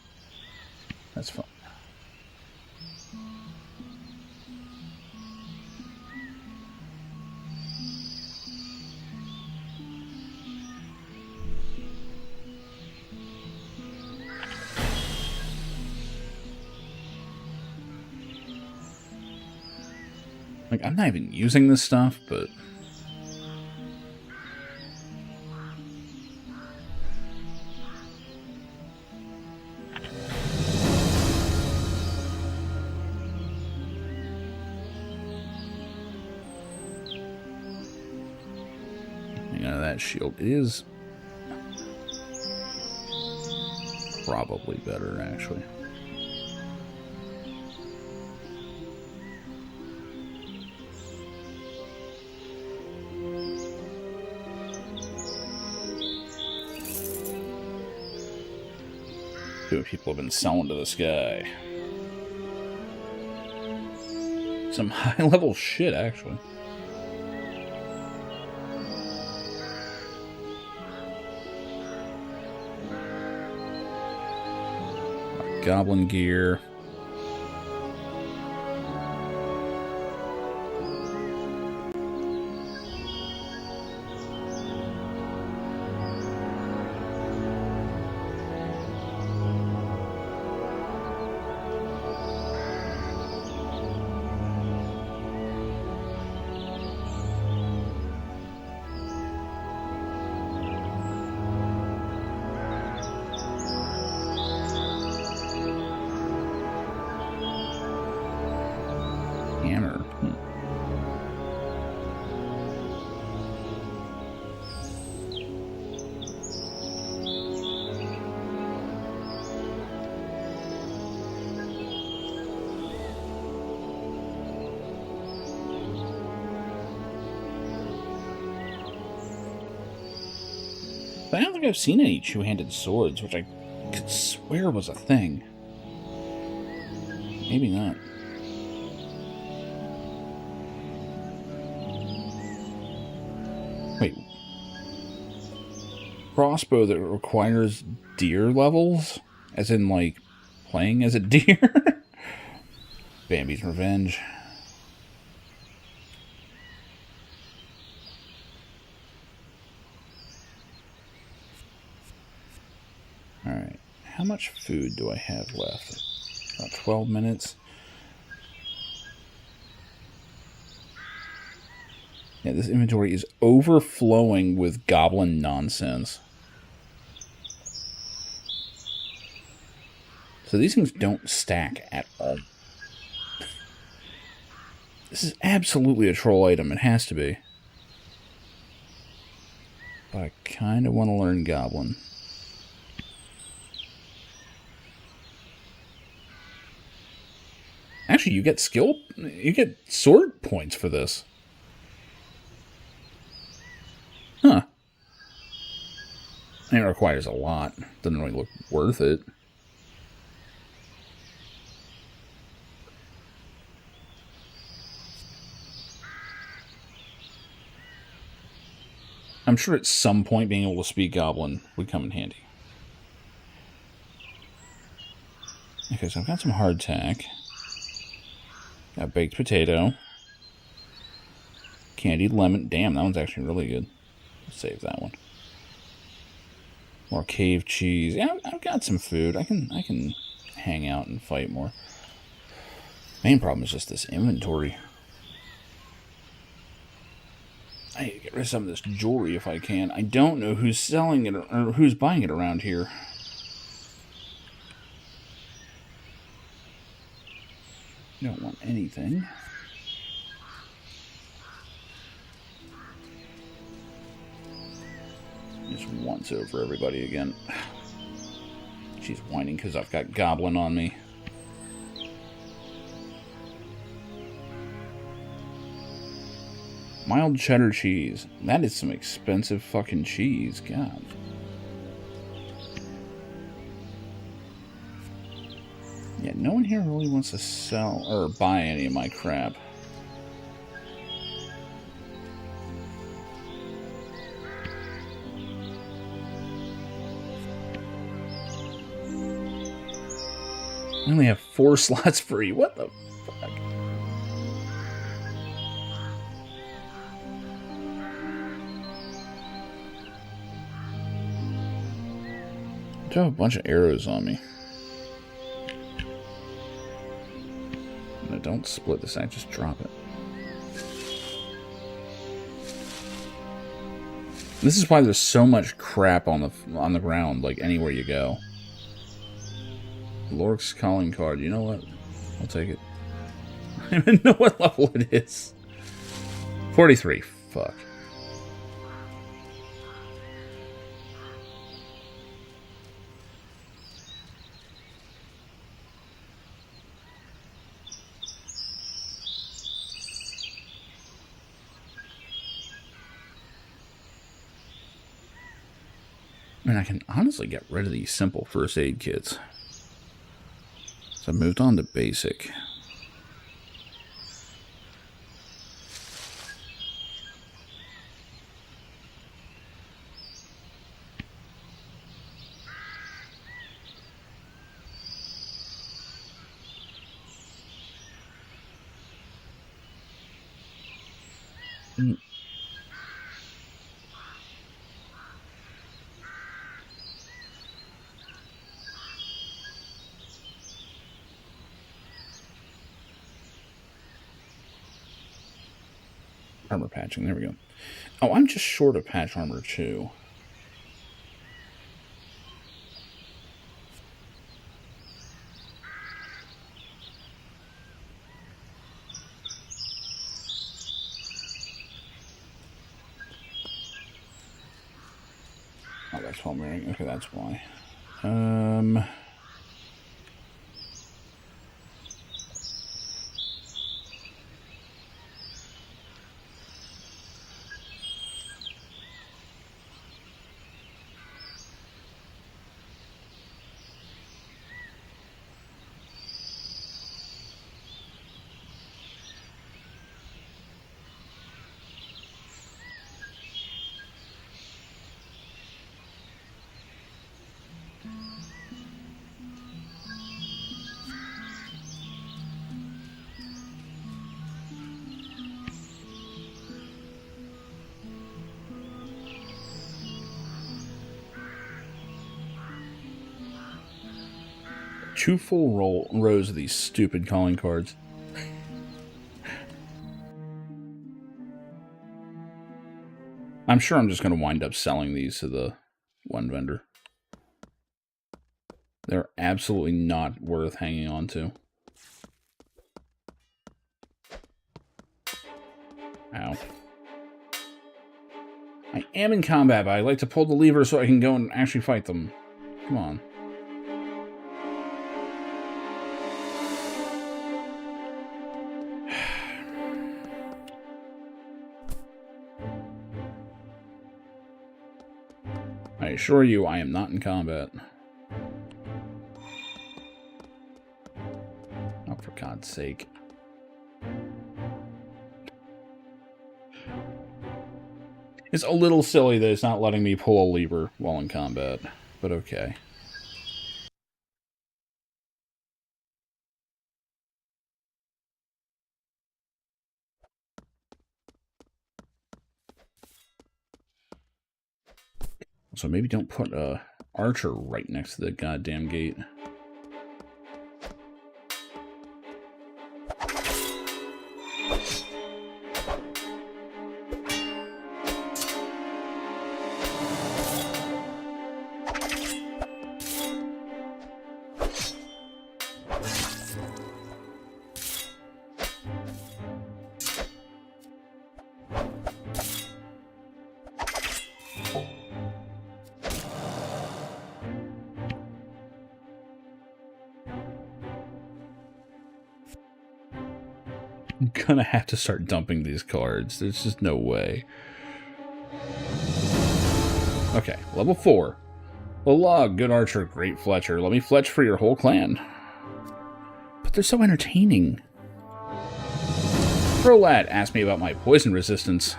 That's fine. Like, I'm not even using this stuff, but... that shield is probably better, actually. See what people have been selling to this guy. Some high-level shit, actually. Goblin gear. Hammer. But I don't think I've seen any two-handed swords, which I could swear was a thing. Maybe not. Wait. Crossbow that requires deer levels? As in, like, playing as a deer? Bambi's Revenge. Alright. How much food do I have left? About 12 minutes. Yeah, this inventory is overflowing with goblin nonsense. So these things don't stack at all. This is absolutely a troll item. It has to be. But I kind of want to learn goblin. Actually, you get sword points for this. And it requires a lot. Doesn't really look worth it. I'm sure at some point being able to speak Goblin would come in handy. Okay, so I've got some hardtack. Got baked potato. Candied lemon. Damn, that one's actually really good. Let's save that one. More cave cheese. Yeah, I've got some food. I can hang out and fight more. Main problem is just this inventory. I need to get rid of some of this jewelry if I can. I don't know who's selling it or who's buying it around here. Don't want anything. Just once over everybody again. She's whining because I've got Goblin on me. Mild cheddar cheese. That is some expensive fucking cheese. God. Yeah, no one here really wants to sell or buy any of my crap. I only have 4 slots free. What the fuck? I have a bunch of arrows on me. No, don't split this. I just drop it. This is why there's so much crap on the ground, like anywhere you go. Lork's calling card. You know what? I'll take it. I don't even know what level it is. 43. Fuck. I mean, I can honestly get rid of these simple first aid kits. So I moved on to basic. Armor patching, there we go. Oh, I'm just short of patch armor too. Oh, that's what I'm wearing. Okay, that's why. Two full rows of these stupid calling cards. I'm sure I'm just going to wind up selling these to the one vendor. They're absolutely not worth hanging on to. Ow. I am in combat, but I like to pull the lever so I can go and actually fight them. Come on. I assure you, I am not in combat. Oh, for God's sake. It's a little silly that it's not letting me pull a lever while in combat, but okay. So maybe don't put a archer right next to the goddamn gate. I'm gonna have to start dumping these cards. There's just no way. Okay, level 4. The log, good archer, great fletcher. Let me fletch for your whole clan. But they're so entertaining. Prolat asked me about my poison resistance.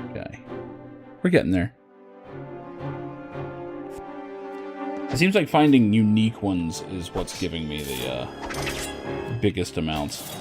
Okay. We're getting there. It seems like finding unique ones is what's giving me the biggest amounts.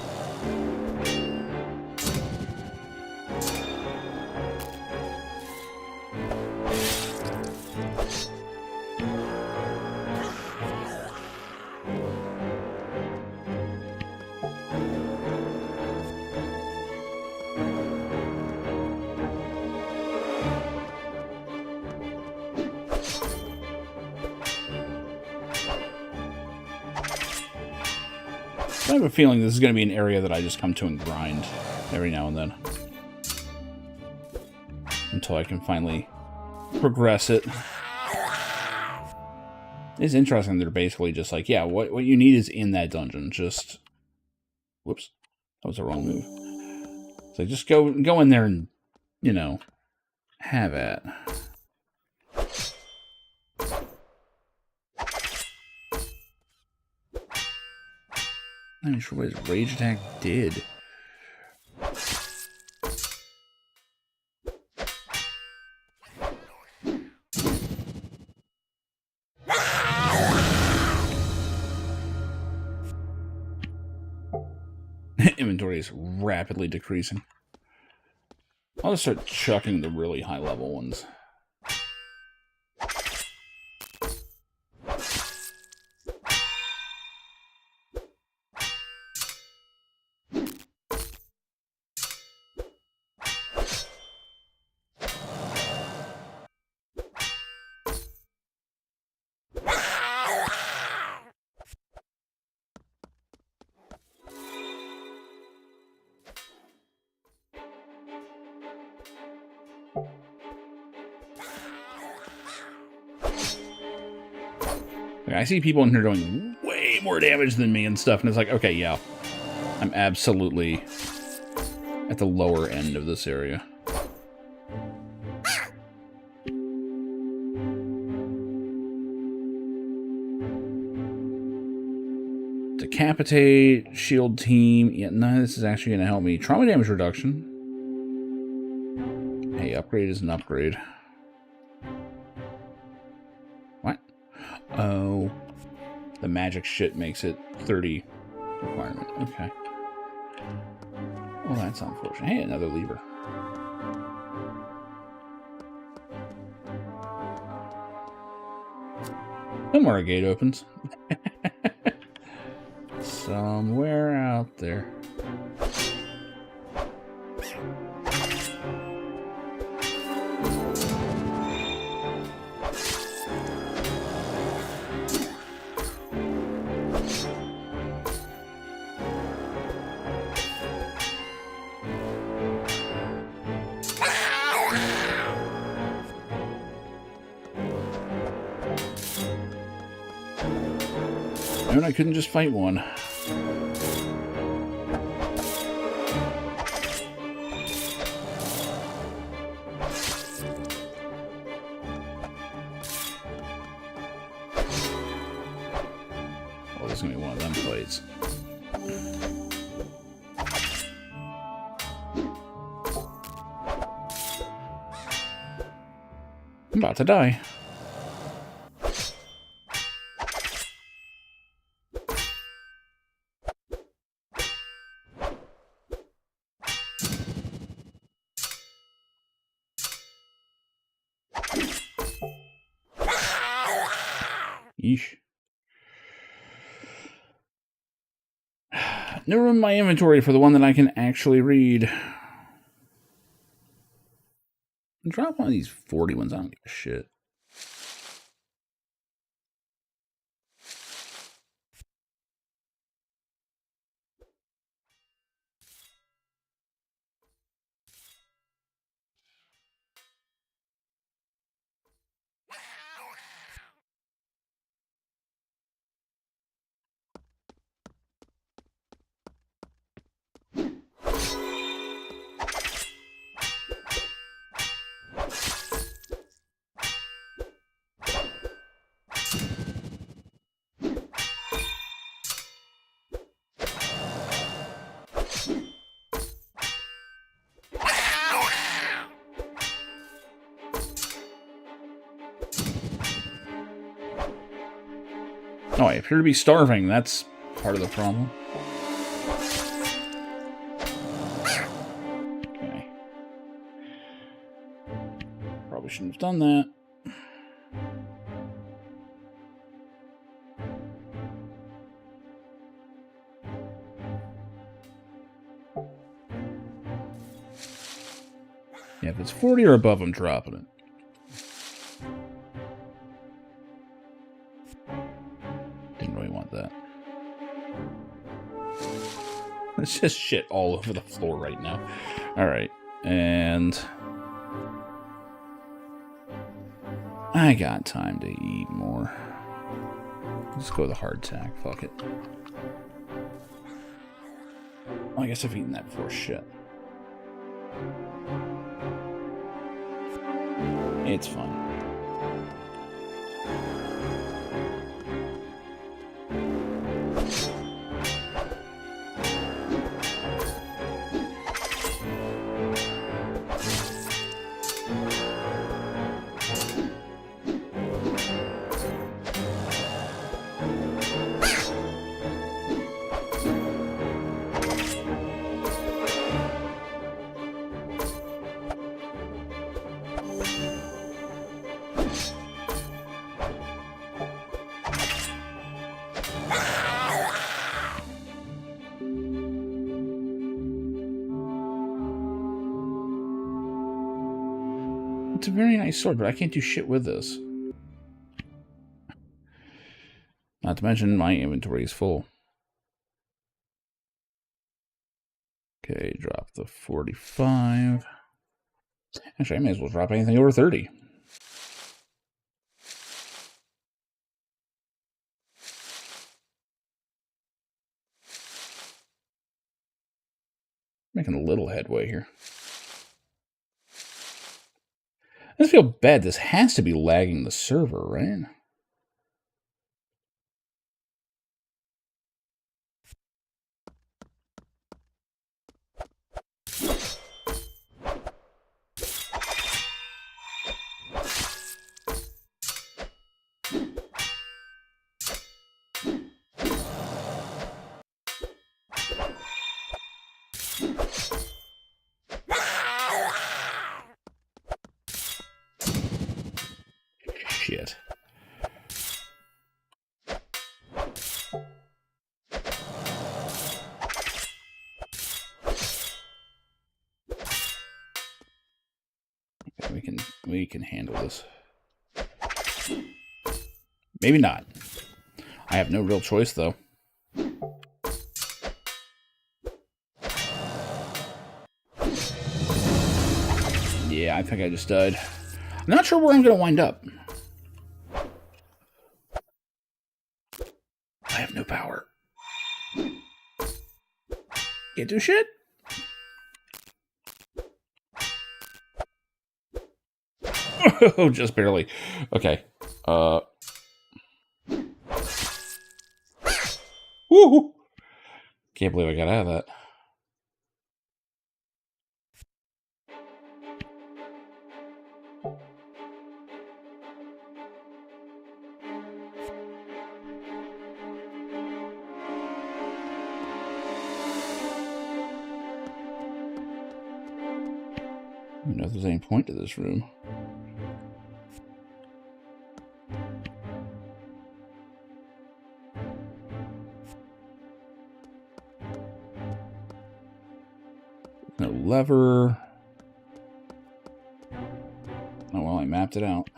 I have a feeling this is going to be an area that I just come to and grind every now and then. Until I can finally progress it. It's interesting they're basically just like, yeah, what you need is in that dungeon. Just... Whoops. That was the wrong move. So just go in there and, you know, have at. I'm not sure what his rage attack did. Inventory is rapidly decreasing. I'll just start chucking the really high level ones. I see people in here doing way more damage than me and stuff, and it's like, okay, yeah. I'm absolutely at the lower end of this area. Decapitate, shield team. Yeah, none of this is actually going to help me. Trauma damage reduction. Hey, upgrade is an upgrade. What? Oh, the magic shit makes it 30 requirement. Okay. Well, that's unfortunate. Hey, another lever. Somewhere a gate opens. Somewhere out there. And I couldn't just fight one. about to die. Yeesh. No room in my inventory for the one that I can actually read. Drop one of these 40 ones. I don't give a shit. Oh, I appear to be starving. That's part of the problem. Okay. Probably shouldn't have done that. Yeah, if it's 40 or above, I'm dropping it. Didn't really want that. It's just shit all over the floor right now. Alright, and... I got time to eat more. Let's go with the hardtack. Fuck it. Well, I guess I've eaten that before. Shit. It's fun. It's a very nice sword, but I can't do shit with this. Not to mention, my inventory is full. Okay, drop the 45. Actually, I may as well drop anything over 30. Making a little headway here. I just feel bad. This has to be lagging the server, right? Shit. Okay, we can handle this. Maybe not. I have no real choice though. Yeah, I think I just died. I'm not sure where I'm going to wind up. I have no power. Can't do shit? Oh, just barely. Okay. Woo! Can't believe I got out of that. I don't know if there's any point to this room. No lever. Oh, well, I mapped it out.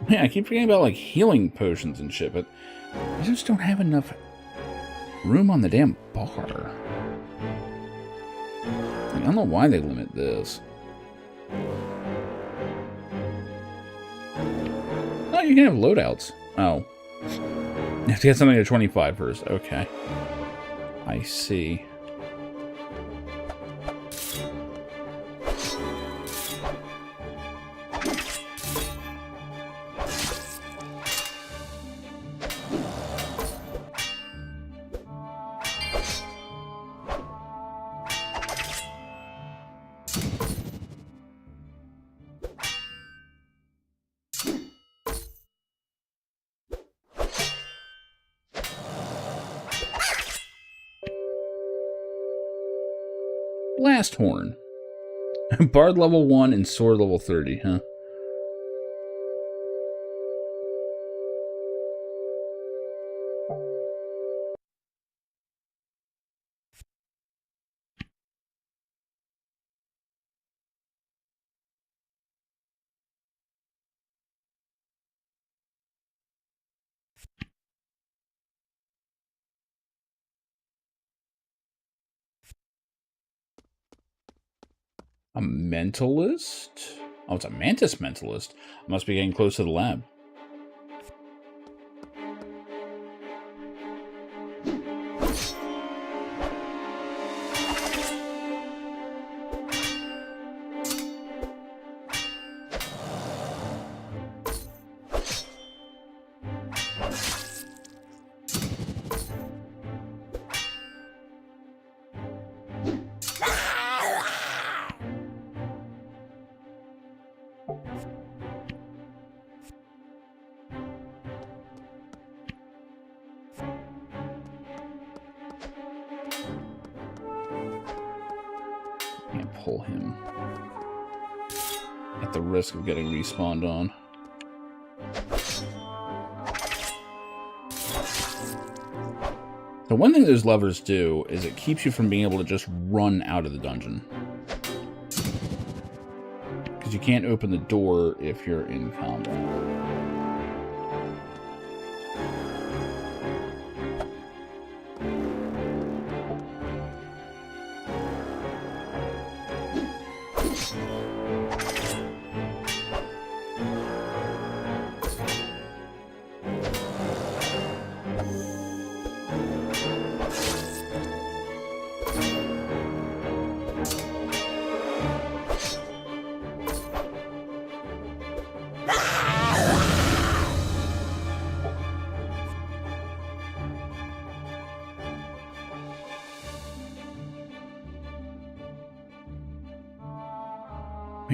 Yeah, I keep forgetting about, like, healing potions and shit, but I just don't have enough room on the damn bar. Like, I don't know why they limit this. Oh, you can have loadouts. Oh. You have to get something to 25 first. Okay. I see. Blast Horn. Bard level 1 and sword level 30, huh? A mentalist? Oh, it's a mantis mentalist. Must be getting close to the lab. Can't pull him. At the risk of getting respawned on. So one thing those levers do is it keeps you from being able to just run out of the dungeon. Because you can't open the door if you're in combat.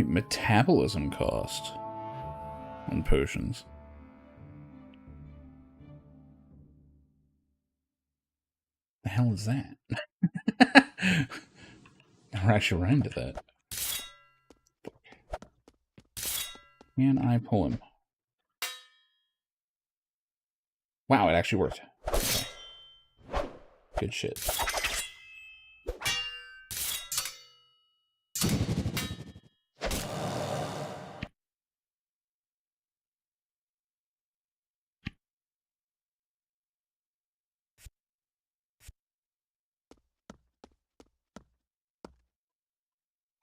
Metabolism cost on potions. The hell is that? Never actually ran into that. Can I pull him? Wow, it actually worked. Okay. Good shit.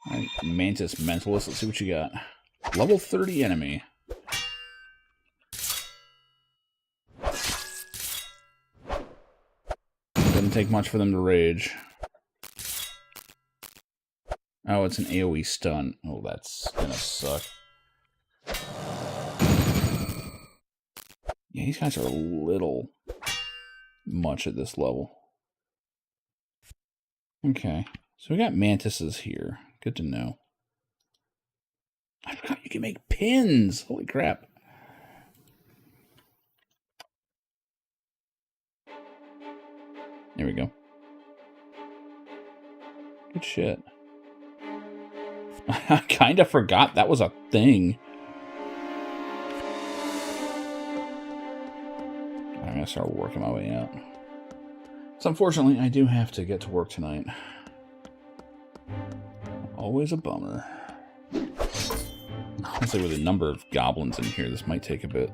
Alright, Mantis Mentalist, let's see what you got. Level 30 enemy. Doesn't take much for them to rage. Oh, it's an AoE stun. Oh, that's gonna suck. Yeah, these guys are a little much at this level. Okay, so we got mantises here. Good to know. I forgot you can make pins. Holy crap. There we go. Good shit. I kind of forgot that was a thing. I'm going to start working my way out. So unfortunately, I do have to get to work tonight. Always a bummer. Honestly, with the number of goblins in here, this might take a bit.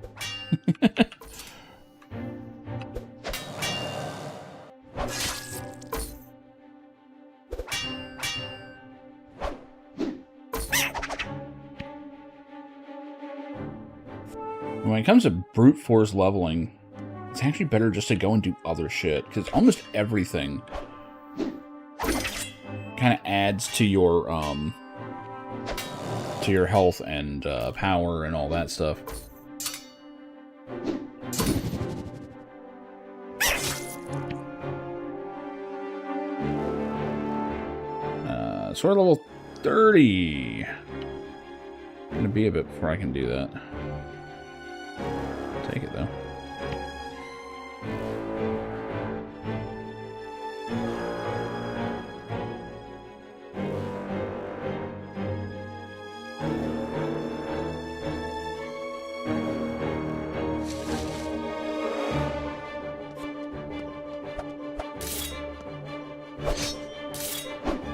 When it comes to brute force leveling, it's actually better just to go and do other shit, because almost everything kind of adds to your health and power and all that stuff. Sword level 30. Gonna be a bit before I can do that. Take it though.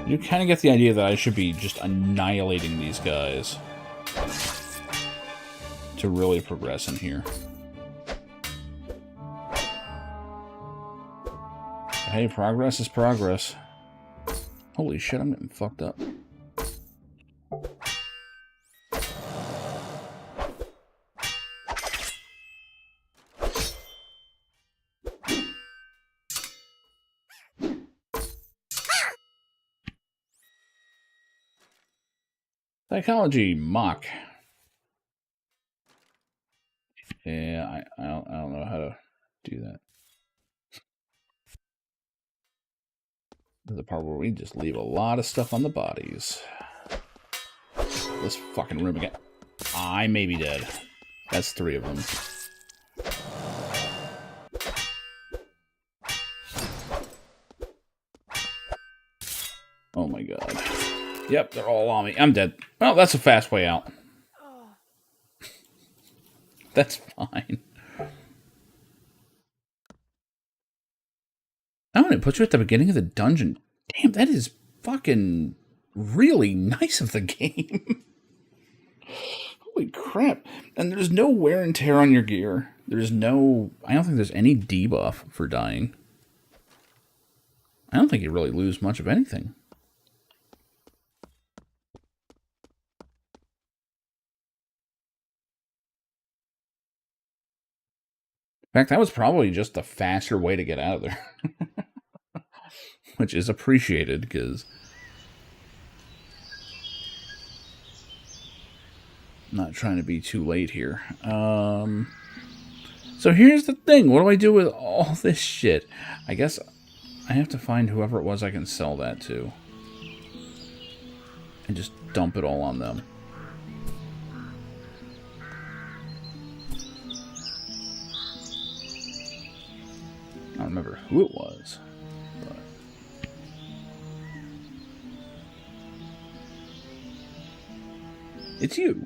You kind of get the idea that I should be just annihilating these guys to really progress in here. But hey, progress is progress. Holy shit, I'm getting fucked up. Psychology mock. Yeah, I don't know how to do that. This is the part where we just leave a lot of stuff on the bodies. This fucking room again. I may be dead. That's 3 of them. Oh my god. Yep, they're all on me. I'm dead. Well, that's a fast way out. That's fine. Oh, and it puts you at the beginning of the dungeon. Damn, that is fucking really nice of the game. Holy crap. And there's no wear and tear on your gear. There's no... I don't think there's any debuff for dying. I don't think you really lose much of anything. In fact, that was probably just the faster way to get out of there. Which is appreciated, because... I'm not trying to be too late here. So here's the thing. What do I do with all this shit? I guess I have to find whoever it was I can sell that to. And just dump it all on them. I don't remember who it was. But... it's you.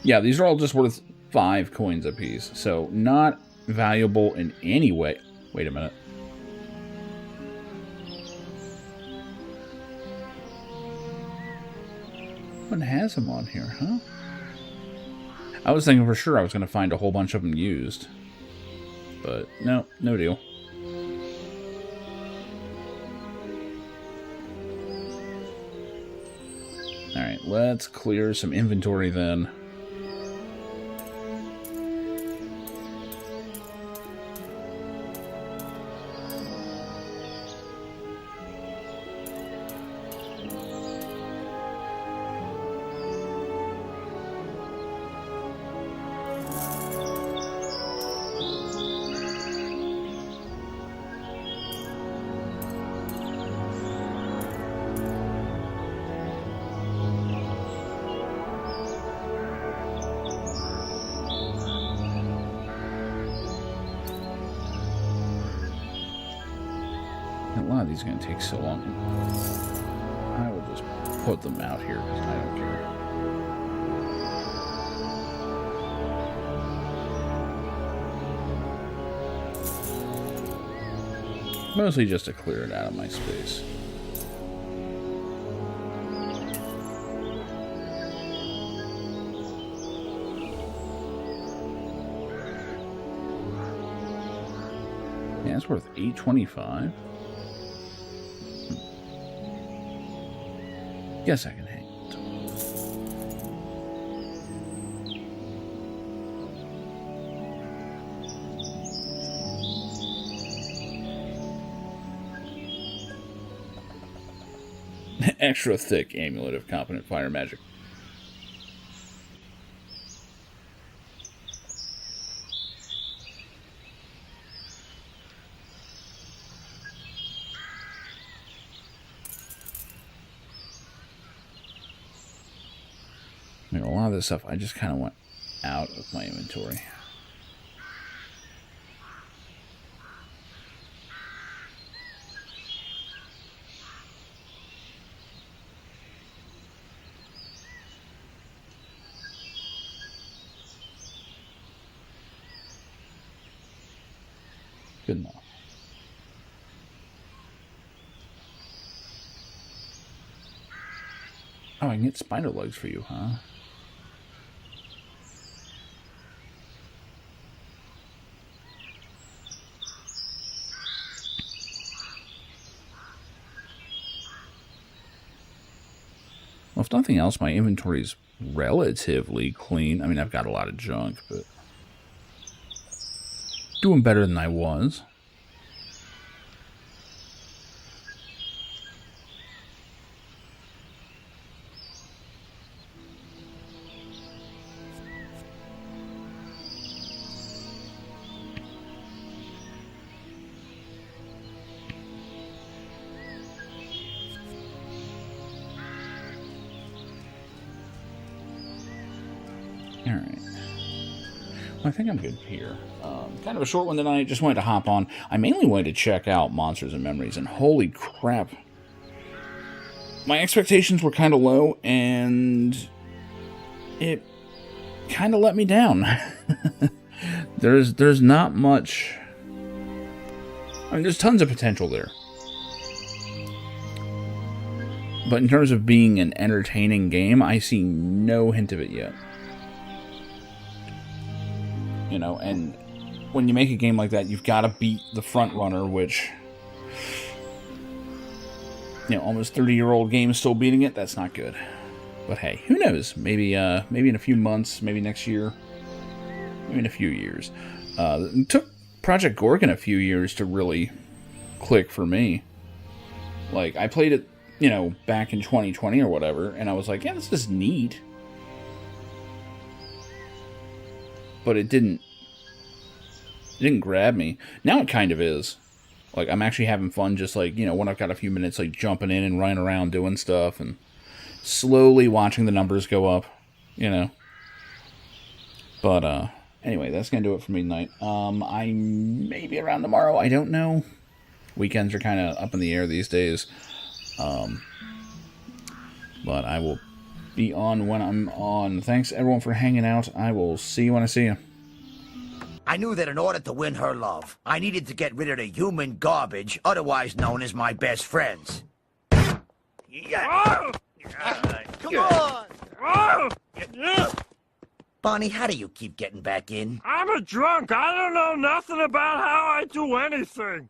Yeah, these are all just worth 5 coins apiece. So not valuable in any way. Wait a minute. One has them on here, huh? I was thinking for sure I was going to find a whole bunch of them used. But no, no deal. Alright, let's clear some inventory then. lot of these are going to take so long. I will just put them out here because I don't care. Mostly just to clear it out of my space. Yeah, it's worth $8.25. Guess I can hang it. Extra thick amulet of competent fire magic. I mean, a lot of this stuff I just kind of went out of my inventory. Good enough. Oh, I can get spider legs for you, huh? Well, if nothing else, my inventory is relatively clean. I mean, I've got a lot of junk, but doing better than I was. Alright. Well, I think I'm good here. Kind of a short one tonight. Just wanted to hop on. I mainly wanted to check out Monsters and Memories, and holy crap. My expectations were kind of low, and it kind of let me down. There's not much... I mean, there's tons of potential there. But in terms of being an entertaining game, I see no hint of it yet. You know, and when you make a game like that, you've got to beat the front runner, which, you know, almost 30-year-old game still beating it. That's not good. But hey, who knows? Maybe in a few months, maybe next year, maybe in a few years. It took Project Gorgon a few years to really click for me. Like, I played it, you know, back in 2020 or whatever, and I was like, yeah, this is neat. But it didn't grab me. Now it kind of is. Like, I'm actually having fun just, like, you know, when I've got a few minutes, like, jumping in and running around doing stuff and slowly watching the numbers go up, you know. But, anyway, that's going to do it for me tonight. I may be around tomorrow. I don't know. Weekends are kind of up in the air these days. But I will be on when I'm on. Thanks, everyone, for hanging out. I will see you when I see you. I knew that in order to win her love, I needed to get rid of the human garbage, otherwise known as my best friends. Come on! Bonnie, how do you keep getting back in? I'm a drunk. I don't know nothing about how I do anything.